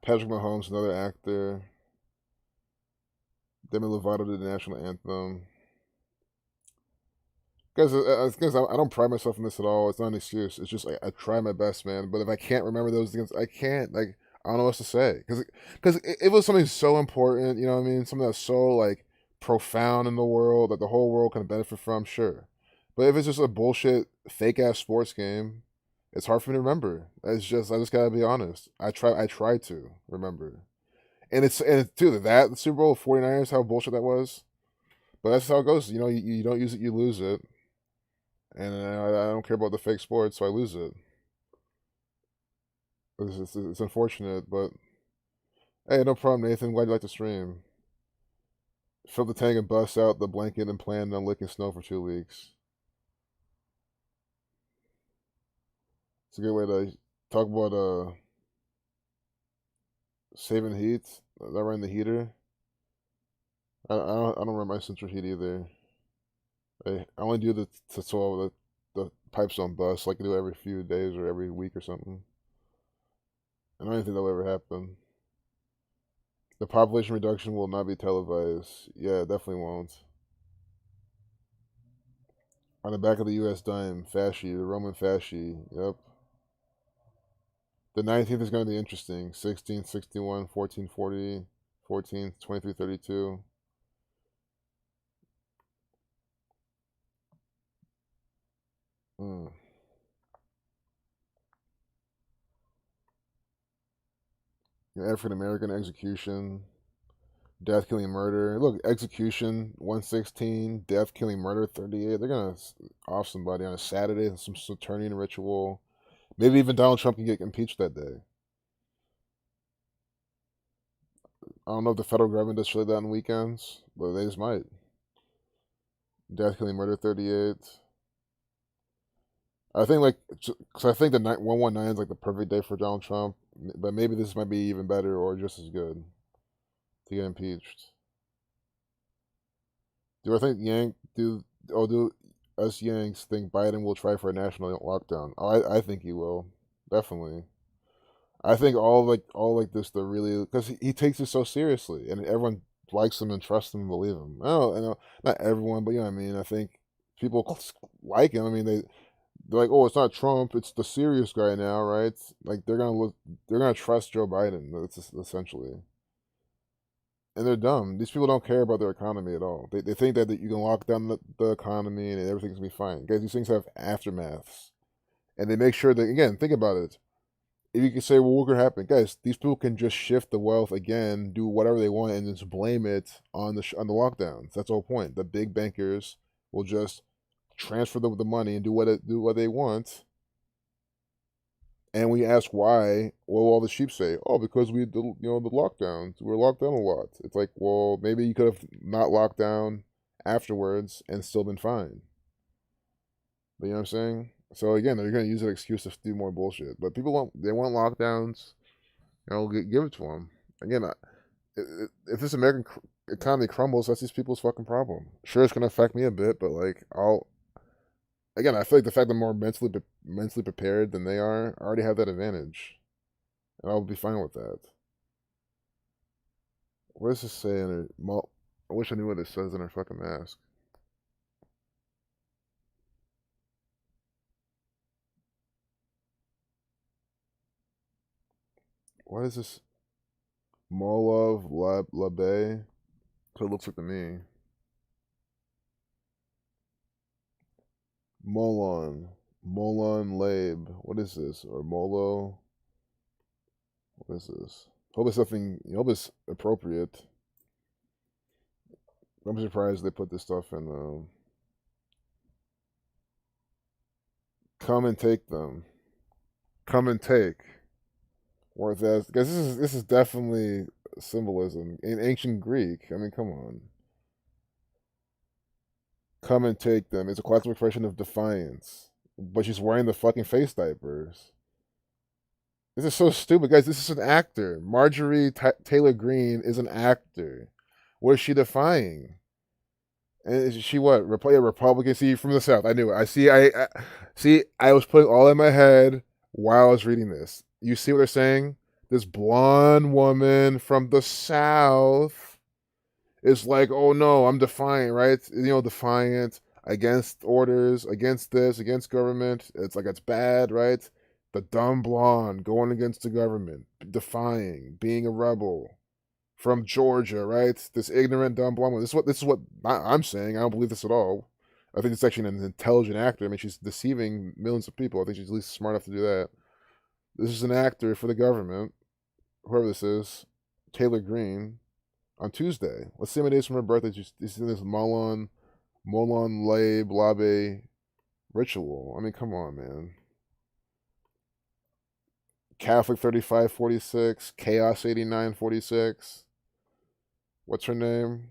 Patrick Mahomes, another actor. Demi Lovato did the national anthem. Guys, I don't pride myself in this at all. It's not an excuse. It's just like, I try my best, man. But if I can't remember those things, I can't. Like, I don't know what to say. Because it was something so important, you know what I mean? Something that's so, like, profound in the world that the whole world can benefit from, sure. But if it's just a bullshit, fake ass sports game, it's hard for me to remember. I just gotta be honest. I try to remember. Dude, the Super Bowl 49ers, how bullshit that was. But that's how it goes. You know, you don't use it, you lose it. And I don't care about the fake sports, so I lose it. It's unfortunate, but hey, no problem, Nathan. Glad you like to stream. Fill the tank and bust out the blanket and plan on licking snow for 2 weeks. It's a good way to talk about saving heat. That running the heater. I don't run my central heat either. I only do the so the pipes don't bust like I do every few days or every week or something. I don't even think that'll ever happen. The population reduction will not be televised. Yeah, definitely won't. On the back of the U.S. dime, fasci, the Roman fasci. Yep. The 19th is going to be interesting. 1661, 1440, 14th, 2332. Mm. African American execution, death, killing, murder. Look, execution 116, death, killing, murder 38. They're gonna off somebody on a Saturday, some Saturnian ritual. Maybe even Donald Trump can get impeached that day. I don't know if the federal government does shit like that on weekends, but they just might. Death, killing, murder 38. I think because I think the 119 is like the perfect day for Donald Trump, but maybe this might be even better or just as good to get impeached. Do I think do us Yanks think Biden will try for a national lockdown? Oh, I think he will, definitely. I think all like this, the really, because he takes it so seriously, and everyone likes him and trusts him and believe him. I know, not everyone, but you know what I mean. I think people like him. I mean, they're like, oh, it's not Trump, it's the serious guy now, right? Like they're gonna trust Joe Biden. That's essentially, and they're dumb. These people don't care about their economy at all. They think that you can lock down the economy and everything's gonna be fine. Guys, these things have aftermaths, and they make sure that, again, think about it. If you can say, well, what could happen, guys? These people can just shift the wealth again, do whatever they want, and just blame it on the lockdowns. That's the whole point. The big bankers will just transfer the money and do what they want. And we ask why. Well, all the sheep say, "Oh, because the lockdowns. We were locked down a lot." It's like, well, maybe you could have not locked down afterwards and still been fine. But you know what I'm saying? So again, they're going to use an excuse to do more bullshit. But people want lockdowns. Give it to them. Again, if this American economy crumbles, that's these people's fucking problem. Sure, it's going to affect me a bit, but like I feel like the fact that I'm more mentally prepared than they are, I already have that advantage, and I'll be fine with that. What does this say in her? I wish I knew what it says in her fucking mask. What is this? Molov Labe? So it looks like to me. Molon Labe. What is this? Or Molo? What is this? Hope it's something. Hope it's appropriate. I'm surprised they put this stuff in. Come and take them. Come and take. Or that, because this is definitely symbolism in ancient Greek. I mean, come on. Come and take them. It's a classic expression of defiance. But she's wearing the fucking face diapers. This is so stupid, guys. This is an actor. Marjorie Taylor Greene is an actor. What is she defying? And is she what? A Republican? See, from the South. I knew it. I see. I see. I was putting all in my head while I was reading this. You see what they're saying? This blonde woman from the South is like, oh no, I'm defiant, right? Defiant against orders, against this, against government. It's like it's bad, right? The dumb blonde going against the government, defying, being a rebel from Georgia, right? This ignorant dumb blonde woman. This is what I'm saying. I don't believe this at all. I think it's actually an intelligent actor. I mean, she's deceiving millions of people. I think she's at least smart enough to do that. This is an actor for the government, whoever this is, Taylor Green, on Tuesday. Let's see how many days from her birthday she's in this Molon Labe Labe ritual. I mean, come on, man. Catholic 3546, Chaos 8946. What's her name?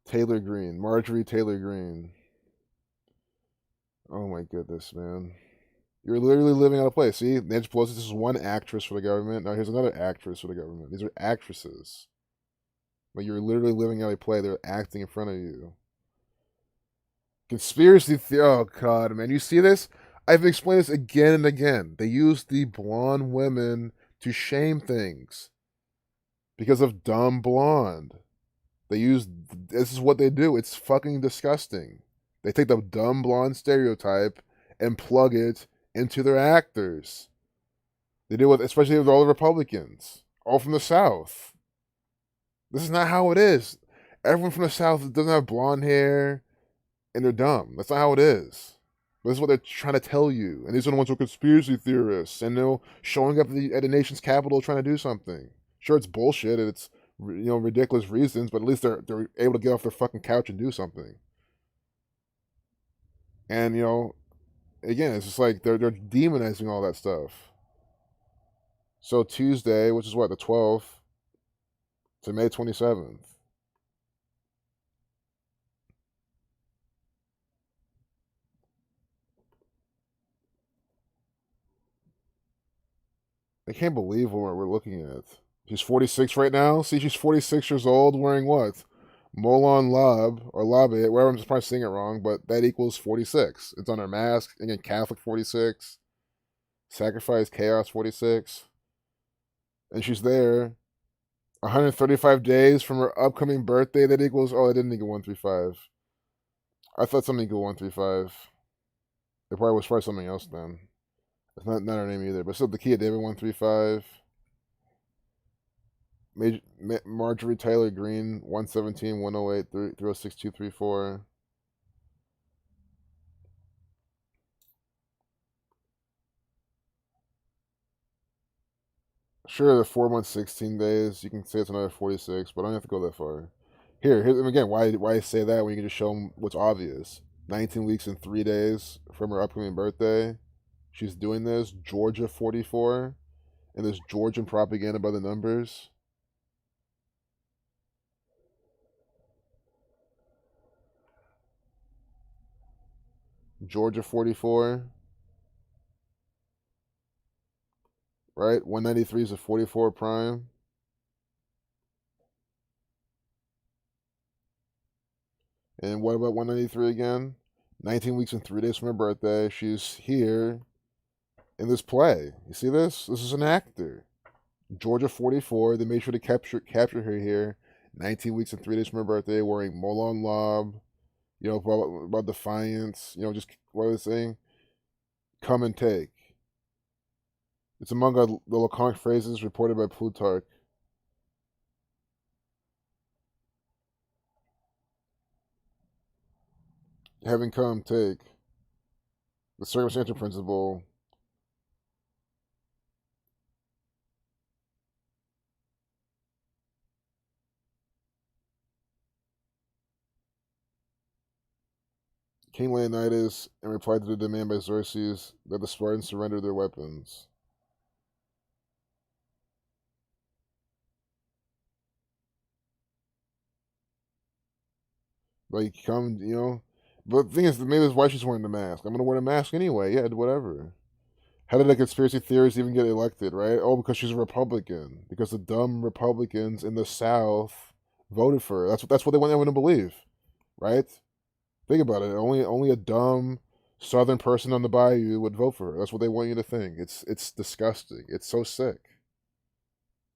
Taylor Green. Marjorie Taylor Green. Oh my goodness, man. You're literally living out of place. See, Nancy Pelosi, this is one actress for the government. Now here's another actress for the government. These are actresses. Like you're literally living out a play. They're acting in front of you. Conspiracy theory. Oh God, man. You see this? I've explained this again and again. They use the blonde women to shame things because of dumb blonde. This is what they do. It's fucking disgusting. They take the dumb blonde stereotype and plug it into their actors. They do it, especially with all the Republicans, all from the South. This is not how it is. Everyone from the South doesn't have blonde hair, and they're dumb. That's not how it is. But this is what they're trying to tell you. And these are the ones who are conspiracy theorists, and they're showing up at the nation's capital trying to do something. Sure, it's bullshit, and it's ridiculous reasons, but at least they're able to get off their fucking couch and do something. And again, it's just like they're demonizing all that stuff. So Tuesday, which is what, the 12th to May 27th. I can't believe what we're looking at. She's 46 right now. See, she's 46 years old, wearing what? Molon Lab, or Labe, wherever I'm just probably saying it wrong, but that equals 46. It's on her mask. Again, Catholic 46. Sacrifice Chaos 46. And she's there 135 days from her upcoming birthday. That equals, oh, it didn't equal 135. I thought something equal 135. It probably was something else then. It's not her name either, but still the key at David 135. Marjorie Taylor Green 117 108 306 234. Sure, the 4 months 16 days. You can say it's another 46, but I don't have to go that far. Here again. Why say that when you can just show them what's obvious? 19 weeks and 3 days from her upcoming birthday. She's doing this. Georgia 44, and this Georgian propaganda by the numbers. Georgia 44. Right? 193 is a 44 prime. And what about 193 again? 19 weeks and 3 days from her birthday. She's here in this play. You see this? This is an actor. Georgia 44. They made sure to capture her here. 19 weeks and 3 days from her birthday, wearing Molon Lob. About defiance. Just what are they saying? Come and take. It's among the laconic phrases reported by Plutarch. Having come, take. The circumstantial principle. King Leonidas, in reply to the demand by Xerxes that the Spartans surrender their weapons. Like, come. But the thing is, maybe that's why she's wearing the mask. I'm going to wear the mask anyway. Yeah, whatever. How did the conspiracy theorists even get elected, right? Oh, because she's a Republican. Because the dumb Republicans in the South voted for her. That's what they want everyone to believe, right? Think about it. Only a dumb, Southern person on the bayou would vote for her. That's what they want you to think. It's disgusting. It's so sick.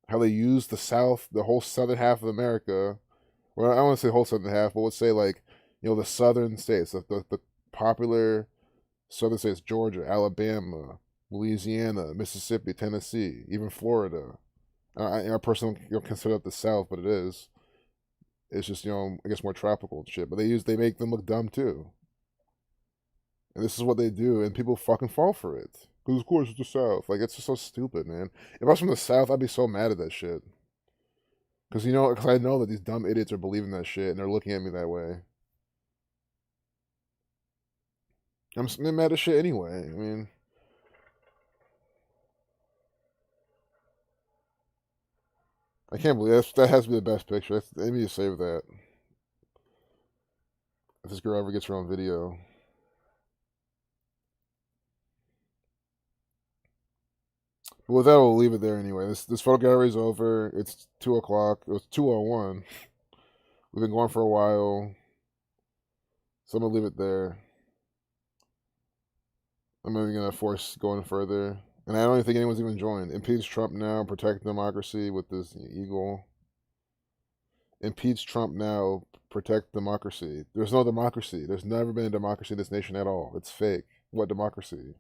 How they use the South, the whole southern half of America. Well, I don't want to say whole southern half, but let's say like, the southern states, the popular southern states, Georgia, Alabama, Louisiana, Mississippi, Tennessee, even Florida. I personally don't consider it the South, but it is. It's just, I guess more tropical and shit. But they make them look dumb too. And this is what they do, and people fucking fall for it. Because of course it's the South. Like, it's just so stupid, man. If I was from the South, I'd be so mad at that shit. Because I know that these dumb idiots are believing that shit, and they're looking at me that way. I'm mad as shit anyway. I mean, I can't believe that has to be the best picture. They need to save that. If this girl ever gets her own video. But with that, we'll leave it there anyway. This photo gallery is over. It's 2 o'clock. It was 2:01. We've been going for a while. So I'm gonna leave it there. I'm not even gonna force going further. And I don't even think anyone's even joined. Impeach Trump now, protect democracy with this eagle. Impeach Trump now, protect democracy. There's no democracy. There's never been a democracy in this nation at all. It's fake. What democracy?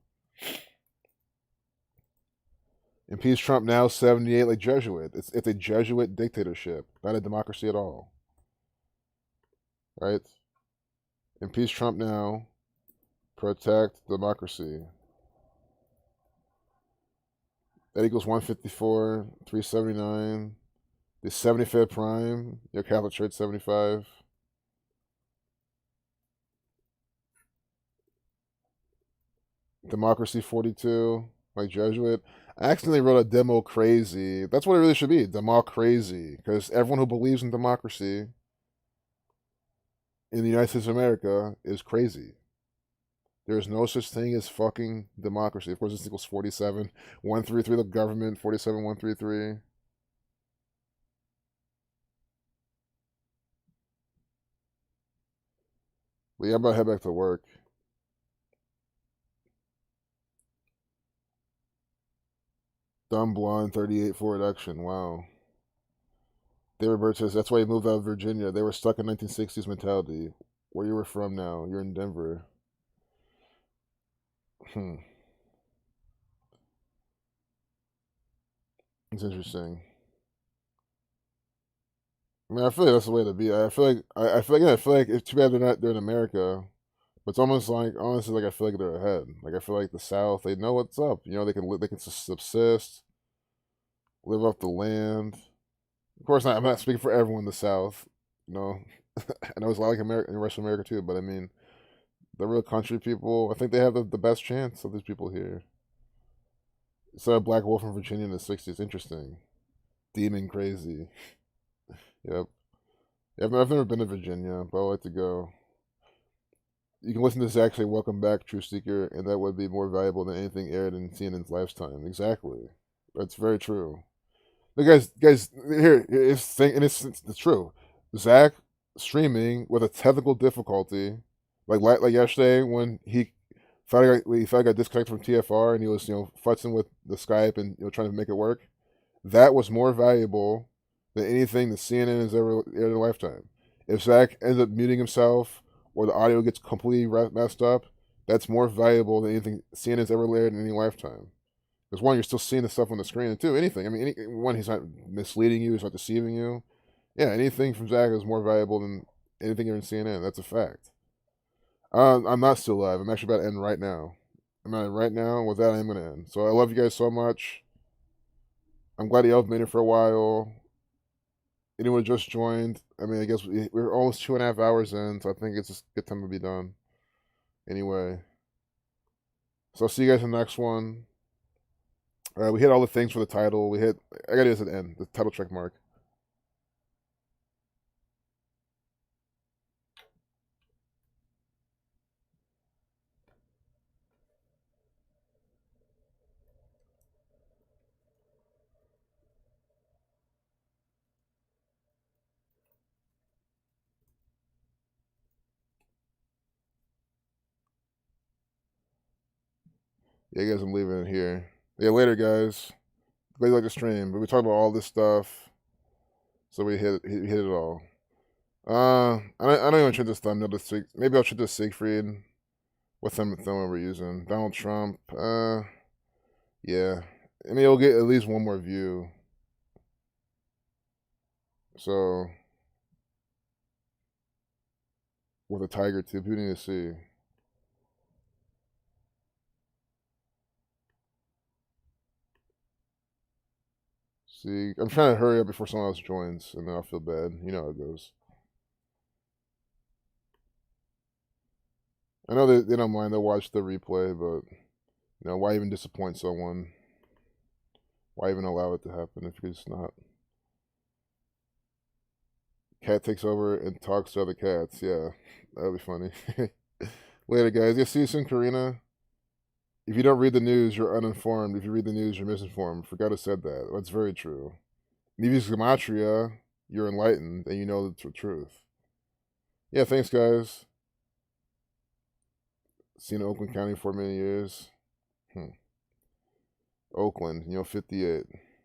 Impeach Trump now, 78 like Jesuit. It's a Jesuit dictatorship, not a democracy at all. Right? Impeach Trump now, protect democracy. That equals 154, 379. The 75th prime, your Catholic Church 75. Democracy 42, like Jesuit. I accidentally wrote a demo crazy. That's what it really should be, demo crazy. Because everyone who believes in democracy in the United States of America is crazy. There is no such thing as fucking democracy. Of course, this equals 47, 133, the government, 47, 133. But yeah, I'm about to head back to work. Dumb blonde, 38 for reduction. Wow. David Bird says that's why he moved out of Virginia. They were stuck in 1960s mentality. Where you were from now? You're in Denver. It's interesting. I mean, I feel like that's the way to be. I feel like it's too bad they're in America. But it's almost like, honestly, like I feel like they're ahead. Like I feel like the South, they know what's up. They can subsist, live off the land. Of course, I'm not speaking for everyone in the South. You know, I know it's a lot like America, in the rest of America too. But I mean, the real country people, I think they have the best chance of these people here. So a black wolf from Virginia in the '60s, interesting. Demon crazy. Yep. Yeah, I've never been to Virginia, but I'd like to go. You can listen to Zach say "Welcome back, True Seeker," and that would be more valuable than anything aired in CNN's lifetime. Exactly, that's very true. The guys, here it's true. Zach streaming with a technical difficulty, like yesterday when he thought he got disconnected from TFR and he was futzing with the Skype and trying to make it work. That was more valuable than anything that CNN has ever aired in a lifetime. If Zach ends up muting himself or the audio gets completely messed up, that's more valuable than anything CNN's ever aired in any lifetime. Because one, you're still seeing the stuff on the screen, and two, anything. I mean, one, he's not misleading you, he's not deceiving you. Yeah, anything from Zach is more valuable than anything here in CNN. That's a fact. I'm not still live. I'm actually about to end right now. I'm at it right now. With that, I'm going to end. So I love you guys so much. I'm glad y'all have been here for a while. Anyone who just joined, I mean, I guess we're almost 2.5 hours in, so I think it's just a good time to be done. Anyway. So I'll see you guys in the next one. We hit all the things for the title. I got it as an end, the title check mark. Yeah, guys, I'm leaving it here. Yeah, later, guys. Glad you like the stream, but we talked about all this stuff, so we hit it all. I don't even treat this thumbnail to maybe I'll treat this Siegfried. What thumbnail we're using? Donald Trump. Yeah. I mean, it'll get at least one more view. So, with a tiger tip, who need to see? See, I'm trying to hurry up before someone else joins, and then I'll feel bad. You know how it goes. I know they don't mind. They'll watch the replay, but why even disappoint someone? Why even allow it to happen if it's not? Cat takes over and talks to other cats. Yeah, that'll be funny. Later, guys. Yeah, see you soon, Karina. If you don't read the news, you're uninformed. If you read the news, you're misinformed. Forgot who said that. That's very true. If you use Gematria, you're enlightened and you know the truth. Yeah, thanks, guys. Seen Oakland County for many years. Oakland, 58.